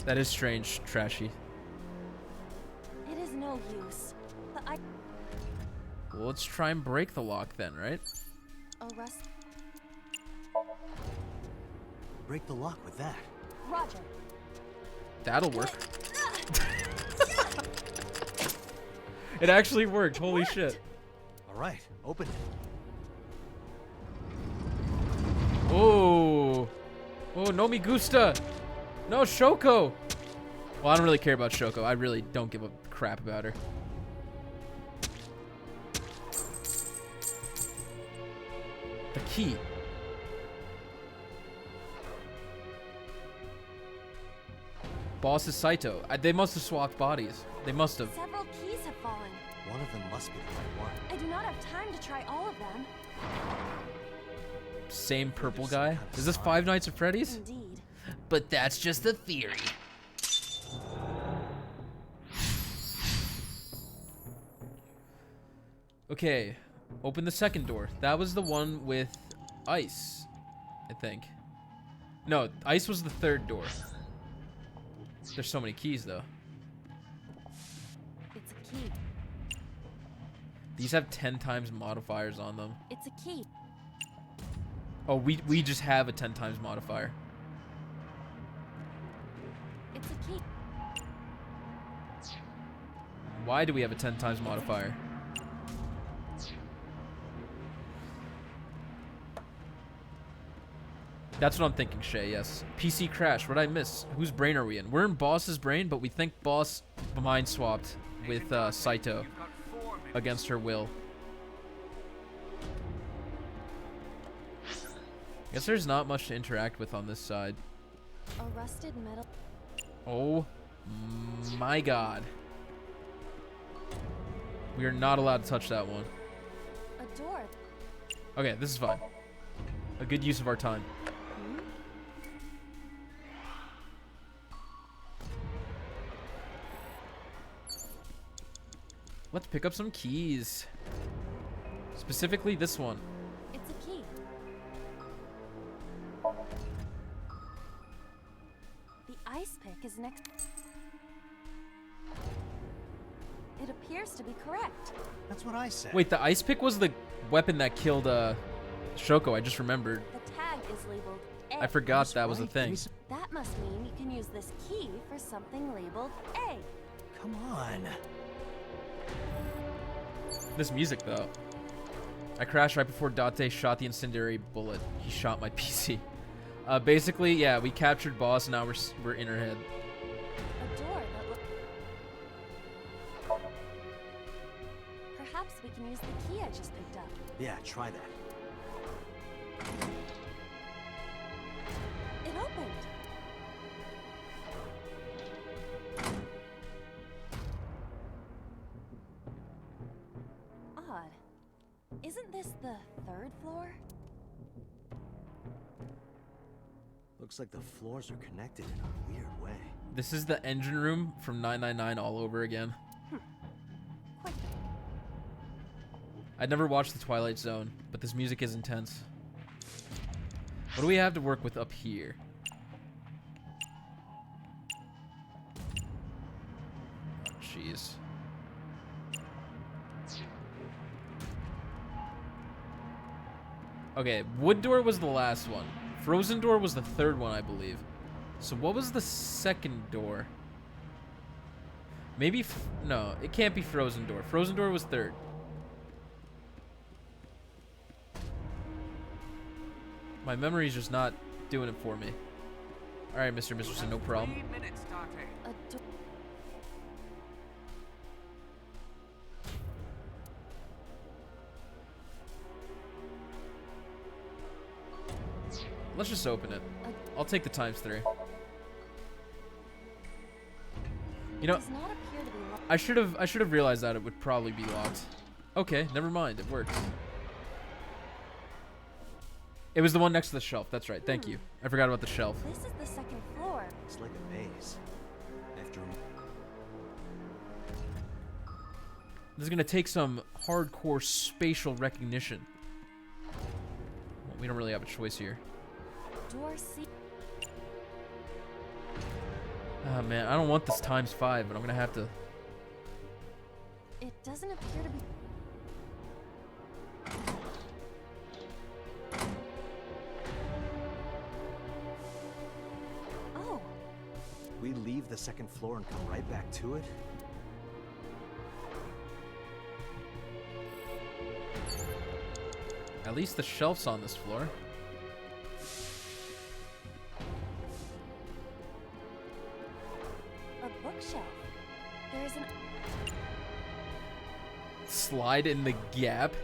That is strange, Trashy. It is no use. Well, let's try and break the lock then, right? Arrest. Break the lock with that. Roger. That'll work. It actually worked. Holy shit. All right, open it. Oh. Oh, no me gusta. No, Shoko. Well, I don't really care about Shoko. I really don't give a crap about her. The key. Boss is Saito. They must have swapped bodies. They must have. Several keys have fallen. One of them must be the right one. I do not have time to try all of them. Same purple guy? Is this Five Nights at Freddy's? Indeed. But that's just a theory. Okay, open the second door. That was the one with ice, I think. No, ice was the third door. There's so many keys, though. It's a key. These have 10 times modifiers on them. It's a key. Oh, we just have a 10 times modifier. It's a key. Why do we have a 10 times modifier? That's what I'm thinking, Shay, yes. PC crash, what'd I miss? Whose brain are we in? We're in Boss's brain, but we think Boss mind swapped with Saito against her will. Guess there's not much to interact with on this side. A rusted metal. Oh my god. We are not allowed to touch that one. A door. Okay, this is fine. A good use of our time. Let's pick up some keys. Specifically this one. It's a key. The ice pick is next. It appears to be correct. That's what I said. Wait, the ice pick was the weapon that killed Shoko. I just remembered. The tag is labeled A. I forgot that was a thing. That must mean you can use this key for something labeled A. Come on. This music, though. I crashed right before Date shot the incendiary bullet. He shot my PC. Basically, yeah, we captured Boss, and now we're in her head. A door that looks... Perhaps we can use the key I just picked up. Yeah, try that. It opened. Odd. Isn't this the third floor? Looks like the floors are connected in a weird way. This is the engine room from 999 all over again. I'd never watched The Twilight Zone, but this music is intense. What do we have to work with up here? Oh, jeez. Okay, wood door was the last one. Frozen door was the third one, I believe. So what was the second door? Maybe, no, it can't be frozen door. Frozen door was third. My memory's just not doing it for me. All right, Mr. Misterson, no problem. 3 minutes, Date. A door. Let's just open it. I'll take the ×3. You know, Does not appear to be locked. I should have realized that it would probably be locked. Okay, never mind. It worked. It was the one next to the shelf. That's right. Thank you. I forgot about the shelf. This is the second floor. It's like a maze. After This is gonna take some hardcore spatial recognition. Well, we don't really have a choice here. Door C. Oh man, I don't want this ×5, but I'm gonna have to. It doesn't appear to be. Oh. we leave the second floor and come right back to it? At least the shelf's on this floor. A bookshelf. There is an. Slide in the gap.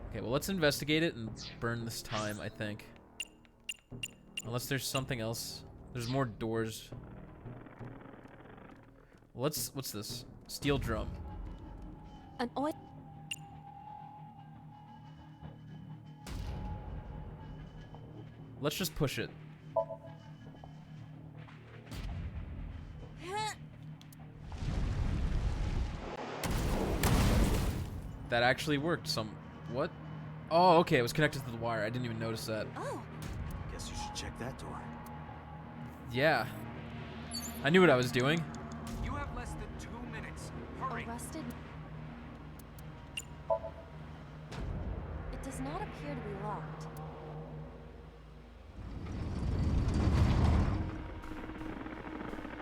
Okay, well, let's investigate it and burn this time, I think. Unless there's something else. There's more doors. What's this? Steel drum. An oil. Let's just push it. That actually worked. What? Oh, okay. It was connected to the wire. I didn't even notice that. Oh. Guess you should check that door. Yeah. I knew what I was doing. You have less than 2 minutes. Hurry. A rusted. It does not appear to be locked.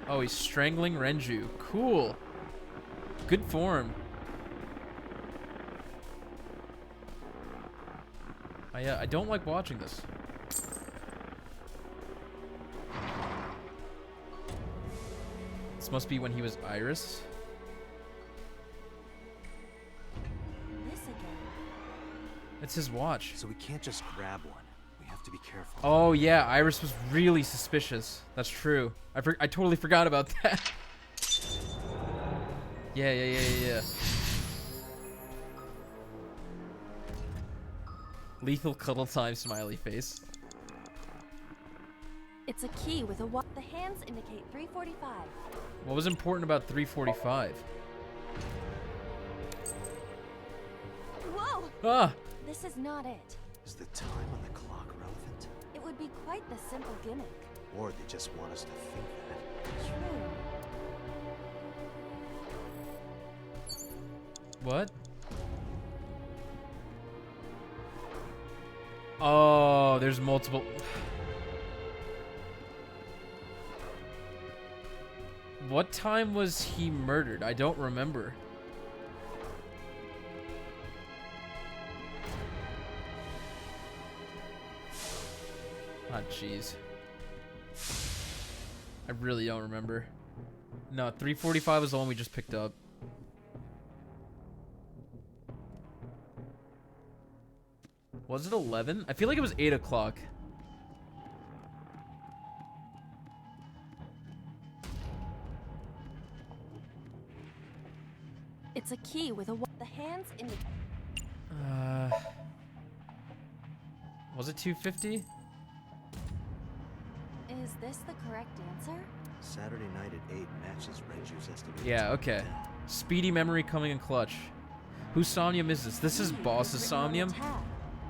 Oh, he's strangling Renju. Cool. Good form. I don't like watching this. This must be when he was Iris. This again. It's his watch. So we can't just grab one. We have to be careful. Oh yeah, Iris was really suspicious. That's true. I totally forgot about that. Yeah. Lethal cuddle time smiley face. It's a key with a The hands indicate 345. What was important about 345? Whoa! Ah! This is not it. Is the time on the clock relevant? It would be quite the simple gimmick. Or they just want us to think that. True. What? Oh, there's multiple. What time was he murdered? I don't remember. Ah, jeez. I really don't remember. No, 345 was the one we just picked up. Was it 11? I feel like it was 8 o'clock. It's a key with a The hands indicate. Was it 250? Is this the correct answer? Saturday night at 8 matches Renju's estimated. Yeah, okay. Speedy memory coming in clutch. Whose Somnium is this? This is Boss's Somnium,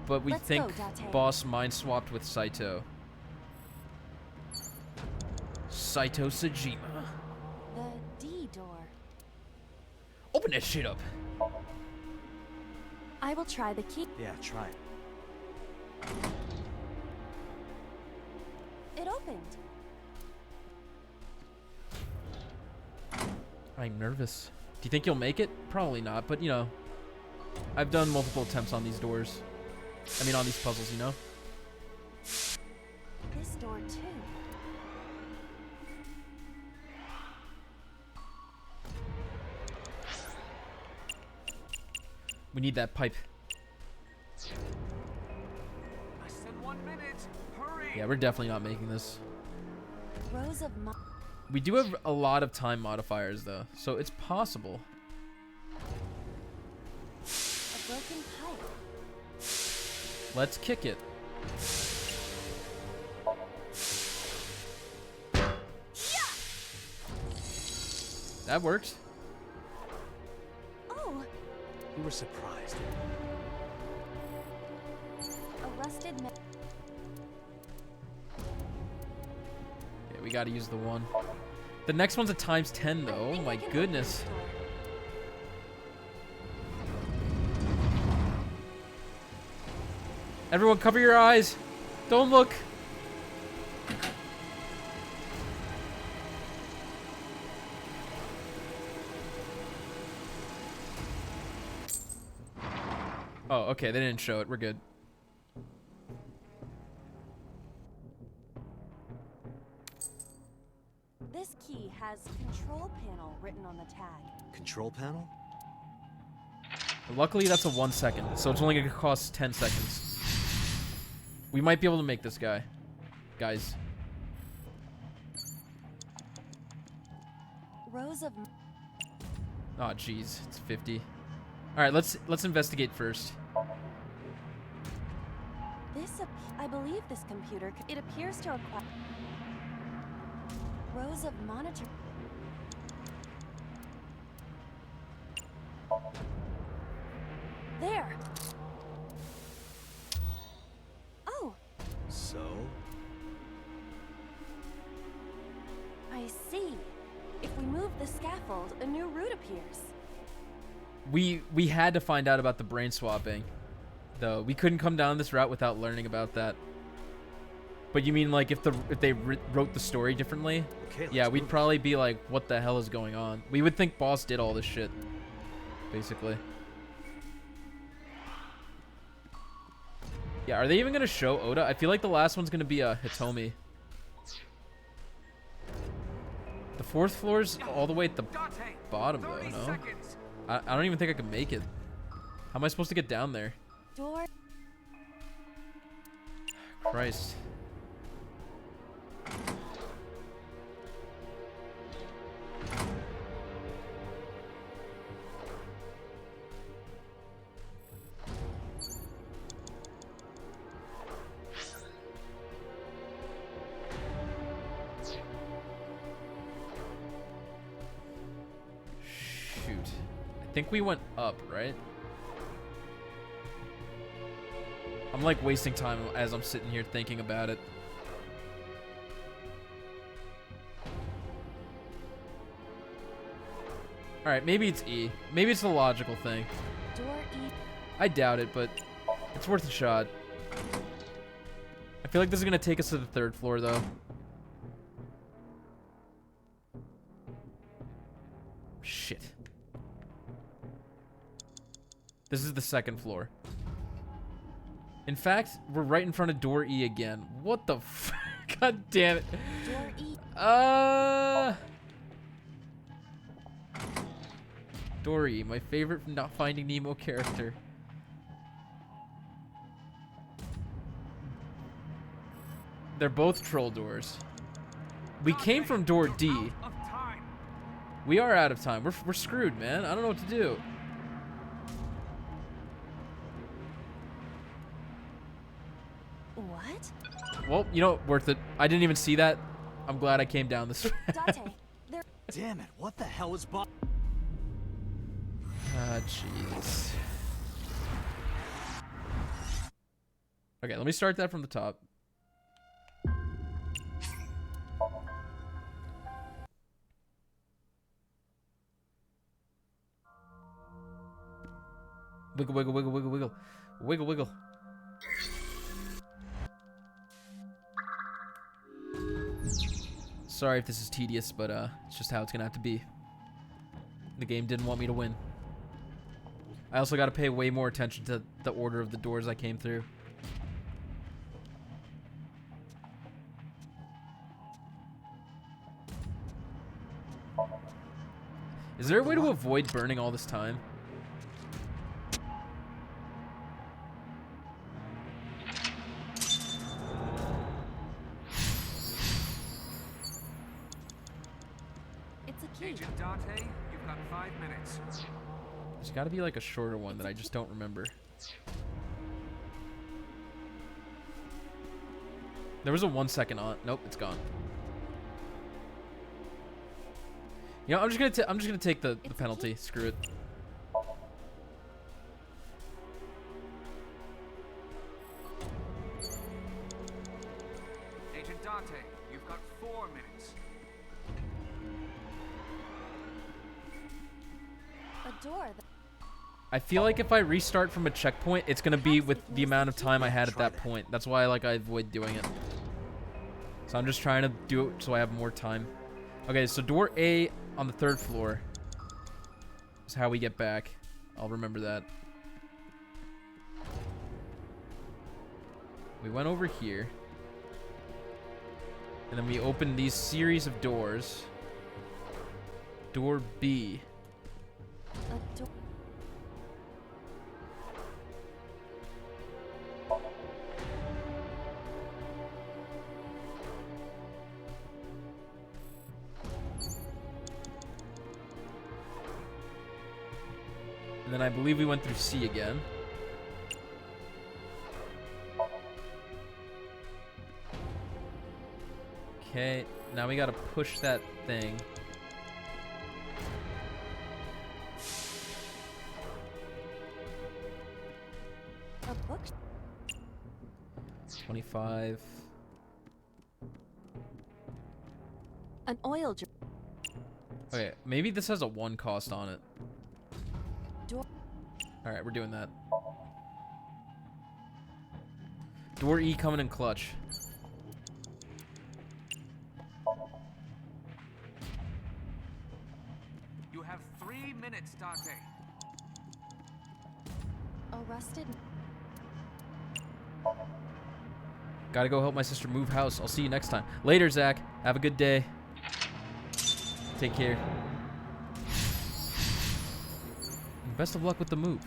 but we think Boss mind swapped with Saito. Saito Sajima. The D door. Open that shit up. I will try the key. Yeah, try it. It opened. I'm nervous. Do you think you'll make it? Probably not, but you know, I've done multiple attempts on these doors. I mean, on these puzzles, you know? This door too. We need that pipe. I said 1 minute. Hurry. Yeah, we're definitely not making this. Rows of We do have a lot of time modifiers, though, so it's possible. a broken pipe. Let's kick it. That works. Oh, We were surprised. a rusted Yeah, we gotta use the one. The next one's a times 10, though. Oh my goodness. Everyone cover your eyes. Don't look. Oh, okay. They didn't show it. We're good. This key has control panel written on the tag. Control panel? Luckily, that's a 1 second, so it's only gonna cost 10 seconds. We might be able to make this guy. Guys. Rows of Oh, jeez. It's 50. Alright, let's investigate first. I believe this computer. It appears to require rows of monitor. There. Oh. So? I see. If we move the scaffold, a new route appears. We had to find out about the brain swapping, though. We couldn't come down this route without learning about that. But you mean like if they wrote the story differently? Okay, yeah, we'd probably be like, what the hell is going on? We would think Boss did all this shit, basically. Yeah, are they even gonna show Oda? I feel like the last one's gonna be Hitomi. The 4th floor's all the way at the bottom, though, no? I don't even think I can make it. How am I supposed to get down there? Door. Christ. Shoot. I think we went up, right? I'm like wasting time as I'm sitting here thinking about it. Alright, maybe it's E. Maybe it's the logical thing. Door E. I doubt it, but it's worth a shot. I feel like this is gonna take us to the 3rd floor, though. Shit. This is the 2nd floor. In fact, we're right in front of door E again. What the f- God damn it. Door E. Dory, my favorite Not Finding Nemo character. They're both troll doors. We came from door D. We are out of time. We're screwed, man. I don't know what to do. What? Well, you know, worth it. I didn't even see that. I'm glad I came down this way. Dante, there. Damn it, what the hell is Bob? Ah, jeez. Okay, let me start that from the top. Wiggle, wiggle, wiggle, wiggle, wiggle. Wiggle, wiggle. Sorry if this is tedious, but it's just how it's gonna have to be. The game didn't want me to win. I also gotta pay way more attention to the order of the doors I came through. Is there a way to avoid burning all this time? It's a key. Agent Dante, you've got 5 minutes. There's gotta be like a shorter one that I just don't remember. There was a 1 second on. Nope, it's gone. You know, I'm just gonna take the penalty. Screw it. Agent Dante, you've got 4 minutes. A door. I feel like if I restart from a checkpoint, it's gonna be with the amount of time I had at that point. That's why I avoid doing it. So I'm just trying to do it so I have more time. Okay, so door A on the 3rd floor is how we get back. I'll remember that. We went over here. And then we opened these series of doors. Door B. A door. And then I believe we went through C again. Okay, now we gotta push that thing. A book. 25. An oil jar. Okay, maybe this has a 1 cost on it. Door. Alright, we're doing that. Door E coming in clutch. You have 3 minutes, Dante. Arrested. Gotta go help my sister move house. I'll see you next time. Later, Zach. Have a good day. Take care. And best of luck with the move.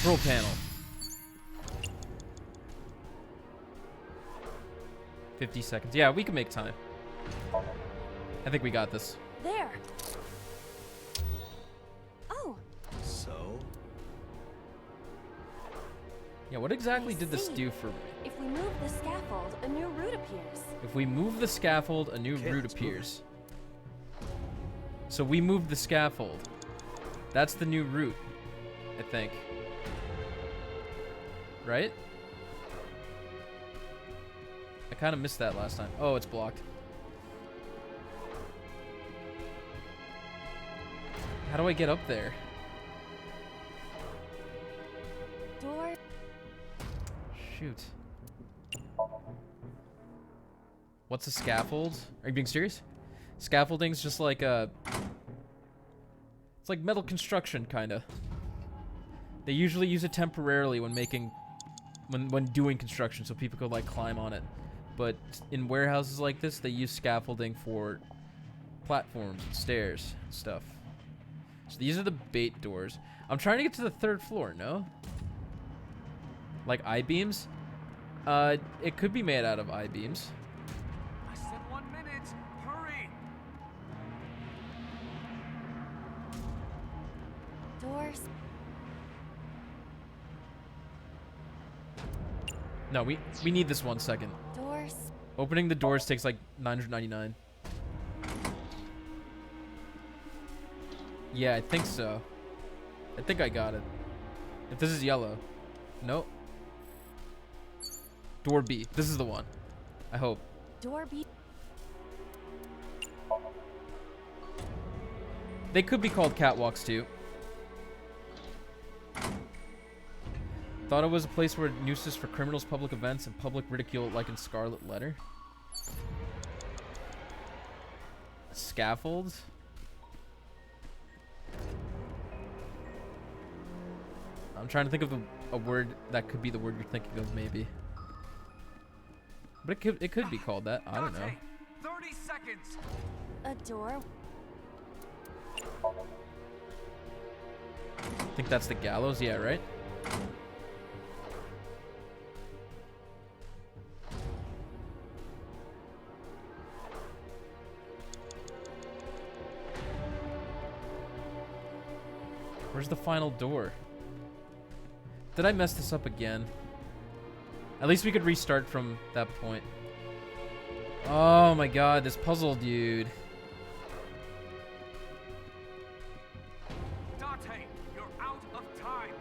Control panel. 50 seconds. Yeah, we can make time. I think we got this. There. Oh. So? Yeah, what exactly did this do for me? If we move the scaffold, a new route appears. If we move the scaffold, a new route appears. So we moved the scaffold. That's the new route, I think. Right? I kind of missed that last time. Oh, it's blocked. How do I get up there? Door. Shoot. What's a scaffold? Are you being serious? Scaffolding's just like a... It's like metal construction, kind of. They usually use it temporarily when making... When doing construction, so people could like climb on it. But in warehouses like this, they use scaffolding for platforms and stairs and stuff. So these are the bait doors. I'm trying to get to the 3rd floor, no? Like I-beams? It could be made out of I-beams. I said 1 minute. Hurry. Doors. No, we need this 1 second. Doors. Opening the doors takes like 999. Yeah, I think so. I think I got it. If this is yellow. Nope. Door B. This is the one. I hope. Door B. They could be called catwalks too. Thought it was a place where nooses for criminals, public events, and public ridicule, like in Scarlet Letter. Scaffold. I'm trying to think of a word that could be the word you're thinking of, maybe. But it could be called that. I don't know. 30 seconds. A door. I think that's the gallows. Yeah, right? Where's the final door? Did I mess this up again? At least we could restart from that point. Oh my god, this puzzle, dude. Dante, you're out of time.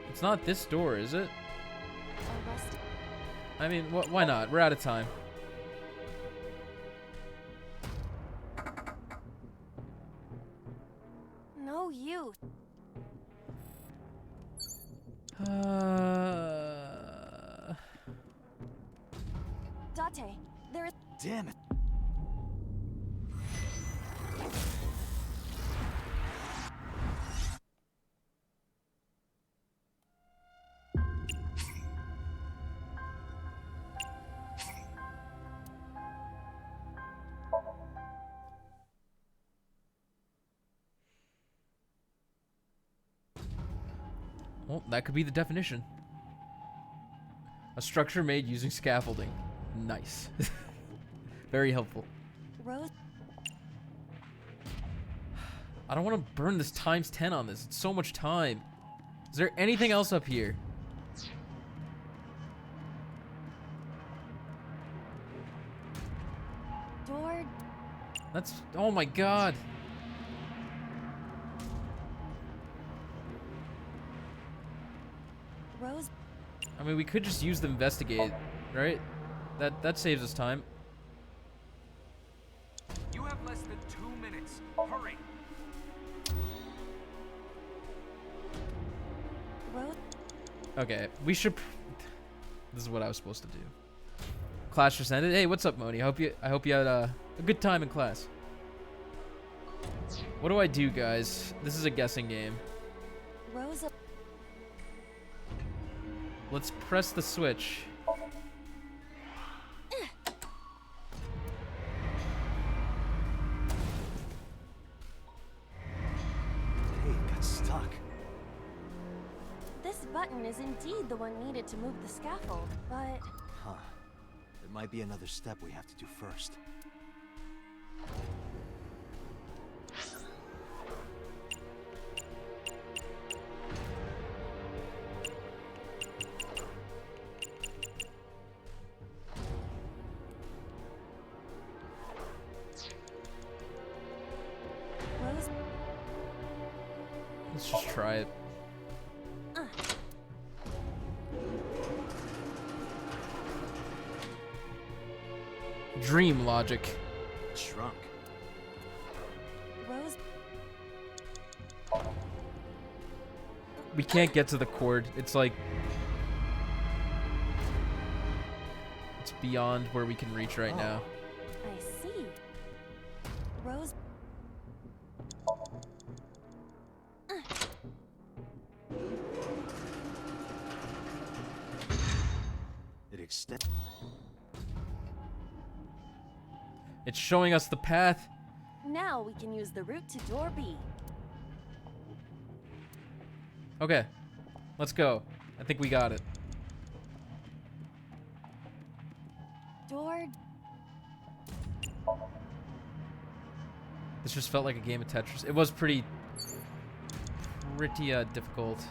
It's not this door, is it? I mean, why not? We're out of time. No use. Date, there is. Damn it. Well, that could be the definition. A structure made using scaffolding. Nice. Very helpful. Rose. I don't want to burn this times 10 on this. It's so much time. Is there anything else up here? Door. That's... Oh my god. Rose. I mean, we could just use the investigate, right? That saves us time. You have less than 2 minutes. Hurry. Rose. Okay, we should... This is what I was supposed to do. Class just ended. Hey, what's up, Moni? I hope you had a good time in class. What do I do, guys? This is a guessing game. Rosa. Let's press the switch. Hey, it got stuck. This button is indeed the one needed to move the scaffold, but... Huh. There might be another step we have to do first. Rose. Let's just try it. Dream logic. Shrunk. Rose. We can't get to the cord. It's like... It's beyond where we can reach right now. I see. Rose. It extends. It's showing us the path. Now we can use the route to door B. Okay, let's go. I think we got it. Door. This just felt like a game of Tetris. It was pretty difficult.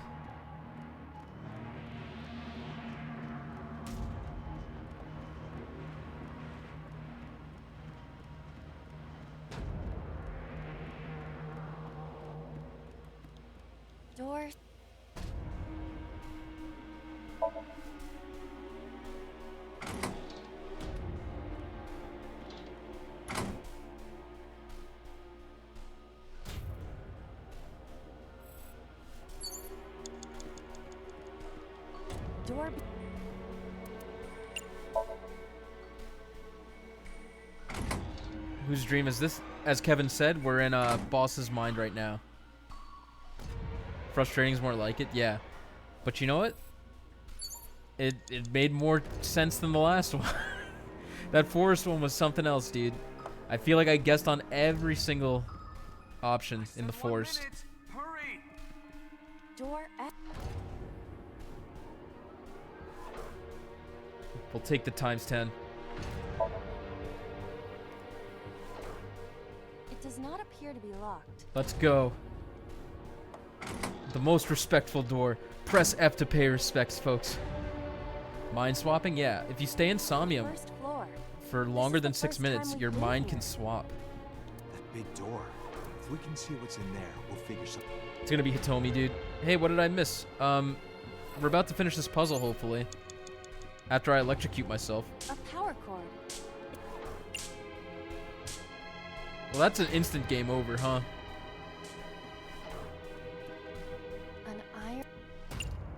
Door. Door. Whose dream is this? As Kevin said, we're in a boss's mind right now. Frustrating is more like it, yeah. But you know what? It made more sense than the last one. That forest one was something else, dude. I feel like I guessed on every single option in the forest. Hurry. Door. We'll take the times 10. It does not appear to be locked. Let's go. The most respectful door. Press F to pay respects, folks. Mind swapping? Yeah. If you stay in Somnium First floor. for longer than 6 minutes, your mind can swap. That big door. If we can see what's in there, we'll figure something. It's gonna be Hitomi, dude. Hey, what did I miss? We're about to finish this puzzle, hopefully. After I electrocute myself. A power cord. Well, that's an instant game over, huh? An iron.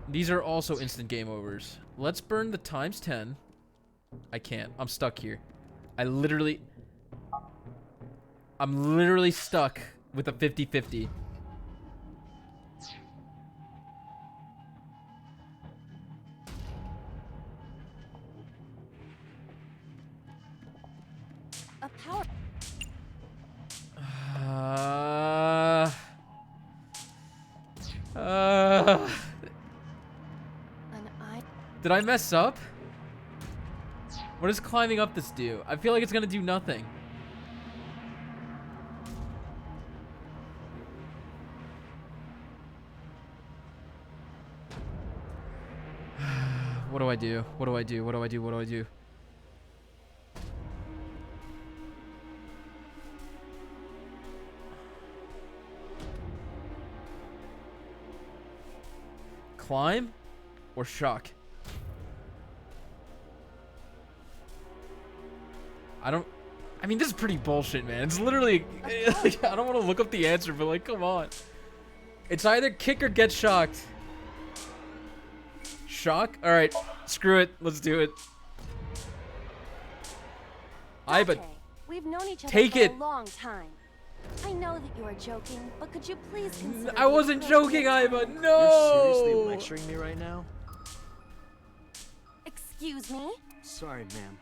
These are also instant game overs. Let's burn the times 10. I can't. I'm stuck here. I'm literally stuck with a 50-50. A power. An eye. Did I mess up? What does climbing up this do? I feel like it's gonna do nothing. What do I do? What do I do? What do I do? What do I do? Climb or shock? I mean, this is pretty bullshit, man. It's literally, like, I don't want to look up the answer, but like, come on. It's either kick or get shocked. Shock? All right, screw it. Let's do it. Okay, we've known each other Take for it. a long time. I know that you are joking, but could you please consider I wasn't the joking, appropriate Iva. time? No. You're seriously lecturing me right now? Excuse me? Sorry, ma'am.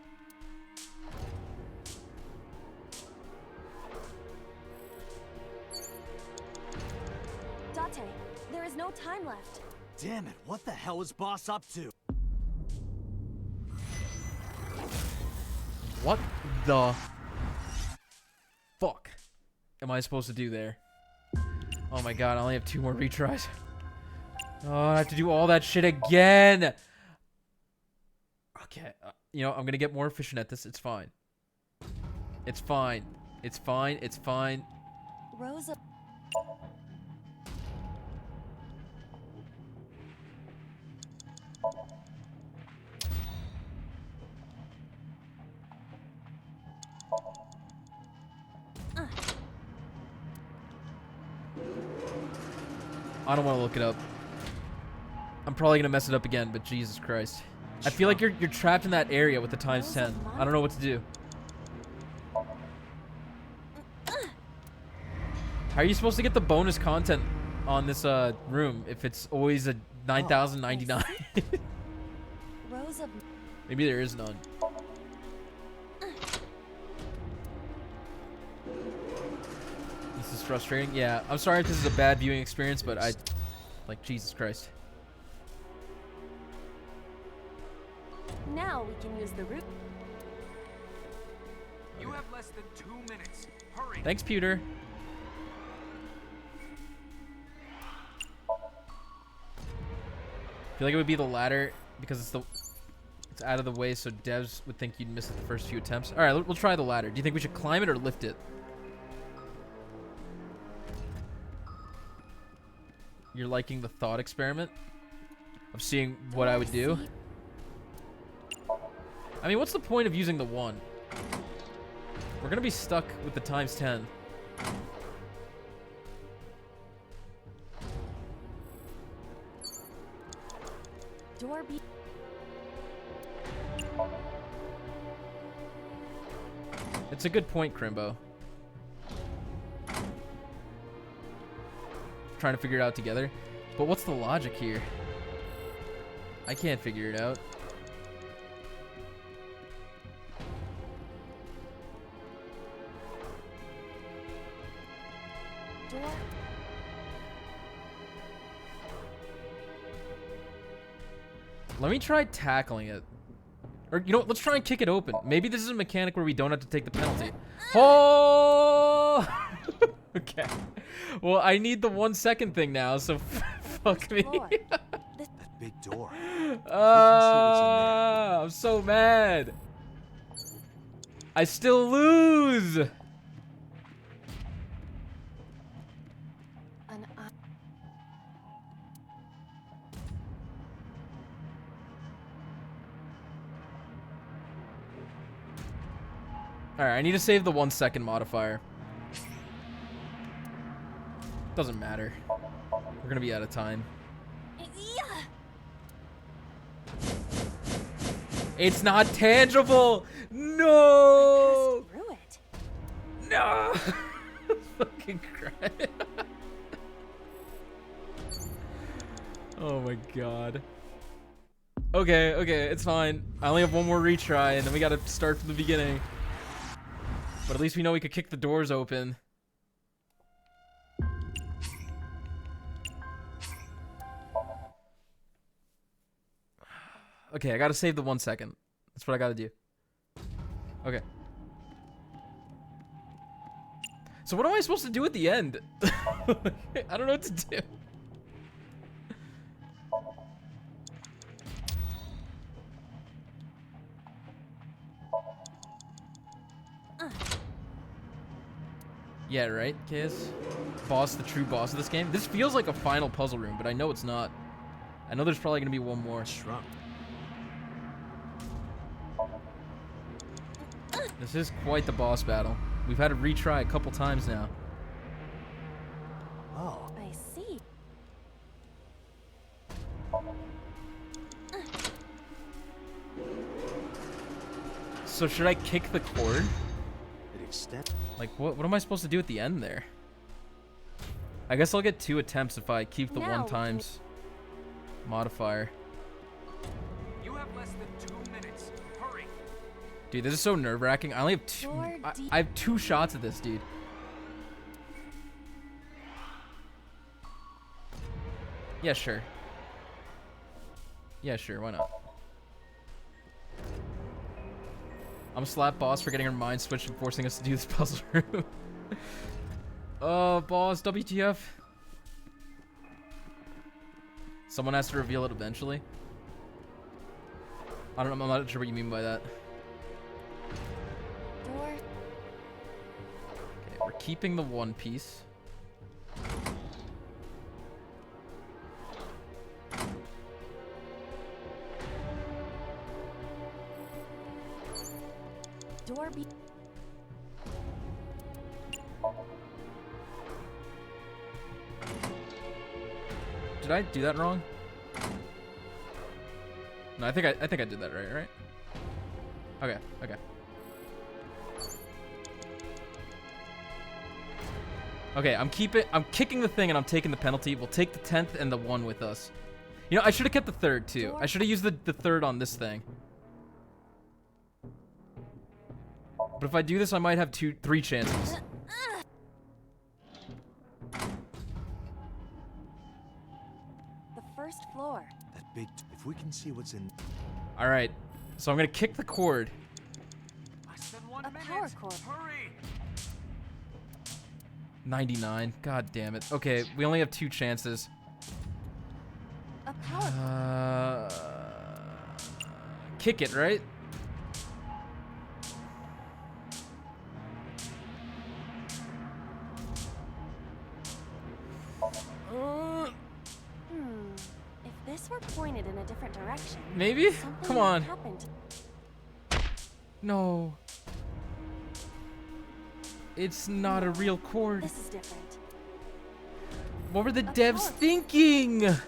Date, there is no time left. Damn it, what the hell is Boss up to? What the fuck am I supposed to do there? Oh my god, I only have 2 more retries. Oh, I have to do all that shit again. Okay, you know, I'm gonna get more efficient at this. It's fine. It's fine. It's fine. It's fine. Rosa. I don't want to look it up. I'm probably gonna mess it up again, but Jesus Christ. I feel like you're trapped in that area with the times 10. I don't know what to do. How are you supposed to get the bonus content on this room if it's always a 9,099? Rosa. Maybe there is none. This is frustrating. Yeah, I'm sorry if this is a bad viewing experience, but like, Jesus Christ. Now we can use the root. You have less than 2 minutes. Hurry. Thanks, Pewter. I feel like it would be the latter because it's out of the way, so devs would think you'd miss it the first few attempts. All right, we'll try the latter. Do you think we should climb it or lift it? You're liking the thought experiment of seeing what I would do? I mean, what's the point of using the 1? We're gonna be stuck with the times 10. Door be. It's a good point, Crimbo. Trying to figure it out together. But what's the logic here? I can't figure it out. Door. Let me try tackling it. Or, you know what? Let's try and kick it open. Maybe this is a mechanic where we don't have to take the penalty. Oh! Okay. Well, I need the 1 second thing now, so fuck me. That big door. I'm so mad. I still lose. An eye. All right, I need to save the 1 second modifier. Doesn't matter. We're gonna be out of time. It's not tangible. No. Screw it. No. Fucking cry. Oh my god. Okay, it's fine. I only have 1 more retry, and then we gotta start from the beginning. But at least we know we could kick the doors open. Okay, I gotta save the 1 second. That's what I gotta do. Okay. So what am I supposed to do at the end? I don't know what to do. Yeah, right, Kiz? Boss, the true boss of this game. This feels like a final puzzle room, but I know it's not. I know there's probably gonna be one more. Shrunk. This is quite the boss battle. We've had to retry a couple times now. Oh. I see. So should I kick the cord? It extends. Like, what am I supposed to do at the end there? I guess I'll get 2 attempts if I keep the Now 1 times modifier. You have less than 2 minutes. Hurry. Dude, this is so nerve-wracking. I only have 2. I have 2 shots at this, dude. Yeah, sure. Yeah, sure. Why not? I'm a slap boss for getting her mind switched and forcing us to do this puzzle room. Boss, WTF? Someone has to reveal it eventually. I don't know. I'm not sure what you mean by that. Door. Okay, we're keeping the 1 piece. Door be. Did I do that wrong? No, I think I did that right? Okay, okay. Okay, I'm kicking the thing and I'm taking the penalty. We'll take the 10th and the 1 with us. You know, I should have kept the 3rd too. I should have used the 3rd on this thing. But if I do this, I might have 3 chances. The first floor. That big. If we can see what's in. All right, so I'm gonna kick the cord. A power cord. Hurry. 99. God damn it. Okay, we only have 2 chances. A power cord. Kick it, right? If this were pointed in a different direction. Maybe? Something Come might on. happen. No. It's not a real cord. This is different. What were the devs thinking? The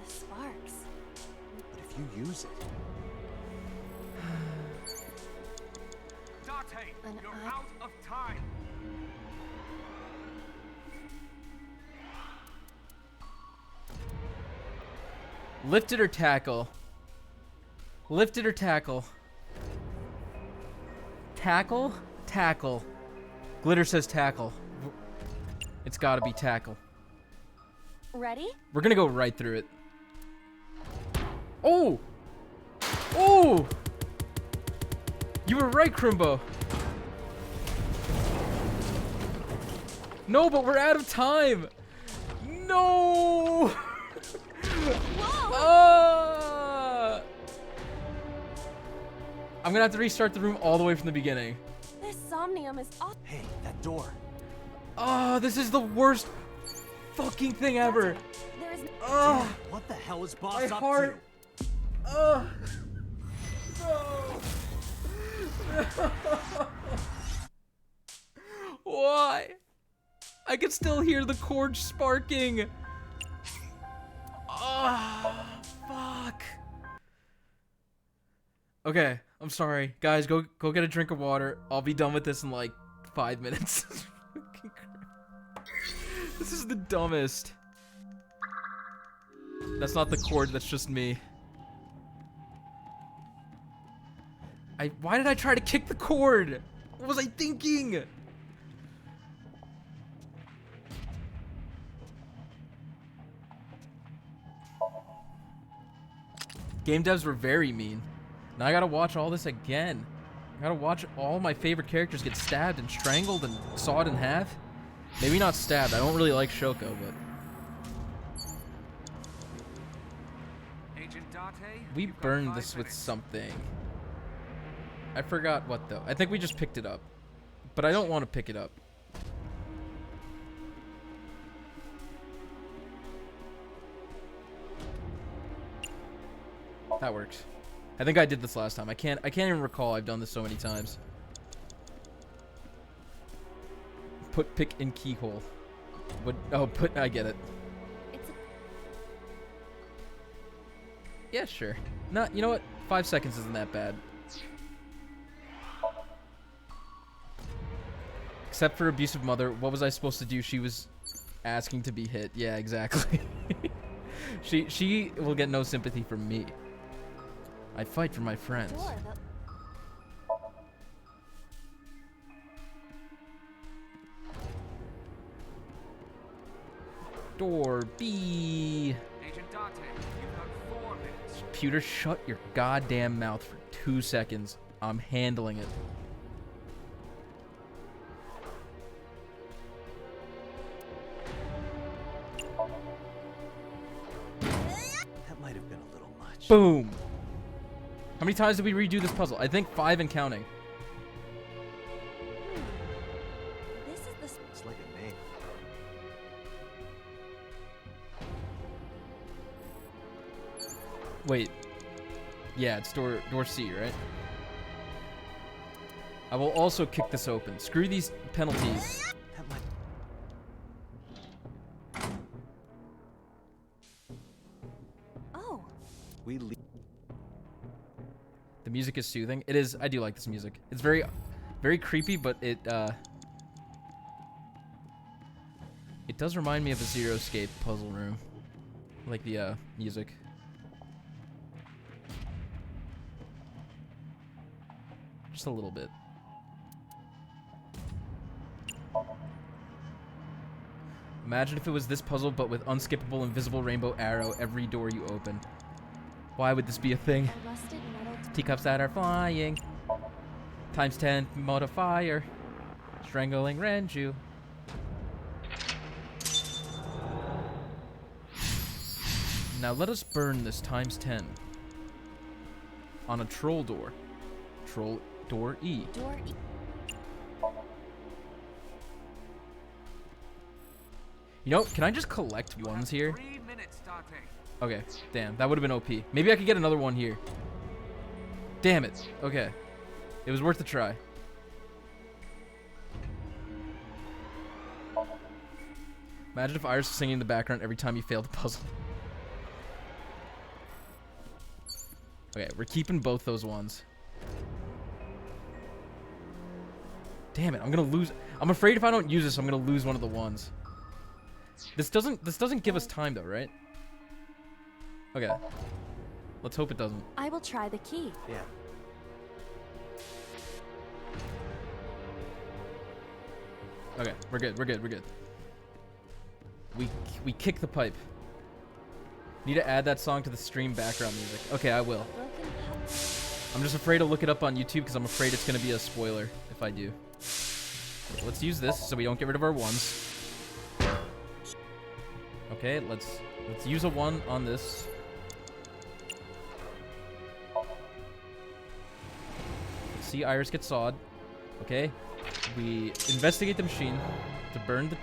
sparks. But if you use it. Date, you're out of time. Lift it or tackle. Lift it or tackle. Tackle? Tackle. Glitter says tackle. It's gotta be tackle. Ready? We're gonna go right through it. Oh! Oh! You were right, Crimbo. No, but we're out of time. No! I'm gonna have to restart the room all the way from the beginning. This Somnium is off. Hey, that door. Oh, this is the worst fucking thing ever. There's Oh, What the hell is boss my up heart. to? No. Why? I can still hear the cord sparking. Oh, fuck. Okay, I'm sorry. Guys, go get a drink of water. I'll be done with this in like 5 minutes. This is the dumbest. That's not the cord, that's just me. Why did I try to kick the cord? What was I thinking? Game devs were very mean. Now I gotta watch all this again. I gotta watch all my favorite characters get stabbed and strangled and sawed in half. Maybe not stabbed. I don't really like Shoko, but Agent Date, we burned this with something. I forgot what though. I think we just picked it up. But I don't want to pick it up. That works. I think I did this last time. I can't even recall. I've done this so many times. Put pick in keyhole. What? Oh, put. I get it. Yeah, sure. Not. You know what? 5 seconds isn't that bad. Except for abusive mother. What was I supposed to do? She was asking to be hit. Yeah, exactly. She will get no sympathy from me. I fight for my friends. Door B. Agent Dante, you've got 4 minutes. Computer, shut your goddamn mouth for 2 seconds. I'm handling it. That might have been a little much. Boom. How many times did we redo this puzzle? I think 5 and counting. This is the. It's like a name. Wait. Yeah, it's door C, right? I will also kick this open. Screw these penalties. That might. Oh. We leave. The music is soothing. It is. I do like this music. It's very, very creepy, but it does remind me of a Zero Escape puzzle room. Like the music. Just a little bit. Imagine if it was this puzzle, but with unskippable invisible rainbow arrow every door you open. Why would this be a thing? Teacups that are flying. Times 10 modifier. Strangling Renju. Now let us burn this times 10. On a troll door. Troll door E. Door E. You know, can I just collect ones here? 3 minutes, Dante. Okay, damn, that would have been OP. Maybe I could get another one here. Damn it. Okay. It was worth a try. Imagine if Iris was singing in the background every time you failed a puzzle. Okay, we're keeping both those ones. Damn it, I'm gonna lose. I'm afraid if I don't use this, I'm gonna lose one of the ones. This doesn't give us time though, right? Okay. Let's hope it doesn't. I will try the key. Yeah. Okay, we're good. We're good. We're good. We kick the pipe. Need to add that song to the stream background music. Okay, I will. I'm just afraid to look it up on YouTube because I'm afraid it's gonna be a spoiler if I do. Okay, let's use this so we don't get rid of our ones. Okay, let's use a 1 on this. See Iris get sawed. Okay. We investigate the machine to burn the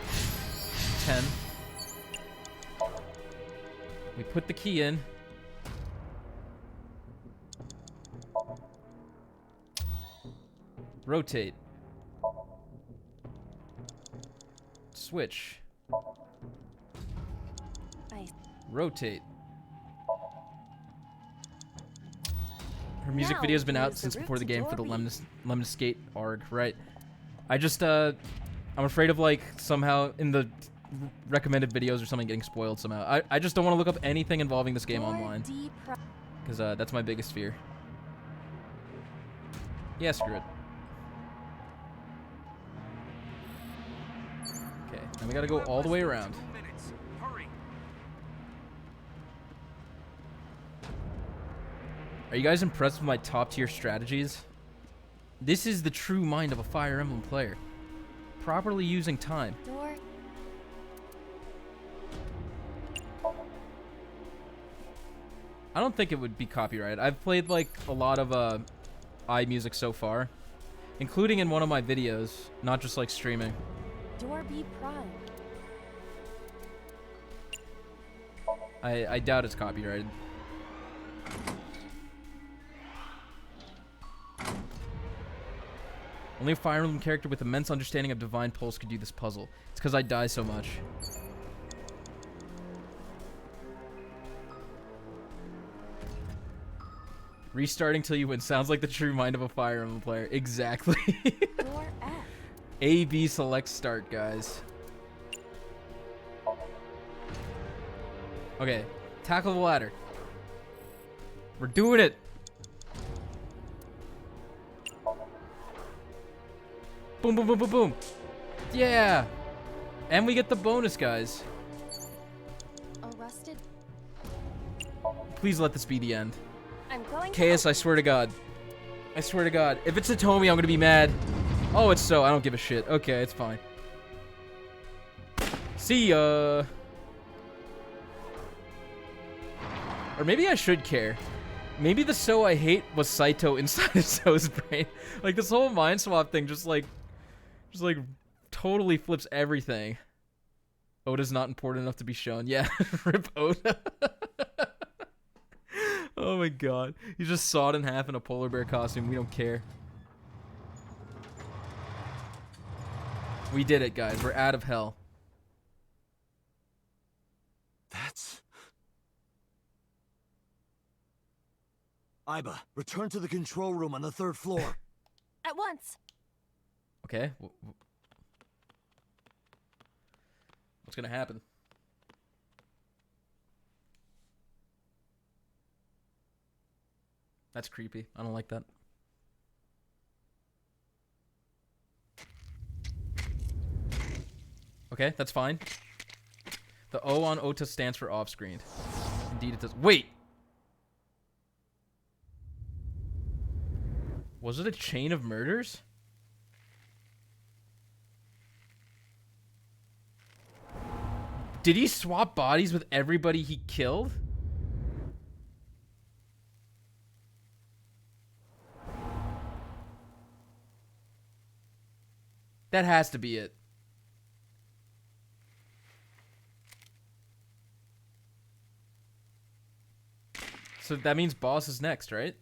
10. We put the key in. Rotate. Switch. Rotate. Her music Now, video's been out use the since root before the to game for the door B. Lemon Skate ARG, right? I just, I'm afraid of, like, somehow in the recommended videos or something getting spoiled somehow. I just don't want to look up anything involving this game online. Because, that's my biggest fear. Yeah, screw it. Okay, now we gotta go all the way around. 2 minutes. Hurry. Are you guys impressed with my top tier strategies? This is the true mind of a Fire Emblem player. Properly using time. Door. I don't think it would be copyrighted. I've played like a lot of iMusic so far, including in one of my videos, not just like streaming. Door B Prime. I doubt it's copyrighted. Only a Fire Emblem character with immense understanding of Divine Pulse could do this puzzle. It's because I die so much. Restarting till you win sounds like the true mind of a Fire Emblem player. Exactly. Door F. A, B, select start, guys. Okay, tackle the ladder. We're doing it. Boom, boom, boom, boom, boom. Yeah. And we get the bonus, guys. Arrested. Please let this be the end. I'm going KS, I swear to God. I swear to God. If it's Hitomi, I'm gonna be mad. Oh, it's so. I don't give a shit. Okay, it's fine. See ya. Or maybe I should care. Maybe the So I hate was Saito inside of So's brain. Like, this whole mind swap thing just totally flips everything. Oda's not important enough to be shown. Yeah, rip Oda. Oh my god. He's just sawed in half in a polar bear costume. We don't care. We did it, guys. We're out of hell. That's... Aiba, return to the control room on the 3rd floor. At once. Okay. What's gonna happen? That's creepy. I don't like that. Okay, that's fine. The O on Ota stands for off-screen. Indeed it does. Wait! Was it a chain of murders? Did he swap bodies with everybody he killed? That has to be it. So that means boss is next, right?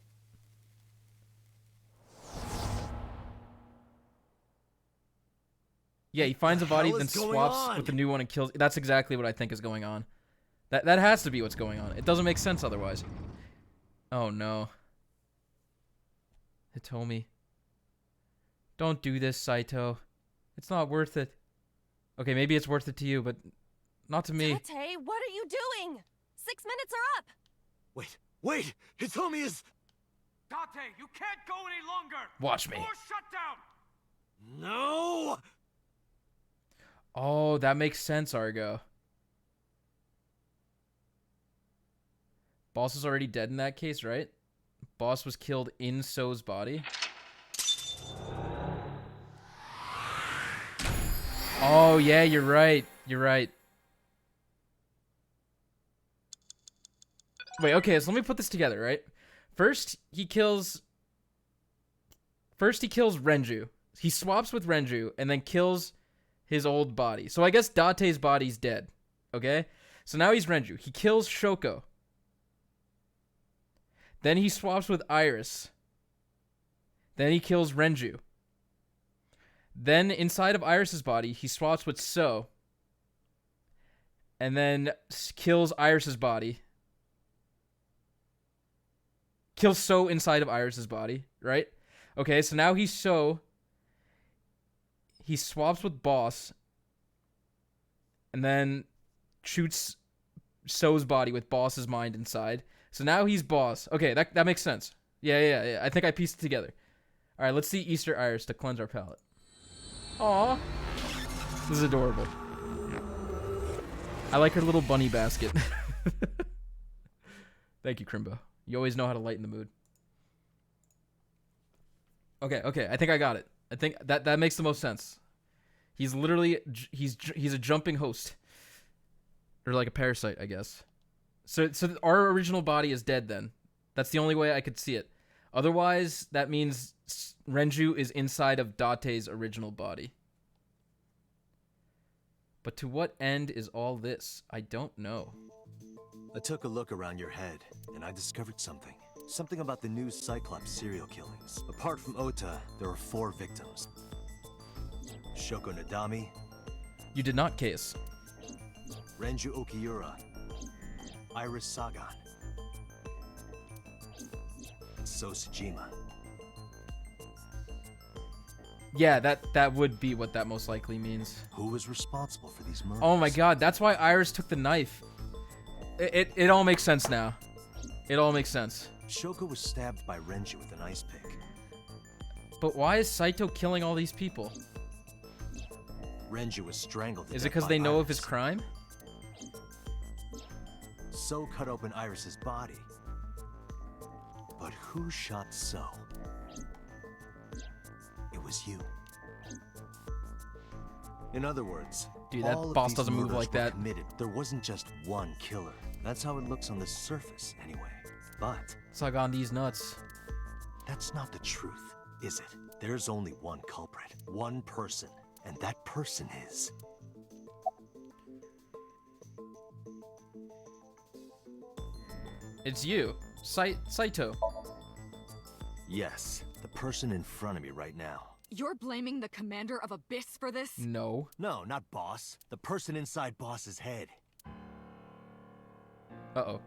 Yeah, he finds a body, then swaps with the new one and kills. That's exactly what I think is going on. That has to be what's going on. It doesn't make sense otherwise. Oh no. Hitomi. Don't do this, Saito. It's not worth it. Okay, maybe it's worth it to you, but not to me. Tate, what are you doing? 6 minutes are up. Wait! Hitomi is... Date, you can't go any longer! Watch me. Or shut down! No! Oh, that makes sense, Argo. Boss is already dead in that case, right? Boss was killed in So's body. Oh, yeah, you're right. You're right. Wait, okay, so let me put this together, right? First, he kills Renju. He swaps with Renju and then kills his old body. So I guess Date's body's dead. Okay? So now he's Renju. He kills Shoko. Then he swaps with Iris. Then he kills Renju. Then inside of Iris's body, he swaps with So. And then kills Iris's body. Kills So inside of Iris's body, right? Okay, so now he's So. He swaps with Boss. And then shoots So's body with Boss's mind inside. So now he's Boss. Okay, that makes sense. Yeah. I think I pieced it together. Alright, let's see Easter Iris to cleanse our palate. Aww. This is adorable. I like her little bunny basket. Thank you, Crimbo. You always know how to lighten the mood. Okay. I think I got it. I think that makes the most sense. He's literally he's a jumping host, or like a parasite, I guess. So our original body is dead then. That's the only way I could see it. Otherwise, that means Renju is inside of Date's original body. But to what end is all this? I don't know. I took a look around your head, and I discovered something. Something about the new Cyclops serial killings. Apart from Ota, there were 4 victims. Shoko Nadami. You did not case. Renju Okiura. Iris Sagan. So Tsujima. Yeah, that would be what that most likely means. Who was responsible for these murders? Oh my god, that's why Iris took the knife. It all makes sense now. It all makes sense. Shoko was stabbed by Renju with an ice pick. But why is Saito killing all these people? Renju was strangled to Is it death because by they know Iris. of his crime? So cut open Iris's body. But who shot So? It was you. In other words, Dude, that all of boss these doesn't move murders like were that. Committed. There wasn't just one killer. That's how it looks on the surface, anyway. But Sagan, these nuts. that's not the truth, is it? There's only one culprit, one person, and that person is... It's you, Saito. Yes, the person in front of me right now. You're blaming the commander of Abyss for this? No. No, not Boss. The person inside Boss's head. Uh-oh.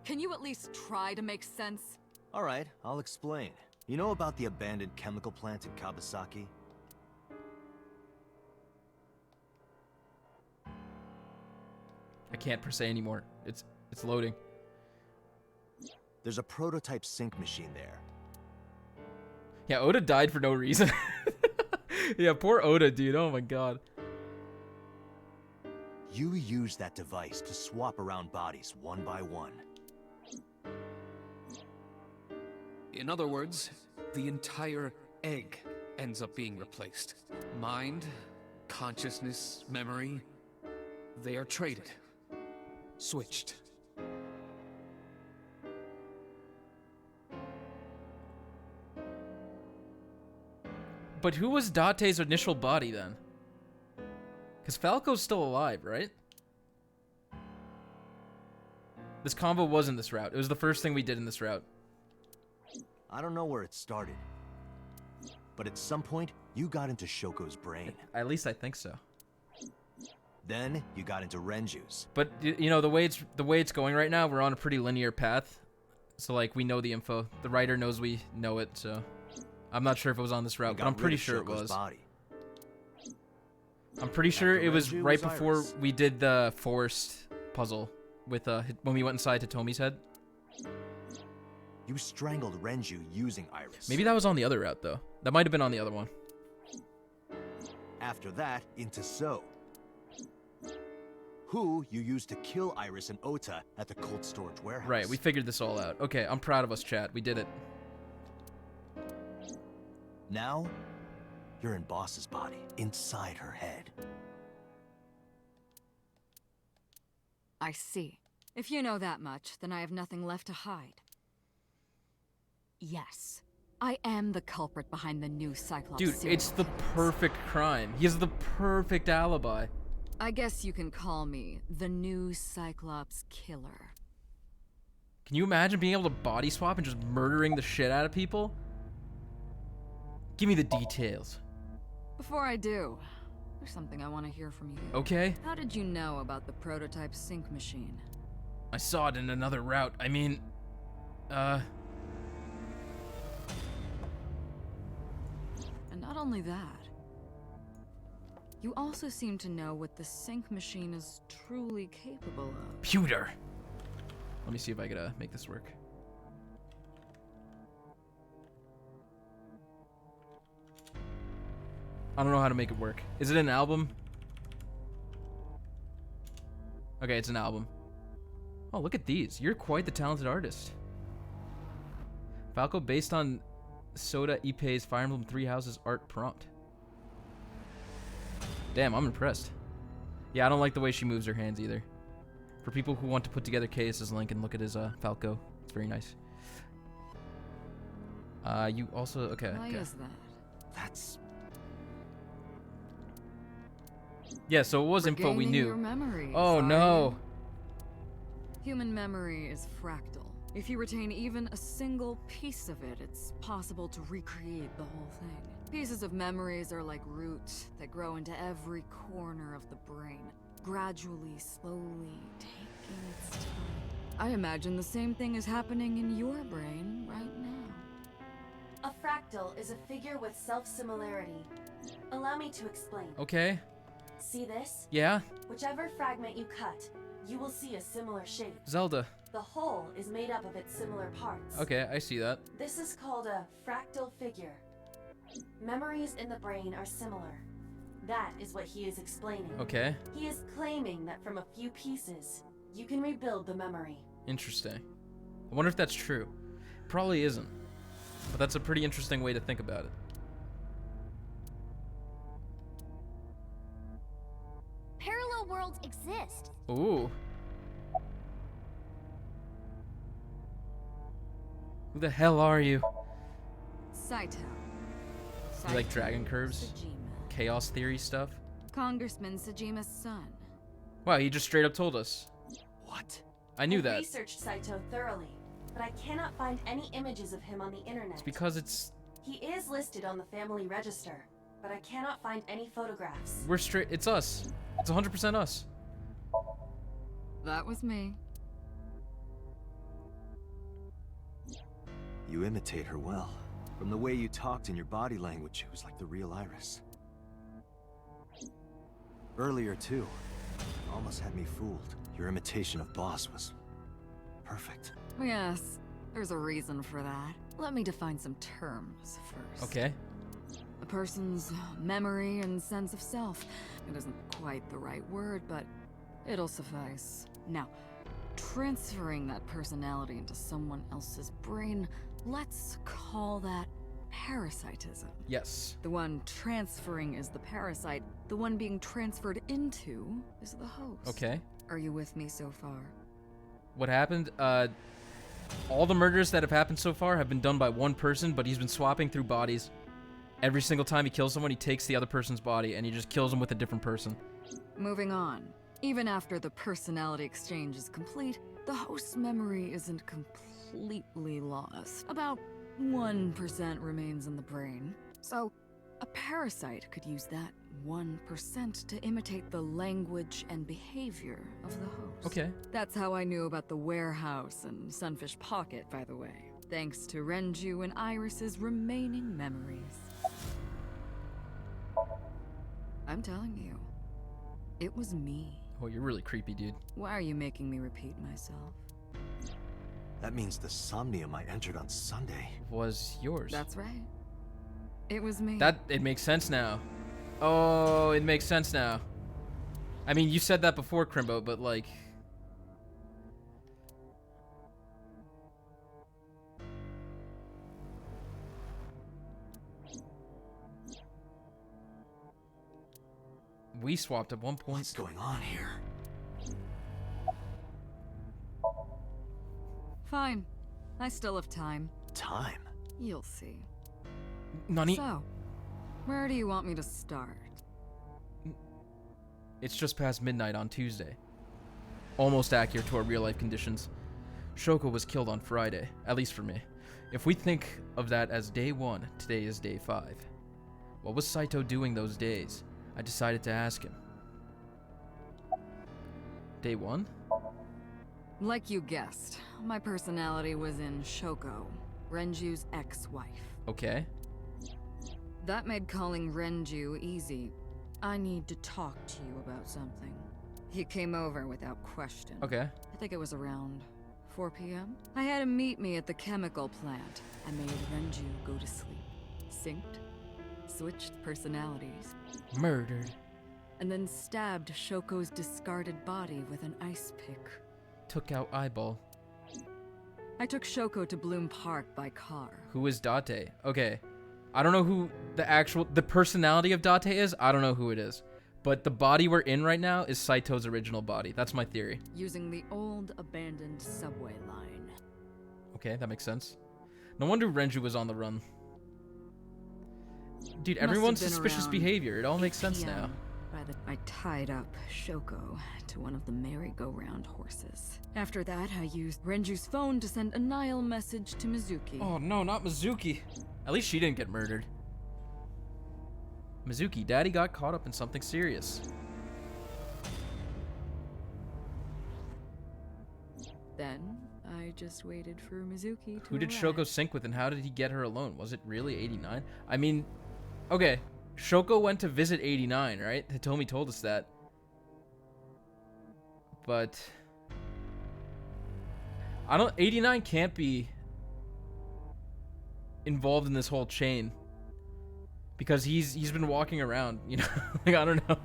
Can you at least try to make sense? Alright, I'll explain. You know about the abandoned chemical plant in Kawasaki? I can't per se anymore. It's loading. There's a prototype sync machine there. Yeah, Oda died for no reason. Yeah, poor Oda, dude. Oh my god. You use that device to swap around bodies one by one. In other words, the entire egg ends up being replaced. Mind, consciousness, memory, they are traded. Switched. But who was Date's initial body then? Because Falco's still alive, right? This combo wasn't this route. It was the first thing we did in this route. I don't know where it started. But at some point, you got into Shoko's brain. At least I think so. Then, you got into Renju's. But you know, the way it's going right now, we're on a pretty linear path. So like we know the info. The writer knows we know it, so I'm not sure if it was on this route, but I'm pretty sure it was. Body. I'm pretty sure it was Renju right was before Iris. we did the forest puzzle with when we went inside Hitomi's head. You strangled Renju using Iris. Maybe that was on the other route though. That might have been on the other one. After that, into So. Who you used to kill Iris and Ota at the cold storage warehouse. Right, we figured this all out. Okay, I'm proud of us, chat. We did it. Now, you're in Boss's body, inside her head. I see. If you know that much, then I have nothing left to hide. Yes, I am the culprit behind the new Cyclops Dude, serial it's the killings. perfect crime. He has the perfect alibi. I guess you can call me the new Cyclops killer. Can you imagine being able to body swap and just murdering the shit out of people? Give me the details. Before I do, there's something I want to hear from you. Okay. How did you know about the prototype sync machine? I saw it in another route. I mean, And not only that, you also seem to know what the sync machine is truly capable of. pewter. Let me see if I could make this work. I don't know how to make it work. Is it an album? Okay, it's an album. Oh, look at these. You're quite the talented artist. Falco based on Soda Ippei's Fire Emblem Three Houses art prompt. Damn, I'm impressed. Yeah, I don't like the way she moves her hands either. For people who want to put together KS's link and look at his Falco, it's very nice. You also okay. Why Okay. is that? That's... Yeah, so it was info we Regaining knew. your memories, Oh are no. you? Human memory is fractal. If you retain even a single piece of it, it's possible to recreate the whole thing. Pieces of memories are like roots that grow into every corner of the brain, gradually, slowly, taking its time. I imagine the same thing is happening in your brain right now. A fractal is a figure with self-similarity. Allow me to explain. Okay. See this? Yeah. Whichever fragment you cut, you will see a similar shape. Zelda. The whole is made up of its similar parts. Okay, I see that. This is called a fractal figure. Memories in the brain are similar. That is what he is explaining. Okay. He is claiming that from a few pieces, you can rebuild the memory. Interesting. I wonder if that's true. Probably isn't. But that's a pretty interesting way to think about it. Parallel worlds exist. Ooh. Who the hell are you? Saito. You like dragon curves? Sajima. Chaos theory stuff? Congressman Sajima's son. Wow, he just straight up told us. What? I knew I that. researched Saito thoroughly, but I cannot find any images of him on the internet. It's because it's... He is listed on the family register, but I cannot find any photographs. We're straight... It's us. It's 100% us. That was me. You imitate her well. From the way you talked and your body language, it was like the real Iris. Earlier, too. You almost had me fooled. Your imitation of Boss was... perfect. Yes, there's a reason for that. Let me define some terms first. Okay. A person's memory and sense of self. It isn't quite the right word, but it'll suffice. Now, transferring that personality into someone else's brain, let's call that parasitism. Yes. The one transferring is the parasite. The one being transferred into is the host. Okay. Are you with me so far? What happened? All the murders that have happened so far have been done by one person, but he's been swapping through bodies. Every single time he kills someone, he takes the other person's body, and he just kills them with a different person. Moving on. Even after the personality exchange is complete, the host's memory isn't completely lost. About 1% remains in the brain. So, a parasite could use that 1% to imitate the language and behavior of the host. Okay. That's how I knew about the warehouse and Sunfish Pocket, by the way. Thanks to Renju and Iris's remaining memories. I'm telling you, it was me. Oh, you're really creepy, dude. Why are you making me repeat myself? That means the Somnium I entered on Sunday was yours. That's right. It was me. It makes sense now. Oh, it makes sense now. I mean, you said that before, Crimbo, but like... We swapped at one point. What's going on here? Fine. I still have time. Time? You'll see. Nani? So, where do you want me to start? It's just past midnight on Tuesday. Almost accurate to our real-life conditions. Shoko was killed on Friday, at least for me. If we think of that as day 1, today is day 5. What was Saito doing those days? I decided to ask him. Day 1? Like you guessed, my personality was in Shoko, Renju's ex-wife. Okay. That made calling Renju easy. I need to talk to you about something. He came over without question. Okay. I think it was around 4 p.m. I had him meet me at the chemical plant. I made Renju go to sleep. Synced. Switched personalities. Murdered. And then stabbed Shoko's discarded body with an ice pick. Took out eyeball. I took Shoko to Bloom Park by car. Who is Date? Okay. I don't know who the personality of Date is. I don't know who it is. But the body we're in right now is Saito's original body. That's my theory. Using the old abandoned subway line. Okay, that makes sense. No wonder Renju was on the run. Dude, Must everyone's have been suspicious around behavior. It all makes 8 sense now. PM I tied up Shoko to one of the merry-go-round horses. After that, I used Renju's phone to send a Nile message to Mizuki. Oh no, not Mizuki. At least she didn't get murdered. Mizuki, Daddy got caught up in something serious. Then, I just waited for Mizuki to Who did arrive. Shoko sync with and how did he get her alone? Was it really 89? I mean, okay, Shoko went to visit 89, right? Hitomi told us that. But 89 can't be involved in this whole chain because he's been walking around, you know? Like, I don't know.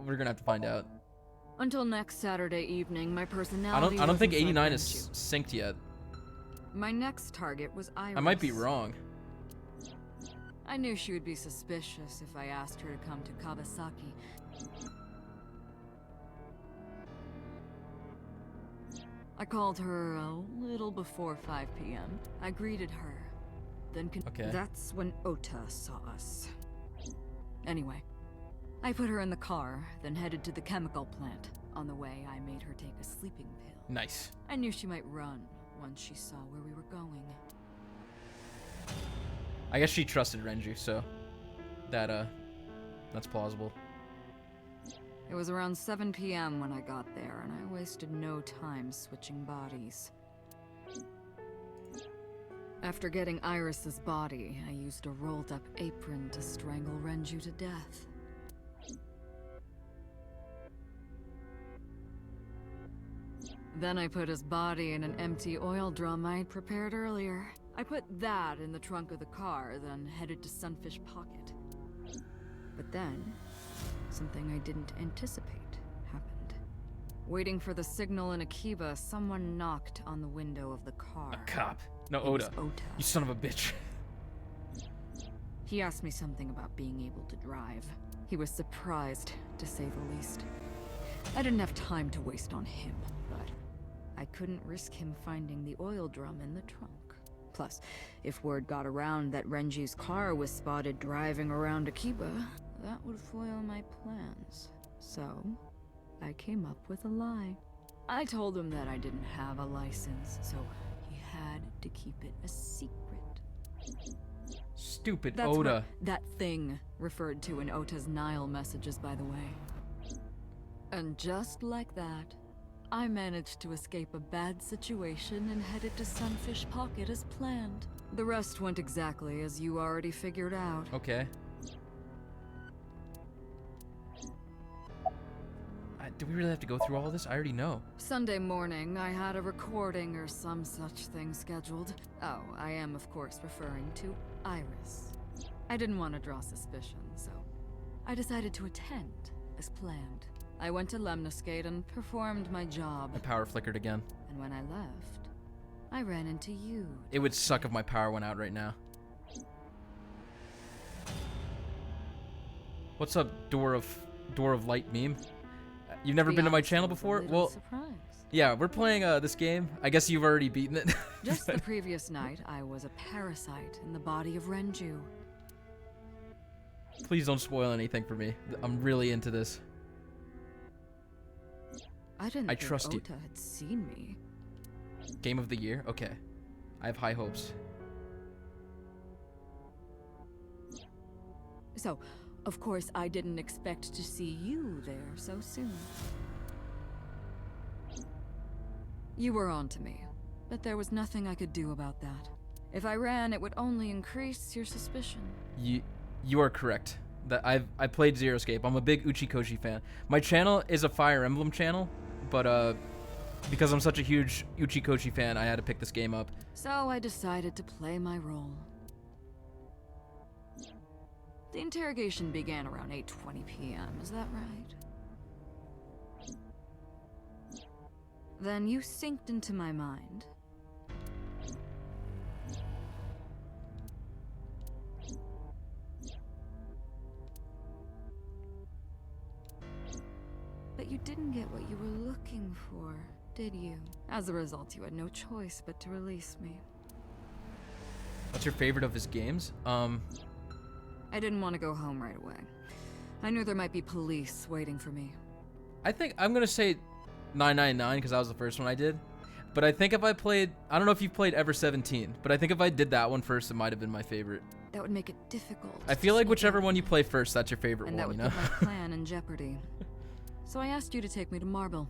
We're gonna have to find out. Until next Saturday evening, my personality I don't think was inside 89 Renju. is synced yet. My next target was Iris. I might be wrong. I knew she would be suspicious if I asked her to come to Kawasaki. I called her a little before 5 p.m. I greeted her. Then Okay. That's when Ota saw us. Anyway, I put her in the car, then headed to the chemical plant. On the way, I made her take a sleeping pill. Nice. I knew she might run once she saw where we were going. I guess she trusted Renju, so that's plausible. It was around 7 p.m. when I got there, and I wasted no time switching bodies. After getting Iris's body, I used a rolled-up apron to strangle Renju to death. Then I put his body in an empty oil drum I'd prepared earlier. I put that in the trunk of the car, then headed to Sunfish Pocket. But then, something I didn't anticipate happened. Waiting for the signal in Akiba, someone knocked on the window of the car. A cop. No, It was Oda. Ota. You son of a bitch. He asked me something about being able to drive. He was surprised, to say the least. I didn't have time to waste on him, but I couldn't risk him finding the oil drum in the trunk. Plus, if word got around that Renji's car was spotted driving around Akiba, that would foil my plans. So, I came up with a lie. I told him that I didn't have a license, so he had to keep it a secret. Stupid That's Oda. what that thing referred to in Ota's Nile messages, by the way. And just like that, I managed to escape a bad situation and headed to Sunfish Pocket as planned. The rest went exactly as you already figured out. Okay. Do we really have to go through all this? I already know. Sunday morning, I had a recording or some such thing scheduled. Oh, I am of course referring to Iris. I didn't want to draw suspicion, so I decided to attend as planned. I went to Lemniscate and performed my job. My power flickered again. And when I left, I ran into you. It would suck if my power went out right now. What's up, Door of Light meme? You've never been to my channel before? Well, yeah, we're playing this game. I guess you've already beaten it. Just the previous night, I was a parasite in the body of Renju. Please don't spoil anything for me. I'm really into this. I didn't think trust you. Ota had seen me. Game of the year? Okay. I have high hopes. So, of course, I didn't expect to see you there so soon. You were on to me, but there was nothing I could do about that. If I ran, it would only increase your suspicion. You are correct. That I played Zero Escape. I'm a big Uchikoshi fan. My channel is a Fire Emblem channel, but because I'm such a huge Uchikoshi fan, I had to pick this game up. So I decided to play my role. The interrogation began around 8:20 p.m., is that right? Then you synced into my mind. But you didn't get what you were looking for. did you? As a result, you had no choice but to release me. What's your favorite of his games? I didn't want to go home right away. I knew there might be police waiting for me. I think I'm gonna say 999 because that was the first one I did. But I think if I played, I don't know if you've played Ever 17, but I think if I did that one first, it might have been my favorite. That would make it difficult. I feel like whichever one you play first, that's your favorite and one, that would you know? put my plan in jeopardy. So I asked you to take me to Marble.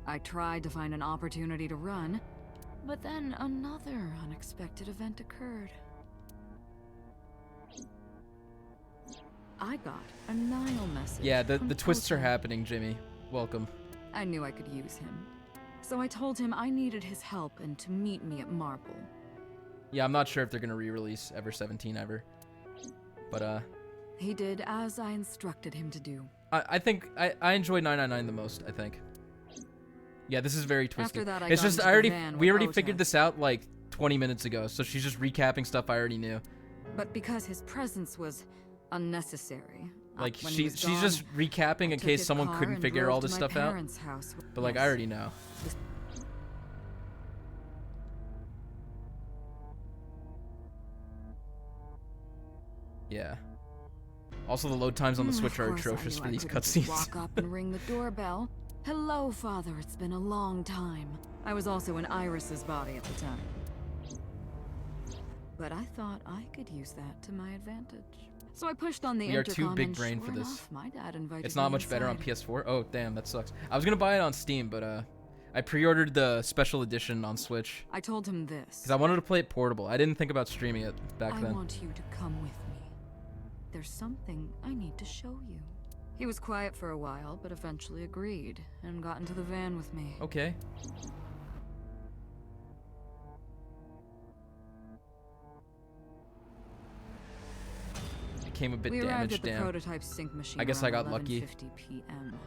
I tried to find an opportunity to run, but then another unexpected event occurred. I got a Nile message. Yeah, the from twists are Otto. happening, Jimmy. Welcome. I knew I could use him. So I told him I needed his help and to meet me at Marble. Yeah, I'm not sure if they're gonna re-release Ever 17 ever. But, He did as I instructed him to do. I think I enjoy 999 the most, I think. Yeah, this is very twisted. After that, I it's got just, into I the already, van we with already Ota. figured this out like 20 minutes ago, so she's just recapping stuff I already knew. But because his presence was unnecessary. Like, when he was she's gone, just recapping I in took case his someone car couldn't and figure drove all to this my stuff out. parents' house. But, like, I Yes. already know. Yeah. Also, the load times on the Switch are Of course, I atrocious knew for I these couldn't cutscenes. Walk up and ring the doorbell. Hello, Father. It's been a long time. I was also in Iris's body at the time. But I thought I could use that to my advantage. So I pushed on the We are intercom too big and brain for sure this. enough, my dad invited It's not me much better on inside. PS4. Oh, damn, that sucks. I was gonna buy it on Steam, but I pre-ordered the special edition on Switch I told him this. because I wanted to play it portable. I didn't think about streaming it back I then. want you to come with me. There's something I need to show you. He was quiet for a while, but eventually agreed and got into the van with me. Okay. It came a bit We arrived damaged, at the damn. prototype sync machine I guess I around got lucky. 11:50 p.m.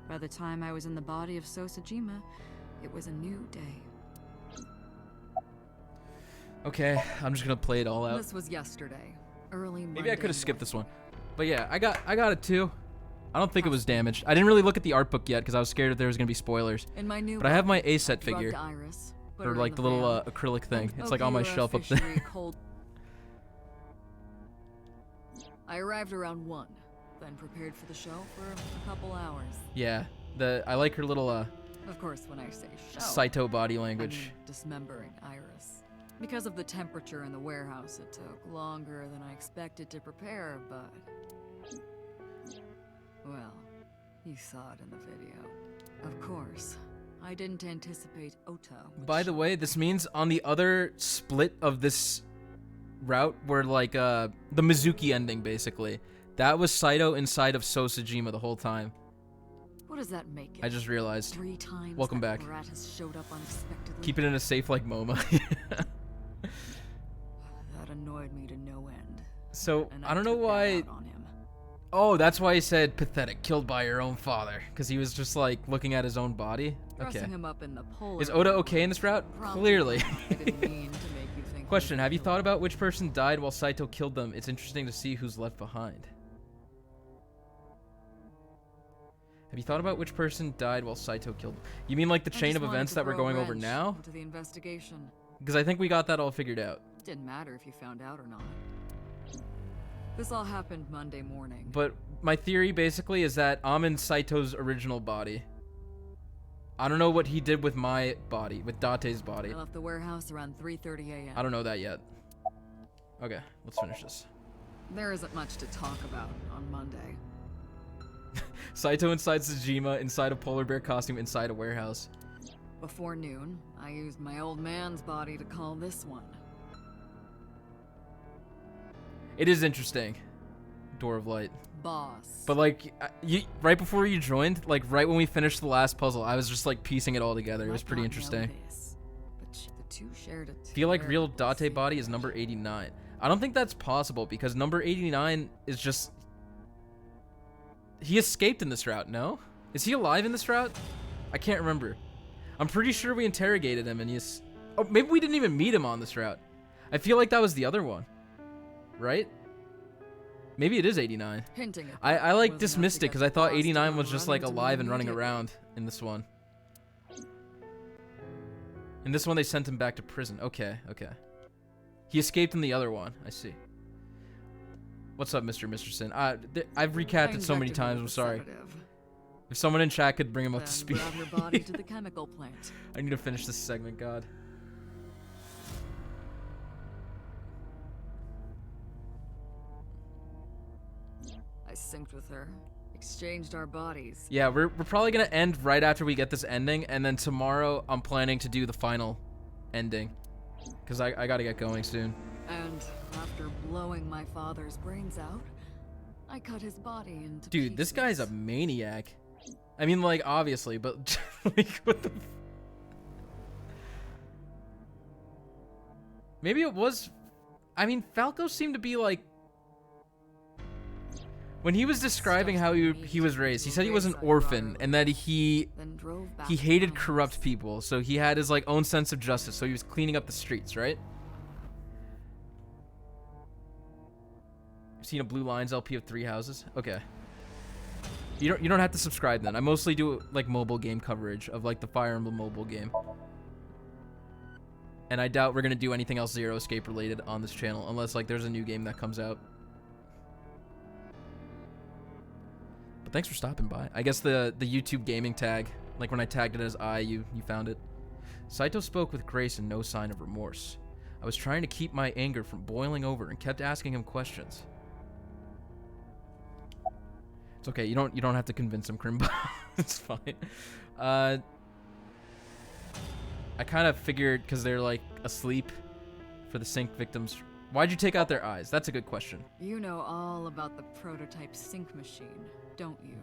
By the time I was in the body of Sosajima, it was a new day. Okay, I'm just gonna play it all out. This was yesterday, early Monday. Maybe I could have skipped this one. But yeah, I got it too. I don't think it was damaged. I didn't really look at the art book yet because I was scared that there was gonna be spoilers. In my new But I have my body, A-set I drugged figure. Iris, put Or her in like the little van, acrylic thing. and It's like on my Okura shelf up Fishery there. cold- I arrived around 1, then prepared for the show for a couple hours. Yeah, I like her little Of course, when I say show, Saito body I language. mean dismembering Iris. Because of the temperature in the warehouse, it took longer than I expected to prepare, but... Well, you saw it in the video. Of course, I didn't anticipate Ota. By the way, this means on the other split of this route where like the Mizuki ending basically, that was Saito inside of Sosajima the whole time. What does that make it? I just realized. 3 times Welcome that back. rat has showed up unexpectedly. Keep it in a safe like MoMA. That annoyed me to no end. So And I don't know took that why. out on him. Oh, that's why he said pathetic, killed by your own father, because he was just like looking at his own body. Okay. Dressing him up in the polar Is Oda bear okay in this route? probably Clearly. I didn't mean to make you think Question: have you thought about which person died while Saito killed them? It's interesting to see who's left behind. Have you thought about which person died while Saito killed them? You mean like the I chain just of wanted events to that we're throw a going over wrench now? into the investigation. Because I think we got that all figured out. Didn't matter if you found out or not. This all happened Monday morning. But my theory basically is that I'm in Saito's original body. I don't know what he did with my body, with Date's body. I left the warehouse around 3:30 a.m. I don't know that yet. Okay, let's finish this. There isn't much to talk about on Monday. Saito inside Tsujima, inside a polar bear costume, inside a warehouse. Before noon, I used my old man's body to call this one. It is interesting. Door of Light. Boss. But like, right before you joined, like right when we finished the last puzzle, I was just like piecing it all together. It was pretty interesting. But the two shared a Feel like real Date body is number 89. I don't think that's possible because number 89 is just... He escaped in this route, no? Is he alive in this route? I can't remember. I'm pretty sure we interrogated him and he's... Oh, maybe we didn't even meet him on this route. I feel like that was the other one. Right? Maybe it is 89. Hinting at I that like was enough dismissed to it because get I thought the boss to 89 come was just running like to me alive and running immediately. around in this one. In this one, they sent him back to prison. Okay, okay. He escaped in the other one. I see. What's up, Mr. Misterson? I've recapped it so many times. I'm sorry. If someone in chat could bring him up to speed. Brought her body to the chemical plant. I need to finish this segment, God. I synced with her, exchanged our bodies. Yeah, we're probably gonna end right after we get this ending, and then tomorrow I'm planning to do the final ending, because I gotta get going soon. And after blowing my father's brains out, I cut his body into Dude, this guy's a maniac. I mean, like, obviously, but like, what the? Maybe it was. I mean, Falco seemed to be like. When he was describing how he was raised, he said he was an orphan and that he hated corrupt people, so he had his like own sense of justice. So he was cleaning up the streets, right? I've seen a Blue Lines LP of 3 houses. Okay. You don't have to subscribe then. I mostly do like mobile game coverage of like the Fire Emblem mobile game. And I doubt we're gonna do anything else Zero Escape related on this channel unless like there's a new game that comes out. But thanks for stopping by. I guess the YouTube gaming tag, like when I tagged it as you found it. Saito spoke with grace and no sign of remorse. I was trying to keep my anger from boiling over and kept asking him questions. It's okay. You don't have to convince him, Crimbo. It's fine. I kind of figured because they're like asleep for the sync victims. Why'd you take out their eyes? That's a good question. You know all about the prototype sync machine, don't you?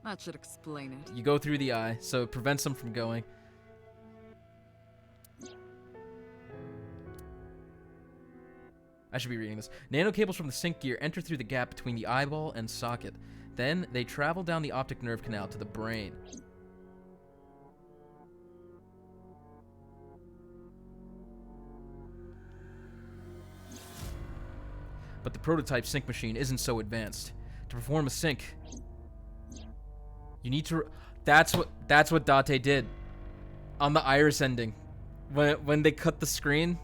That should explain it. You go through the eye, so it prevents them from going. I should be reading this. Nano cables from the sync gear enter through the gap between the eyeball and socket. Then they travel down the optic nerve canal to the brain. But the prototype sync machine isn't so advanced. To perform a sync, you need to. That's what Date did on the iris ending. When they cut the screen.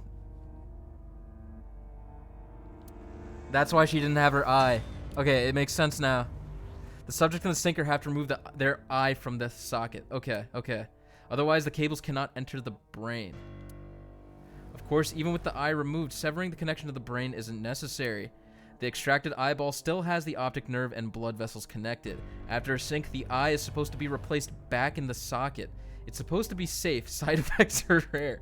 That's why she didn't have her eye. Okay, it makes sense now. The subject and the sinker have to remove their eye from the socket. Okay, okay. Otherwise, the cables cannot enter the brain. Of course, even with the eye removed, severing the connection to the brain isn't necessary. The extracted eyeball still has the optic nerve and blood vessels connected. After a sync, the eye is supposed to be replaced back in the socket. It's supposed to be safe. Side effects are rare.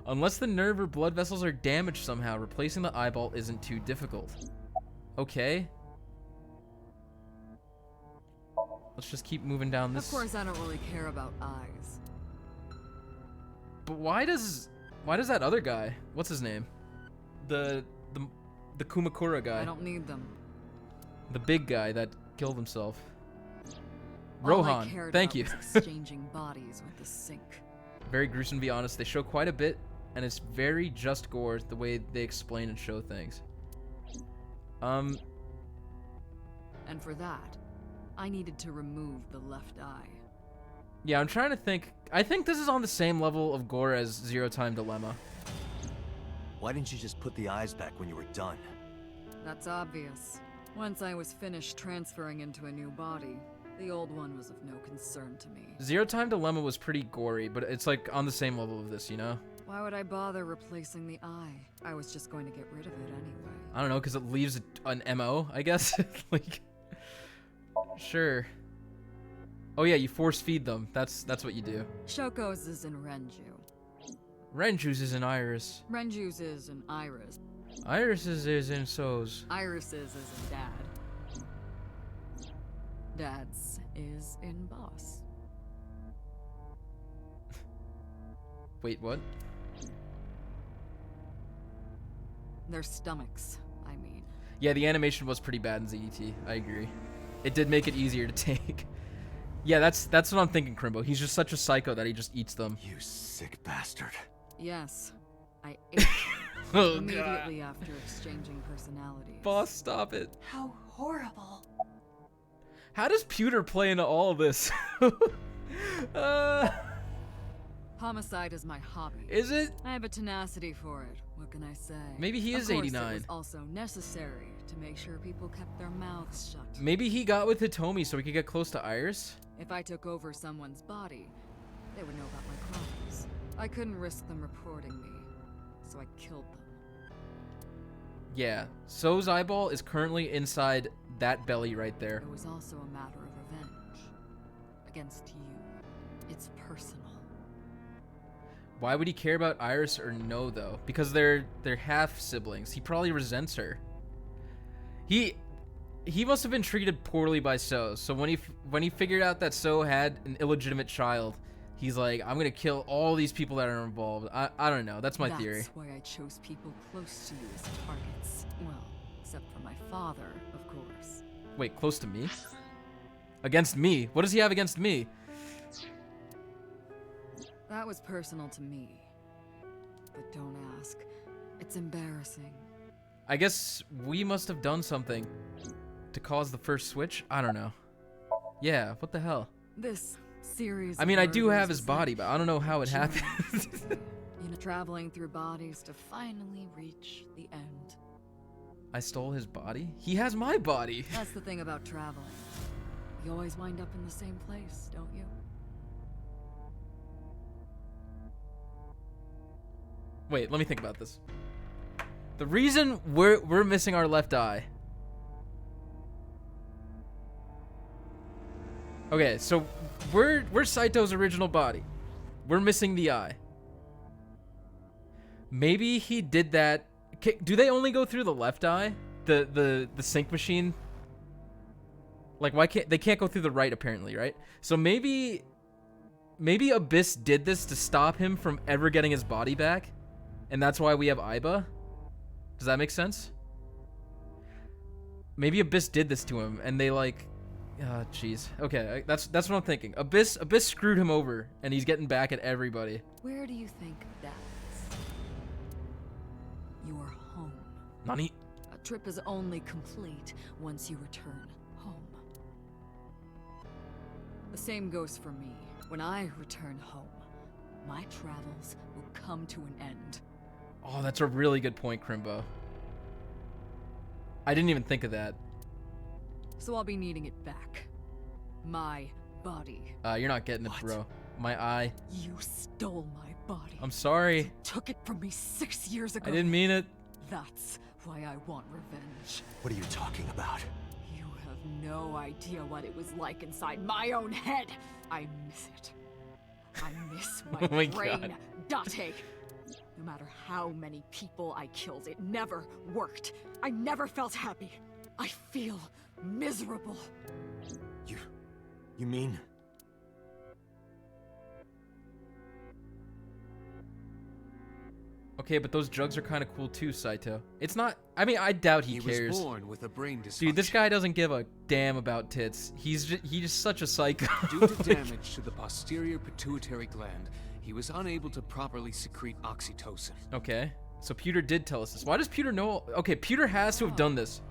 Unless the nerve or blood vessels are damaged somehow, replacing the eyeball isn't too difficult. Okay. Let's just keep moving down this. Of course, I don't really care about eyes. But why does that other guy? What's his name? The Kumakura guy. I don't need them. The big guy that killed himself. All I Rohan, cared thank about you. was exchanging bodies with the sync. Very gruesome to be honest. They show quite a bit, and it's very just gore the way they explain and show things. And for that, I needed to remove the left eye. Yeah, I'm trying to think. I think this is on the same level of gore as Zero Time Dilemma. Why didn't you just put the eyes back when you were done? That's obvious. Once I was finished transferring into a new body, the old one was of no concern to me. Zero Time Dilemma was pretty gory, but it's like on the same level of this, you know? Why would I bother replacing the eye? I was just going to get rid of it anyway. I don't know, because it leaves an MO, I guess? Like, sure. Oh yeah, you force feed them. That's what you do. Shoko's is in Renju. Renju's is in Iris. Renju's is in Iris. Iris's is in So's. Iris's is in Dad. Dad's is in Boss. Wait, what? Their stomachs, I mean. Yeah, the animation was pretty bad in ZET. I agree. It did make it easier to take. Yeah, that's what I'm thinking, Crimbo. He's just such a psycho that he just eats them. You sick bastard. Yes, I ate them Oh, immediately God. after exchanging personalities. Boss, stop it. How horrible. How does Pewter play into all of this? Homicide is my hobby. Is it? I have a tenacity for it. What can I say? Maybe he is Of course, 89. It was also necessary to make sure people kept their mouths shut. Maybe he got with Hitomi so he could get close to Iris? If I took over someone's body, they would know about my crimes. I couldn't risk them reporting me, so I killed them. Yeah. So's eyeball is currently inside that belly right there. It was also a matter of revenge. Against you. It's personal. Why would he care about Iris or No though? Because they're half siblings. He probably resents her. He must have been treated poorly by So. So when he figured out that So had an illegitimate child, he's like, I'm gonna kill all these people that are involved. I don't know. That's my theory. That's why I chose people close to you as targets. Well, except for my father, of course. Wait, close to me? Against me? What does he have against me? That was personal to me. But don't ask. It's embarrassing. I guess we must have done something to cause the first switch? I don't know. Yeah, what the hell? This series I mean, I do murders have his is body, like but I don't know how it happened. you know, traveling through bodies to finally reach the end. I stole his body? He has my body. That's the thing about traveling. You always wind up in the same place, don't you? Wait, let me think about this. The reason we're missing our left eye. Okay, so we're Saito's original body. We're missing the eye. Maybe he did that. Do they only go through the left eye? The sync machine? Like, why can't they go through the right apparently, right? So maybe Abyss did this to stop him from ever getting his body back, and that's why we have Aiba. Does that make sense? Maybe Abyss did this to him, and they like, jeez. Okay, that's what I'm thinking. Abyss screwed him over, and he's getting back at everybody. Where do you think that is? Your home. Nani? A trip is only complete once you return home. The same goes for me. When I return home, my travels will come to an end. Oh, that's a really good point, Crimbo. I didn't even think of that. So I'll be needing it back. My body. You're not getting it, bro. My eye. You stole my body. I'm sorry. You took it from me 6 years ago. I didn't mean it. That's why I want revenge. What are you talking about? You have no idea what it was like inside my own head. I miss it. I miss my, Oh my brain. God. Date. No matter how many people I killed, it never worked. I never felt happy. I feel miserable. You mean? Okay, but those drugs are kind of cool too, Saito. It's not. I mean, I doubt he cares. Was born with a brain dysfunction. Dude, this guy doesn't give a damn about tits. He's just such a psycho. Due to damage to the posterior pituitary gland, he was unable to properly secrete oxytocin. Okay, so Pewter did tell us this. Why does Pewter know? Okay, Pewter has to have done this.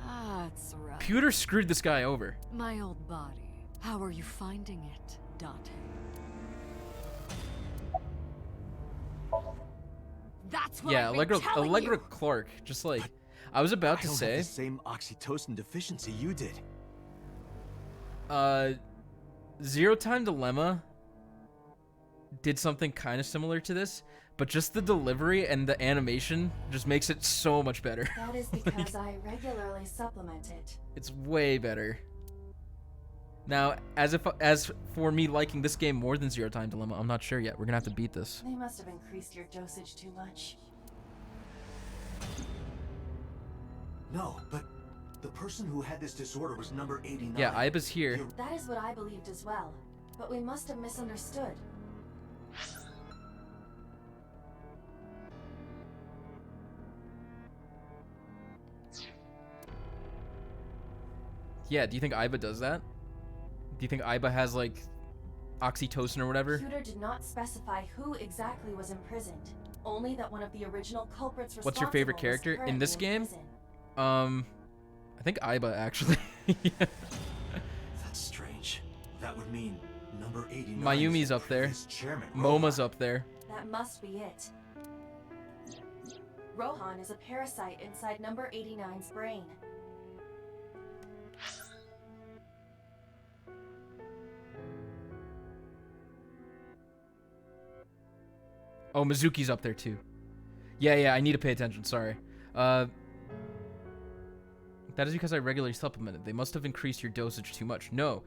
That's right. Pewter screwed this guy over. My old body. How are you finding it, Dante? That's what Yeah, I've been telling Allegra you. Clark. Just like I was about to I don't say. have the same oxytocin deficiency you did. Zero Time Dilemma did something kind of similar to this, but just the delivery and the animation just makes it so much better. That is because I regularly supplement it. It's way better. Now, as for me liking this game more than Zero Time Dilemma, I'm not sure yet. We're gonna have to beat this. They must have increased your dosage too much. No, but the person who had this disorder was number 89. Yeah, Aiba's here. That is what I believed as well. But we must have misunderstood. Yeah, do you think Aiba does that? Do you think Aiba has like oxytocin or whatever? Pewter did not specify who exactly was imprisoned. Only that one of the original culprits responsible What's your favorite was character in this currently in game? prison. I think Aiba actually. Yeah. That's strange. That would mean Number 89. Mayumi's up there. Chairman Moma's up there. That must be it. Rohan is a parasite inside number 89's brain. Oh, Mizuki's up there too. Yeah, I need to pay attention, sorry. That is because I regularly supplemented. They must have increased your dosage too much. No,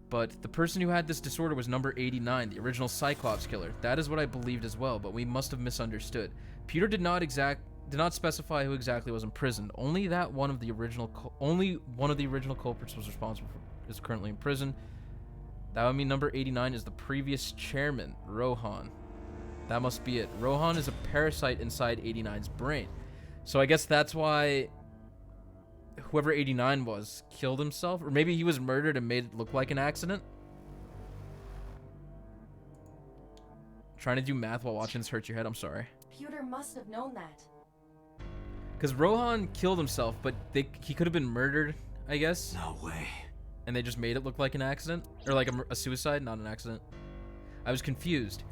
but the person who had this disorder was number 89, the original Cyclops killer. That is what I believed as well, but we must have misunderstood. Peter did not specify who exactly was in prison. Only one of the original culprits was responsible for is currently in prison. That would mean number 89 is the previous chairman, Rohan. That must be it. Rohan is a parasite inside 89's brain. So I guess that's why whoever 89 was killed himself, or maybe he was murdered and made it look like an accident. Trying to do math while watching this hurts your head. I'm sorry. Pewter must have known that. Because Rohan killed himself, but he could have been murdered, I guess. No way. And they just made it look like an accident, or like a suicide, not an accident. I was confused.